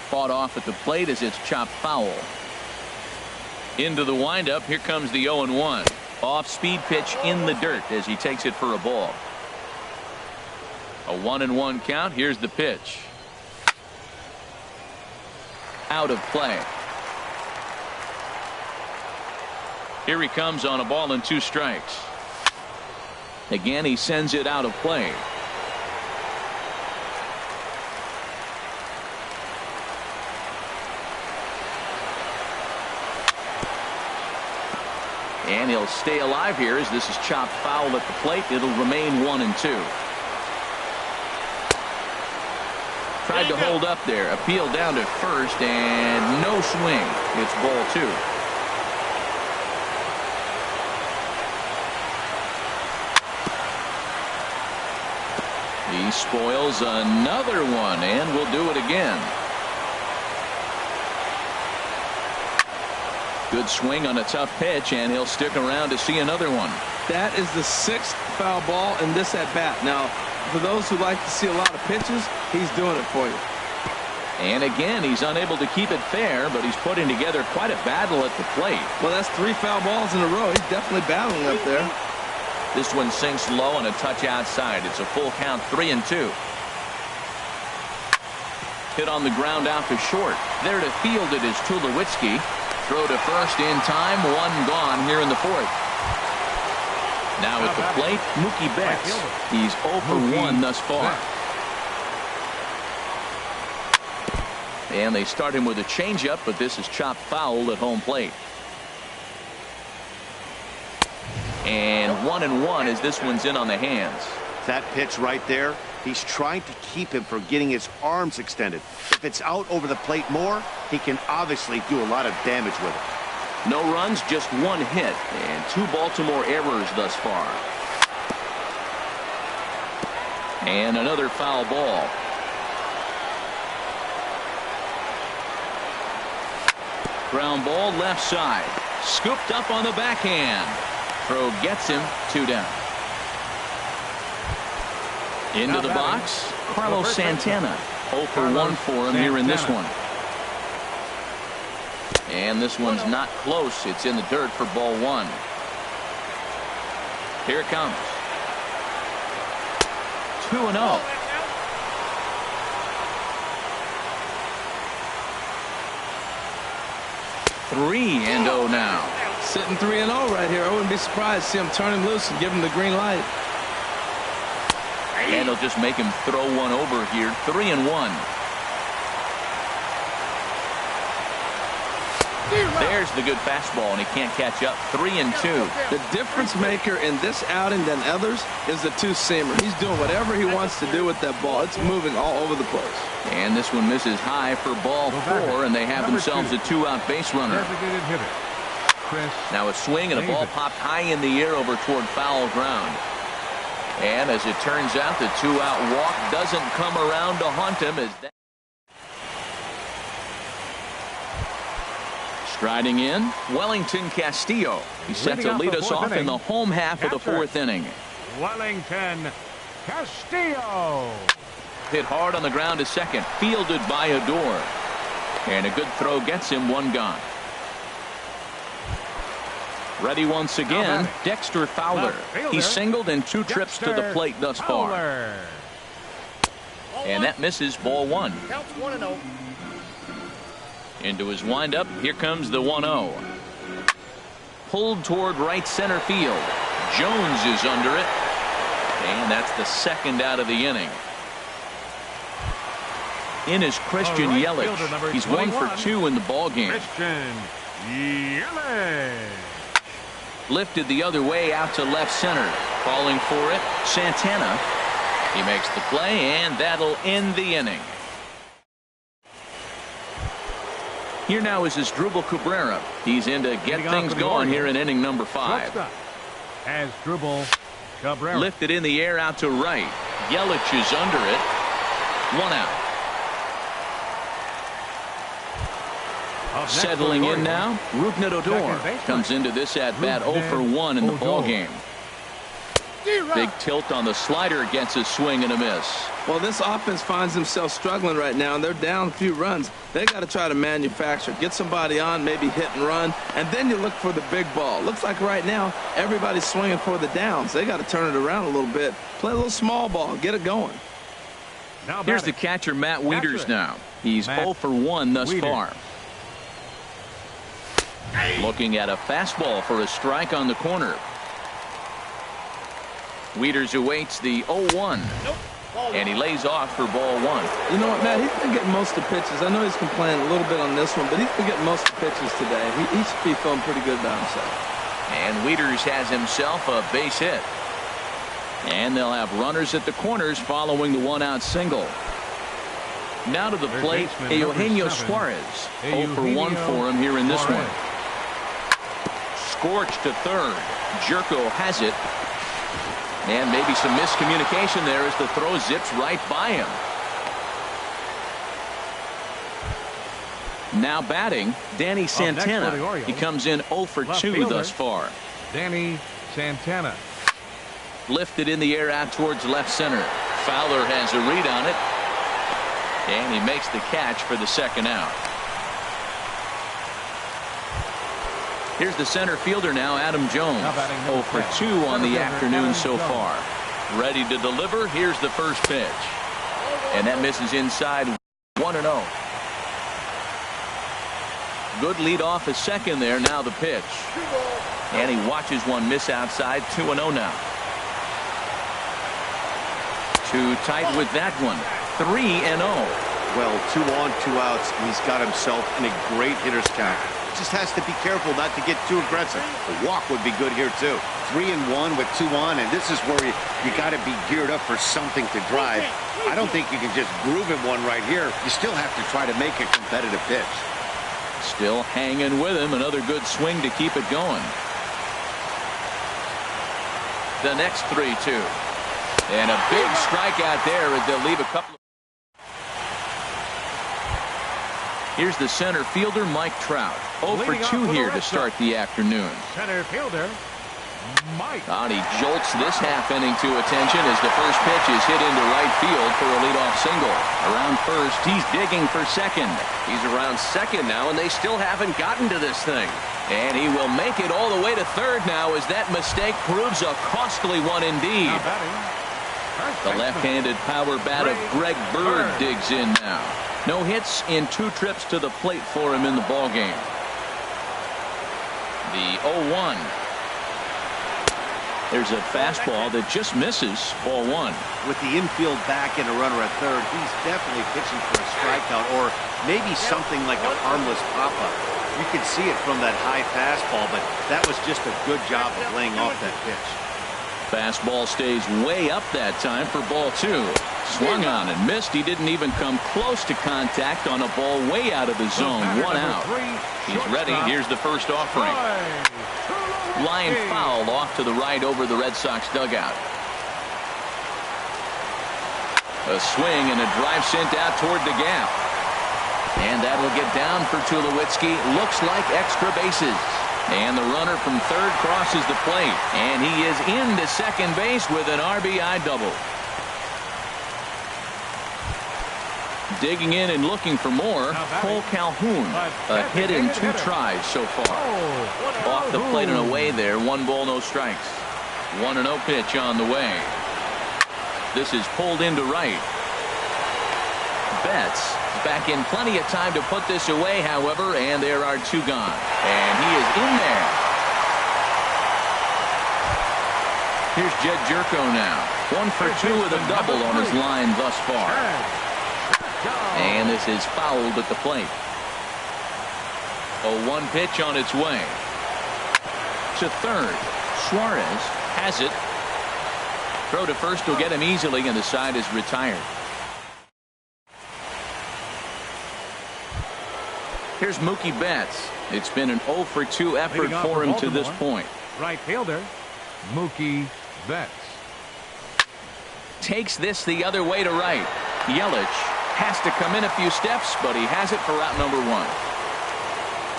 Fought off at the plate as it's chopped foul. Into the windup. Here comes the 0-1. Off-speed pitch in the dirt as he takes it for a ball. A 1-1 count. Here's the pitch. Out of play. Here he comes on a ball and 2 strikes. Again, he sends it out of play. And he'll stay alive here as this is chopped foul at the plate. It'll remain 1-2. Tried to hold up there. Appeal down to first and no swing. It's ball 2. He spoils another one and will do it again. Good swing on a tough pitch, and he'll stick around to see another one. That is the 6th foul ball in this at-bat. Now, for those who like to see a lot of pitches, he's doing it for you. And again, he's unable to keep it fair, but he's putting together quite a battle at the plate. Well, that's 3 foul balls in a row. He's definitely battling up there. This one sinks low on a touch outside. It's a full count, 3-2. Hit on the ground out to short. There to field it is Tulowitzki. Throw to first in time. 1 gone here in the 4th. Now at the plate, Mookie Betts. He's 0 for 1 thus far. And they start him with a changeup, but this is chopped foul at home plate. And 1-1 as this one's in on the hands. That pitch right there, he's trying to keep him from getting his arms extended. If it's out over the plate more, he can obviously do a lot of damage with it. No runs, just 1 hit, and 2 Baltimore errors thus far. And another foul ball. Ground ball left side. Scooped up on the backhand. Throw gets him, 2 down. Into the box, Carlos Santana. 0 for 1 for him here in this one. And this one's not close. It's in the dirt for ball 1. Here it comes. 2-0. Three and 0 now. Sitting 3-0 right here. I wouldn't be surprised to see him turn him loose and give him the green light. And he'll just make him throw one over here. 3-1. There's the good fastball, and he can't catch up. 3-2. The difference maker in this outing than others is the 2-seamer. He's doing whatever he wants to do with that ball. It's moving all over the place. And this one misses high for ball 4, and they have themselves a 2-out base runner. Now a swing and a ball popped high in the air over toward foul ground. And as it turns out, the 2-out walk doesn't come around to haunt him. As that striding in, Wellington Castillo. He's set to lead us off in the home half of the 4th inning. Wellington Castillo. Hit hard on the ground to second. Fielded by Odor. And a good throw gets him, 1 gone. Ready once again, Dexter Fowler. He's singled in 2 trips to the plate thus far. And that misses, ball one. Counts 1-0. Into his windup. Here comes the 1-0. Pulled toward right center field. Jones is under it. And that's the second out of the inning. In is Christian Yelich. He's 1 for 2 in the ball game. Christian Yelich. Lifted the other way out to left center. Calling for it, Santana. He makes the play, and that'll end the inning. Here now is Asdrubal Cabrera. He's in to get things going here in inning number 5. Asdrubal Cabrera. Lifted in the air out to right. Yelich is under it. 1 out. Settling in now, Rougned Odor comes into this at bat 0 for 1 in the ball game. Big tilt on the slider, gets a swing and a miss. Well, this offense finds themselves struggling right now, and they're down a few runs. They got to try to manufacture, get somebody on, maybe hit and run, and then you look for the big ball. Looks like right now everybody's swinging for the downs. They got to turn it around a little bit, play a little small ball, get it going. Here's the catcher, Matt Wieters now. He's 0 for 1 thus far. Looking at a fastball for a strike on the corner. Wieters awaits the 0-1. And he lays off for ball 1. You know what, Matt? He's been getting most of the pitches. I know he's complaining a little bit on this one, but he's been getting most of the pitches today. He should be feeling pretty good about himself. And Wieters has himself a base hit. And they'll have runners at the corners following the 1-out single. Now to the plate, Eugenio Suarez. 0 for 1 for him here in this one. Scorched to third. Jerko has it. And maybe some miscommunication there as the throw zips right by him. Now batting, Danny Santana. He comes in 0 for 2 thus far. Danny Santana. Lifted in the air out towards left center. Fowler has a read on it. And he makes the catch for the second out. Here's the center fielder now, Adam Jones. 0 for 2 on the afternoon so far. Ready to deliver. Here's the first pitch. And that misses inside 1-0. Good lead off at second there. Now the pitch. And he watches one miss outside. 2-0 now. Too tight with that one. 3-0. Well, 2 on, 2 outs, and he's got himself in a great hitter's count. Just has to be careful not to get too aggressive. A walk would be good here too. 3-1 with 2 on, and this is where you got to be geared up for something to drive. I don't think you can just groove him one right here. You still have to try to make a competitive pitch. Still hanging with him. Another good swing to keep it going. The next 3-2. And a big strikeout there as they'll leave a couple of. Here's the center fielder, Mike Trout. 0 for 2 here to start the afternoon. Center fielder, Mike. And he jolts this half inning to attention as the first pitch is hit into right field for a leadoff single. Around first, he's digging for second. He's around second now, and they still haven't gotten to this thing. And he will make it all the way to third now as that mistake proves a costly one indeed. The left-handed power bat of Greg Bird digs in now. No hits in 2 trips to the plate for him in the ballgame. The 0-1. There's a fastball that just misses, ball 1. With the infield back and a runner at third, he's definitely pitching for a strikeout or maybe something like a harmless pop-up. You could see it from that high fastball, but that was just a good job of laying off that pitch. Fastball stays way up that time for ball 2. Swung on and missed. He didn't even come close to contact on a ball way out of the zone. 1 out. He's ready. Here's the first offering. Line foul off to the right over the Red Sox dugout. A swing and a drive sent out toward the gap. And that'll get down for Tulowitzki. Looks like extra bases. And the runner from third crosses the plate. And he is into second base with an RBI double. Digging in and looking for more, Cole Calhoun. A hit in 2 tries so far. Off the plate and away there. 1 ball, no strikes. 1-0 pitch on the way. This is pulled into right. Betts back in plenty of time to put this away, however, and there are 2 gone. And he is in there. Here's Jed Jerko now. 1 for 2 with a double on his line thus far. And this is fouled at the plate. A 1 pitch on its way. To third. Suarez has it. Throw to first will get him easily, and the side is retired. Here's Mookie Betts. It's been an 0 for 2 effort for him to this point. Right fielder, Mookie Betts. Takes this the other way to right. Yelich has to come in a few steps, but he has it for out number 1.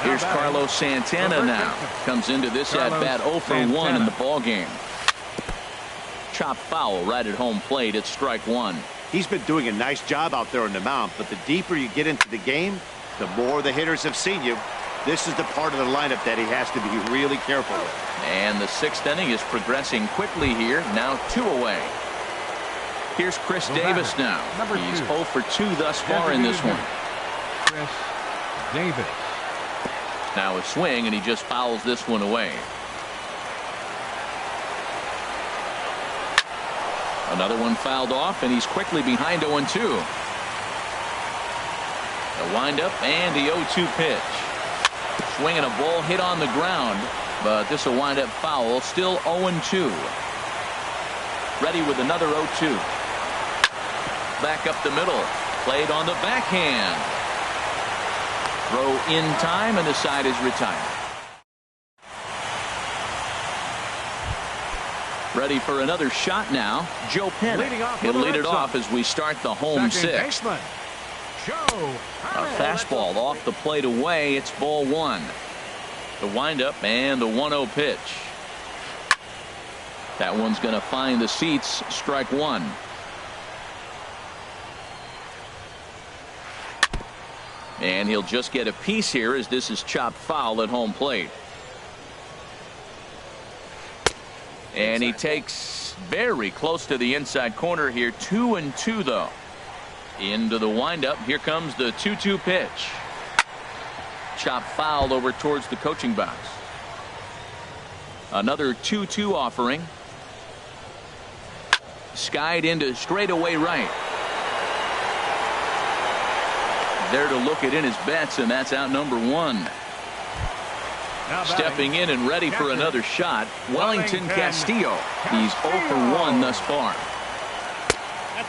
Here's Carlos Santana now. Comes into this at-bat 0 for 1 in the ball game. Chop foul right at home plate. It's strike 1. He's been doing a nice job out there on the mound, but the deeper you get into the game, the more the hitters have seen you. This is the part of the lineup that he has to be really careful with. And the 6th inning is progressing quickly here. Now 2 away. Here's Chris Davis now. He's 0 for 2 thus far in this one. Chris Davis. Now a swing, and he just fouls this one away. Another one fouled off, and he's quickly behind 0-2. The windup and the 0-2 pitch. Swinging a ball hit on the ground, but this will wind up foul. Still 0-2. Ready with another 0-2. Back up the middle. Played on the backhand. Throw in time, and the side is retired. Ready for another shot now. Joe Penn. He'll lead it off as we start the home 6th. A fastball off the plate away. It's ball 1. The windup and the 1-0 pitch. That one's going to find the seats. Strike 1. And he'll just get a piece here as this is chopped foul at home plate. And he takes very close to the inside corner here. 2-2 though. Into the windup. Here comes the 2-2 pitch. Chop foul over towards the coaching box. Another 2-2 offering. Skied into straightaway right. There to look it in his Betts, and that's out number 1. Stepping in and ready for another shot, Wellington Castillo. He's 0 for 1 thus far.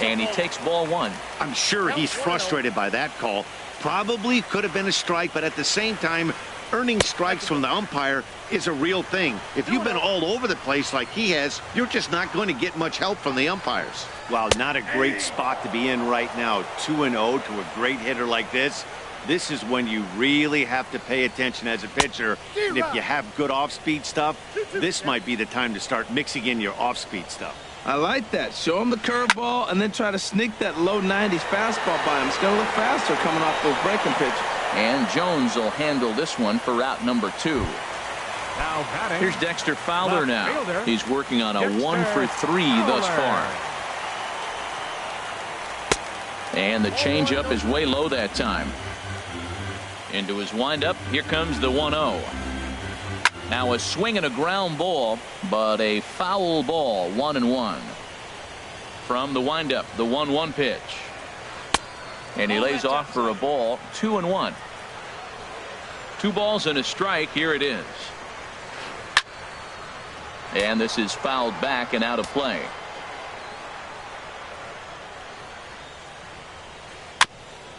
And he takes ball 1. I'm sure he's frustrated by that call. Probably could have been a strike, but at the same time, earning strikes from the umpire is a real thing. If you've been all over the place like he has, you're just not going to get much help from the umpires. Wow, not a great spot to be in right now. 2-0 to a great hitter like this. This is when you really have to pay attention as a pitcher. And if you have good off-speed stuff, this might be the time to start mixing in your off-speed stuff. I like that. Show him the curveball and then try to sneak that low 90s fastball by him. It's going to look faster coming off those breaking pitches. And Jones will handle this one for out number 2. Here's Dexter Fowler now. He's working on a 1 for 3 thus far. And the changeup is way low that time. Into his windup. Here comes the 1-0. Now a swing and a ground ball, but a foul ball. 1-1. From the windup, the 1-1 pitch. And he lays off for a ball. 2-1. 2 balls and a strike. Here it is. And this is fouled back and out of play.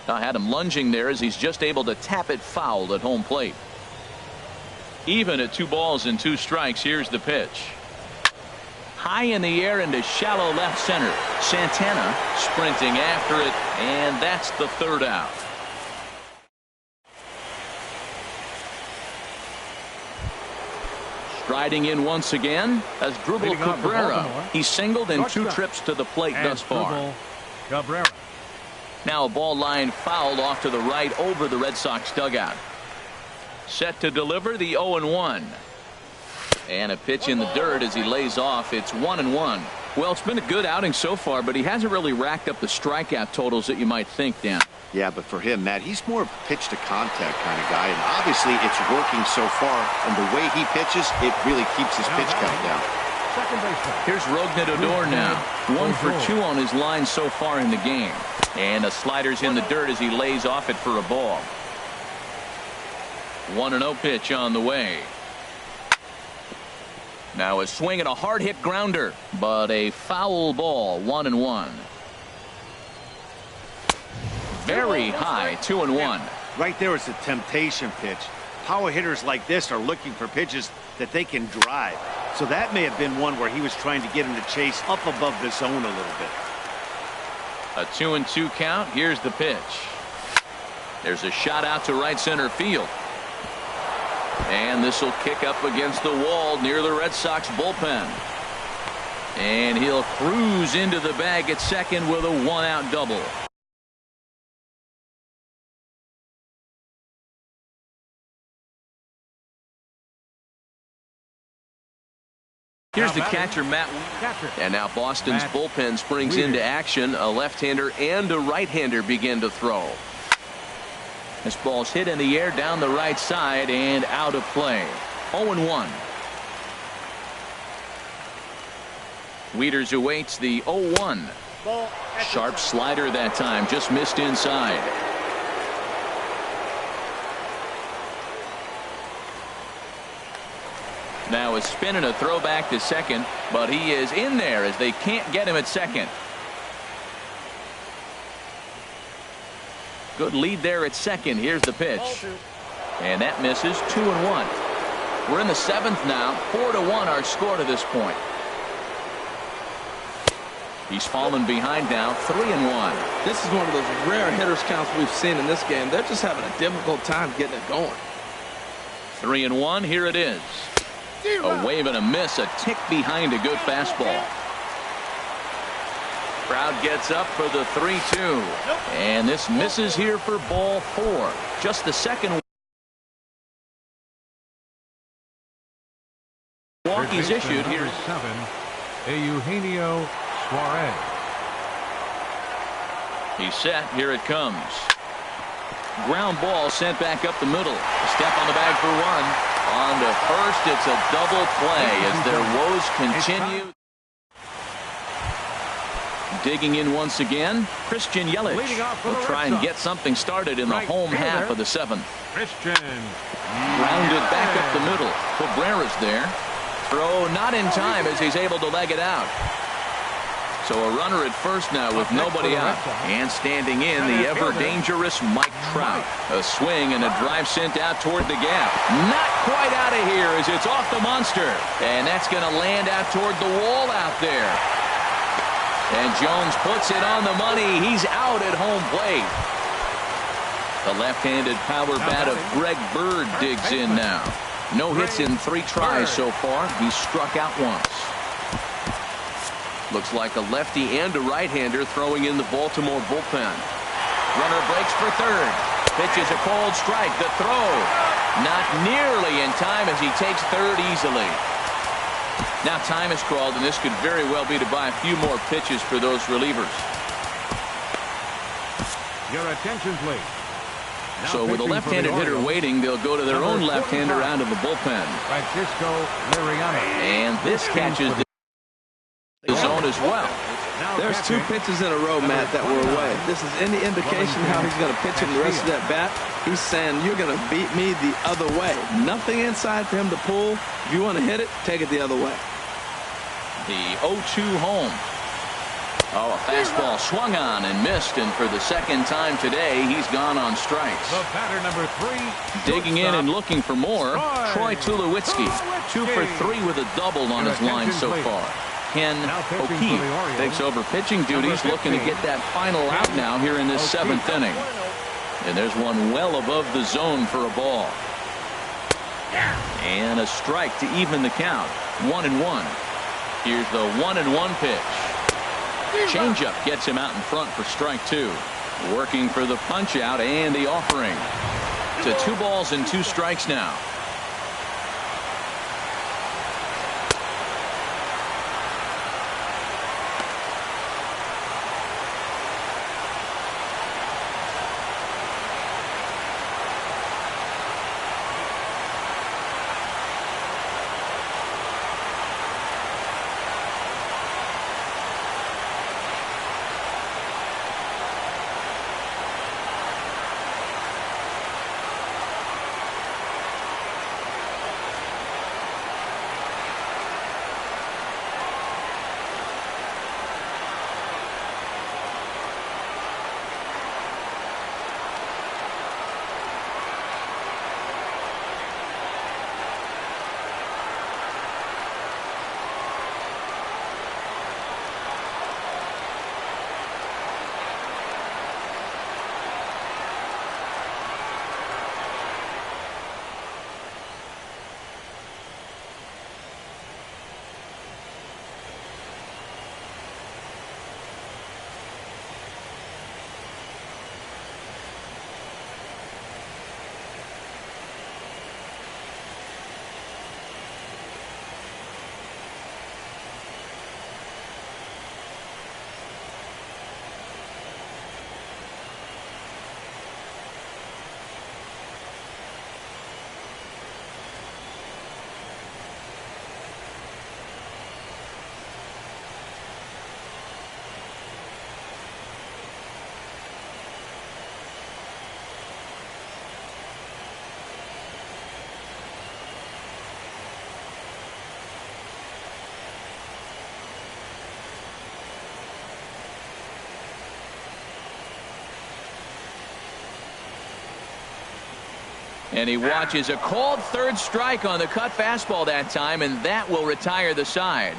I had him lunging there as he's just able to tap it foul at home plate. Even at 2 balls and 2 strikes. Here's the pitch. High in the air into shallow left center. Santana sprinting after it, and that's the 3rd out. Striding in once again as Drupal Cabrera. He's singled in 2 trips to the plate thus far. Cabrera. Now a ball line fouled off to the right over the Red Sox dugout. Set to deliver the 0-1. And a pitch in the dirt as he lays off. It's 1-1. Well, it's been a good outing so far, but he hasn't really racked up the strikeout totals that you might think, Dan. Yeah, but for him, Matt, he's more of a pitch-to-contact kind of guy, and obviously it's working so far, and the way he pitches, it really keeps his pitch count down. Here's Rognadodor now. 1 for 2 on his line so far in the game. And a slider's in the dirt as he lays off it for a ball. 1-0 pitch on the way. Now a swing and a hard hit grounder, but a foul ball. 1-1. Very high. 2-1. Right there is a temptation pitch. Power hitters like this are looking for pitches that they can drive. So that may have been one where he was trying to get him to chase up above the zone a little bit. A 2-2 count. Here's the pitch. There's a shot out to right center field. And this will kick up against the wall near the Red Sox bullpen. And he'll cruise into the bag at second with a 1-out double. Here's the catcher, Matt. And now Boston's bullpen springs into action. A left-hander and a right-hander begin to throw. This ball's hit in the air down the right side and out of play. 0-1. Wieters awaits the 0-1. Sharp slider that time, just missed inside. Now a spin and a throw back to second, but he is in there as they can't get him at second. Good lead there at second. Here's the pitch. And that misses. 2-1. We're in the 7th now. 4-1 our score to this point. He's fallen behind now. 3-1. This is one of those rare hitters counts we've seen in this game. They're just having a difficult time getting it going. 3-1. Here it is. A wave and a miss. A tick behind a good fastball. Crowd gets up for the 3-2. And this misses here for ball 4. Just the second walk he's issued here. 7, Eugenio Suarez. He's set. Here it comes. Ground ball sent back up the middle. A step on the bag for 1. On to first. It's a double play as their woes continue. Digging in once again, Christian Yelich will try and get something started in the home half of the 7th. Christian. Rounded back up the middle. Cabrera's there. Throw not in time as he's able to leg it out. So a runner at first now with nobody out. And standing in, the ever-dangerous Mike Trout. A swing and a drive sent out toward the gap. Not quite out of here as it's off the monster. And that's going to land out toward the wall out there. And Jones puts it on the money. He's out at home plate. The left-handed power bat of Greg Bird digs in now. No hits in 3 tries so far. He's struck out once. Looks like a lefty and a right-hander throwing in the Baltimore bullpen. Runner breaks for third. Pitches a cold strike. The throw not nearly in time as he takes third easily. Now time is called, and this could very well be to buy a few more pitches for those relievers. Your attention, please. So with a left-handed hitter waiting, they'll go to their own left-hander out of the bullpen. Francisco Liriano. And this catches the zone as well. There's 2 pitches in a row, Matt, that were away. If this is any indication how he's going to pitch him the rest of that bat, he's saying you're going to beat me the other way. Nothing inside for him to pull. If you want to hit it, take it the other way. The 0-2 home. Oh, a fastball swung on and missed, and for the second time today, he's gone on strikes. The batter number 3. Digging in and looking for more, Troy Tulowitzki. 2 for 3 with a double on his line so far. Ken O'Keefe takes over pitching duties, looking to get that final out now here in this 7th inning. And there's one well above the zone for a ball. And a strike to even the count. 1-1. Here's the 1-1 pitch. Changeup gets him out in front for strike 2. Working for the punch out and the offering. To 2 balls and 2 strikes now. And he watches a called third strike on the cut fastball that time, and that will retire the side.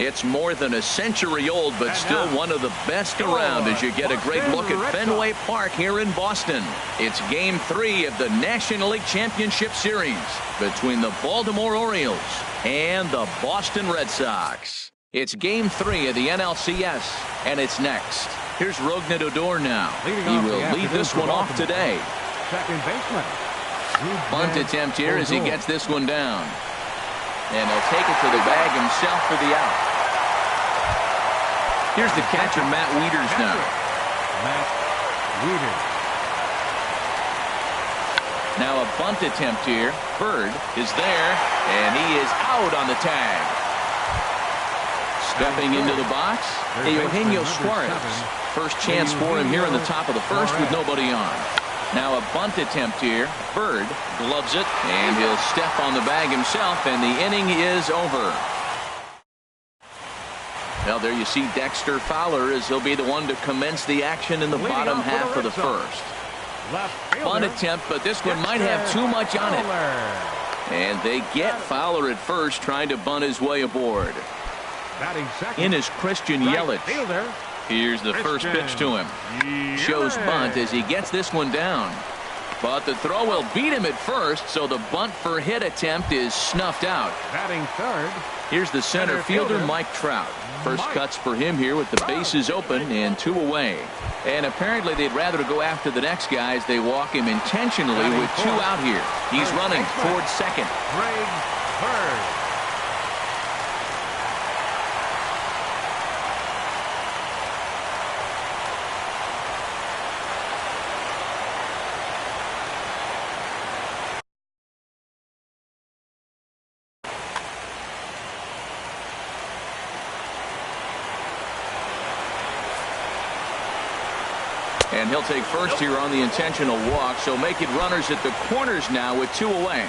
It's more than a century old, but still one of the best around as you get a great look at Fenway Park here in Boston. It's Game 3 of the National League Championship Series between the Baltimore Orioles and the Boston Red Sox. It's Game 3 of the NLCS, and it's next. Here's Rougned Odor now. He will lead this one off today. Second baseman. Bunt attempt here as he gets this one down. And he'll take it to the bag himself for the out. Here's the catcher, Matt Wieters now. Matt Wieters. Now a bunt attempt here. Bird is there, and he is out on the tag. Stepping into the box, Eugenio Suarez. First chance for him here in the top of the first with nobody on. Now a bunt attempt here. Bird gloves it, and he'll step on the bag himself, and the inning is over. Well, there you see Dexter Fowler as he'll be the one to commence the action in the bottom half of the first. Bunt attempt, but this one might have too much on it. And they get Fowler at first, trying to bunt his way aboard. In is Christian Yelich. Here's the first pitch to him. Shows bunt as he gets this one down. But the throw will beat him at first, so the bunt for hit attempt is snuffed out. Batting third. Here's the center fielder, Mike Trout. First cuts for him here with the bases open and 2 away. And apparently they'd rather go after the next guy as they walk him intentionally with 2 out here. He's running towards second. Greg Bird. And he'll take first here on the intentional walk, so make it runners at the corners now with 2 away.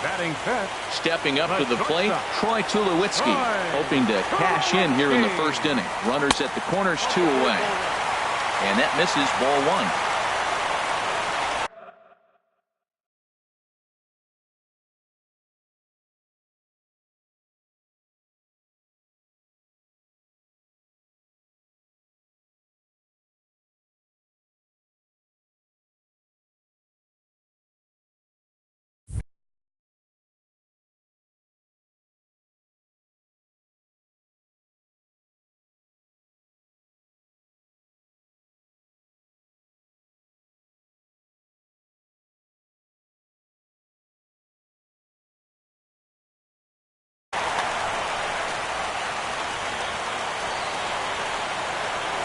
Batting fifth. Stepping up to the plate, Troy Tulowitzki, hoping to cash in here in the first inning. Runners at the corners, 2 away. And that misses, ball 1.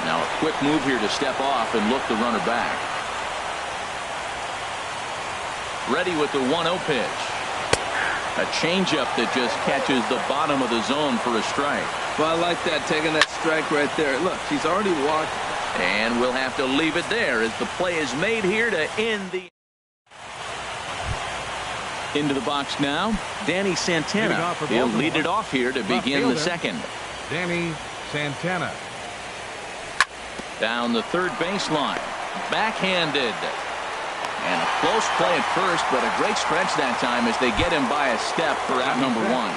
Now a quick move here to step off and look the runner back. Ready with the 1-0 pitch. A changeup that just catches the bottom of the zone for a strike. Well, I like that, taking that strike right there. Look, he's already walked. And we'll have to leave it there as the play is made here to end the... Into the box now, Danny Santana. He'll lead it off here to begin the second. Danny Santana. Down the third baseline. Backhanded. And a close play at first, but a great stretch that time as they get him by a step for out number 1.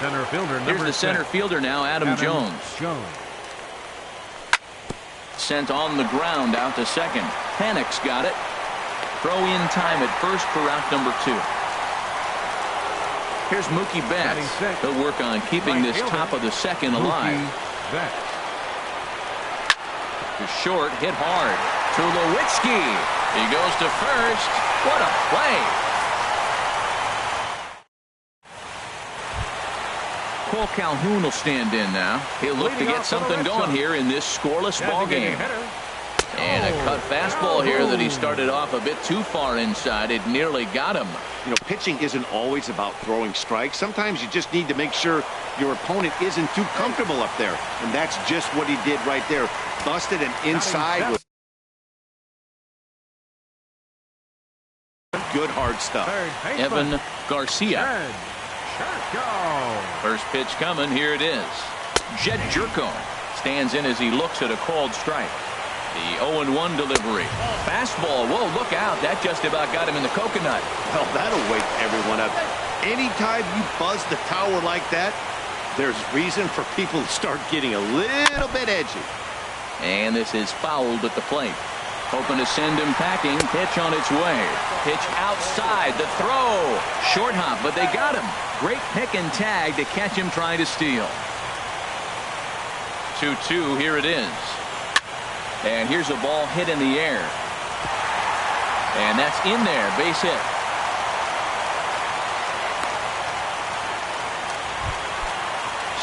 Center fielder. Here's the center fielder now, Adam Jones. Sent on the ground out to second. Panic's got it. Throw in time at first for out number 2. Here's Mookie Betts. He'll work on keeping this top of the second alive. To short, hit hard. Tulowitzki. He goes to first. What a play. Cole Calhoun will stand in now. He'll look to get something going here in this scoreless ball game. And a cut fastball here that he started off a bit too far inside. It nearly got him. You know, pitching isn't always about throwing strikes. Sometimes you just need to make sure your opponent isn't too comfortable up there. And that's just what he did right there. Busted him inside with good hard stuff. Evan Garcia. First pitch coming. Here it is. Jed Jerko stands in as he looks at a called strike. The 0-1 delivery. Fastball. Whoa, look out. That just about got him in the coconut. Well, that'll wake everyone up. Anytime you buzz the tower like that, There's reason for people to start getting a little bit edgy. And this is fouled at the plate. Hoping to send him packing. Pitch on its way. Pitch outside. The throw. Short hop, but they got him. Great pick and tag to catch him trying to steal. 2-2. Here it is. And here's a ball hit in the air. And that's in there. Base hit.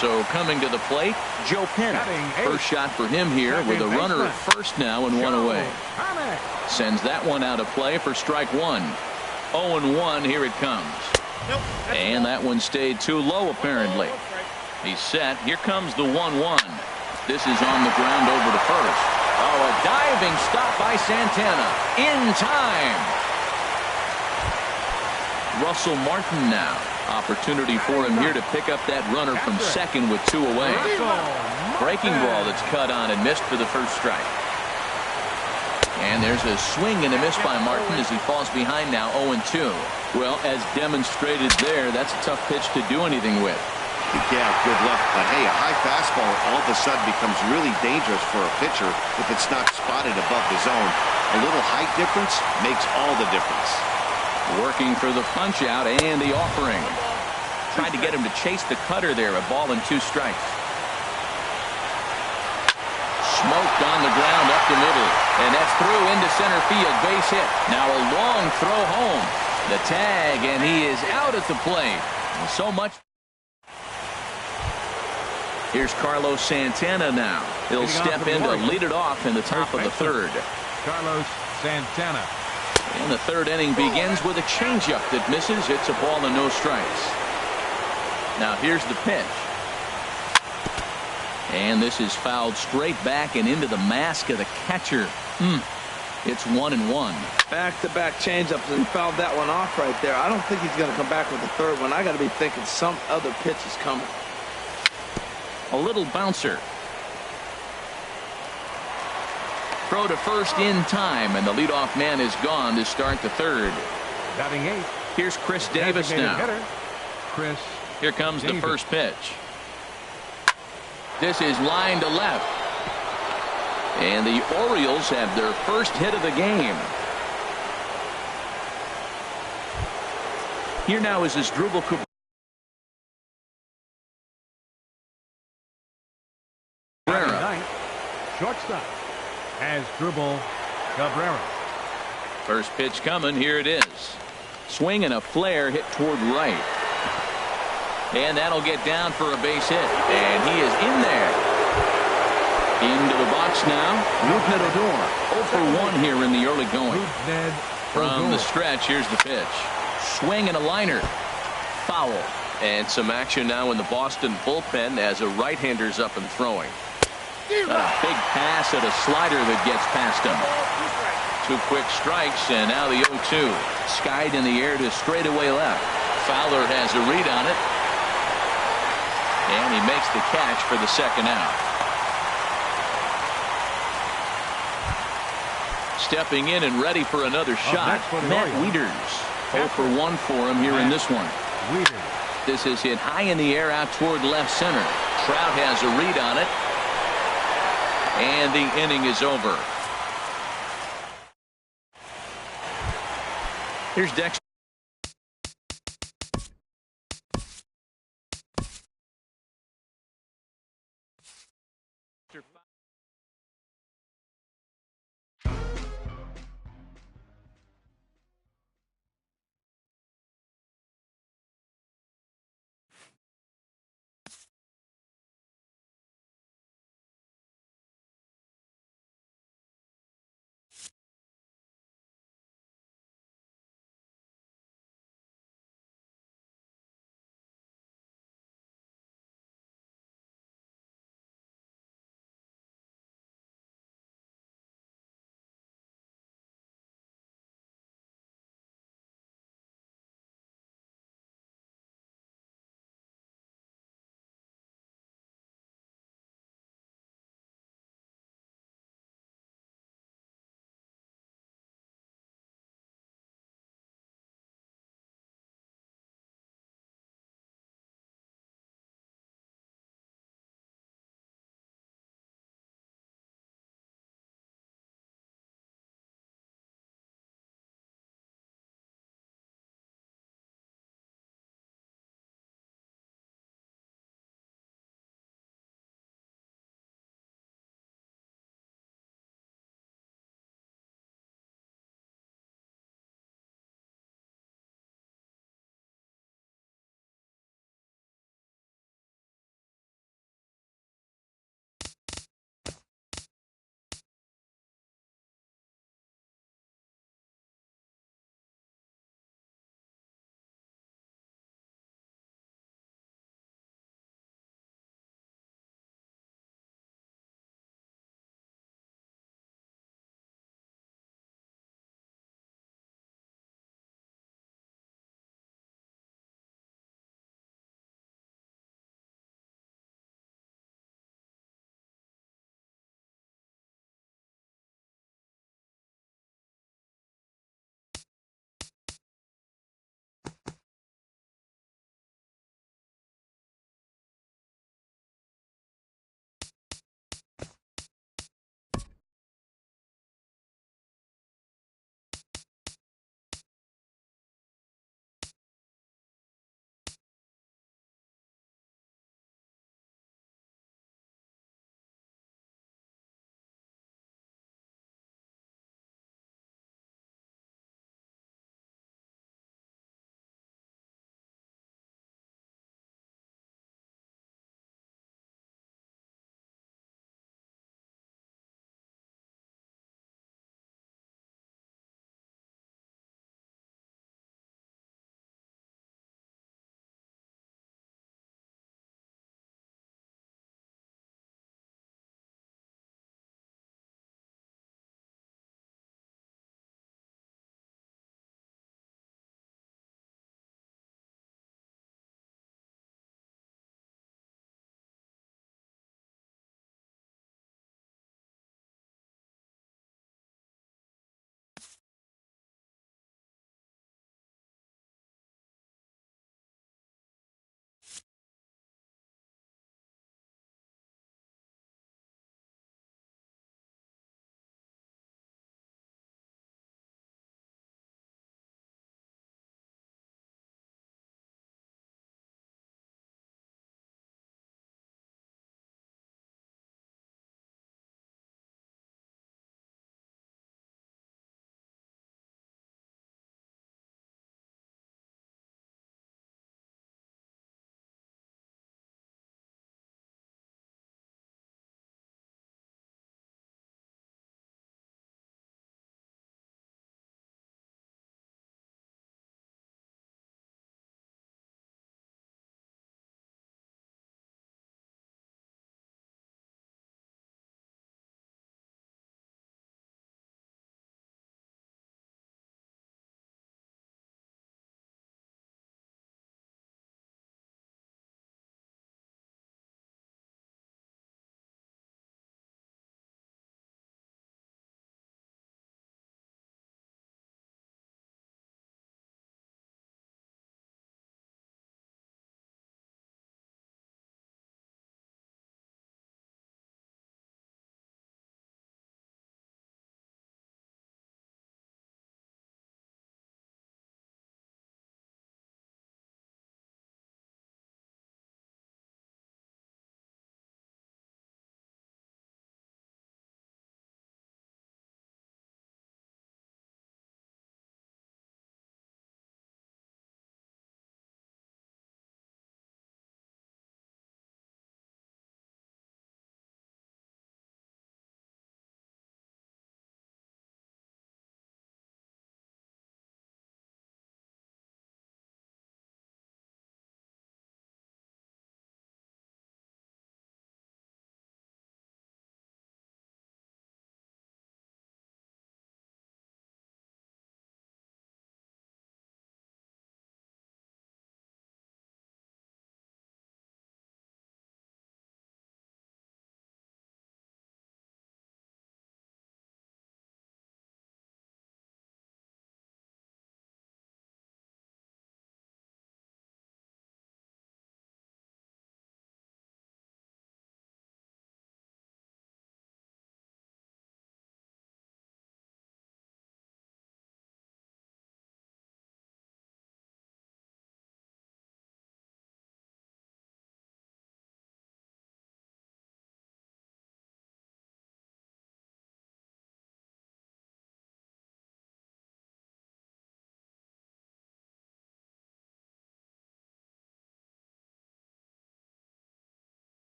So coming to the plate, Joe Penn. First shot for him here with a runner at first now and one away. Sends that one out of play for strike one. 0-1. Here it comes. And that one stayed too low apparently. He's set. Here comes the 1-1. This is on the ground over to first. Oh, a diving stop by Santana. In time. Russell Martin now. Opportunity for him here to pick up that runner from second with two away. Breaking ball that's cut on and missed for the first strike. And there's a swing and a miss by Martin as he falls behind now 0-2. Well, as demonstrated there, that's a tough pitch to do anything with. Yeah, good luck. But hey, a high fastball all of a sudden becomes really dangerous for a pitcher if it's not spotted above the zone. A little height difference makes all the difference. Working for the punch out and the offering. Tried to get him to chase the cutter there. A ball and two strikes. Smoked on the ground up the middle. And that's through into center field. Base hit. Now a long throw home. The tag, and he is out at the plate. And so much. Here's Carlos Santana now. He'll step in to lead it off in the top of the third. Carlos Santana. And the third inning begins with a changeup that misses. It's a ball and no strikes. Now here's the pitch. And this is fouled straight back and into the mask of the catcher. It's 1-1. Back-to-back changeups, and he fouled that one off right there. I don't think he's going to come back with the third one. I got to be thinking some other pitch is coming. A little bouncer. Throw to first in time, and the leadoff man is gone to start the third. Batting eighth. Here's Chris Davis now. Chris. Here comes the first pitch. This is line to left. And the Orioles have their first hit of the game. Here now is Asdrubal Cabrera. Shortstop. Asdrubal Cabrera. First pitch coming. Here it is. Swing and a flare hit toward right. And that'll get down for a base hit. And he is in there. Into the box now. Rougned Odor. 0 for 1 here in the early going. From the stretch, here's the pitch. Swing and a liner. Foul. And some action now in the Boston bullpen as a right-hander's up and throwing. Got a big pass at a slider that gets past him. 2 quick strikes, and now the 0-2. Skied in the air to straightaway left. Fowler has a read on it. And he makes the catch for the second out. Stepping in and ready for another shot, Matt Wieters. 0 for 1 for him here in this one. This is hit high in the air out toward left center. Trout has a read on it. And the inning is over. Here's Dexter.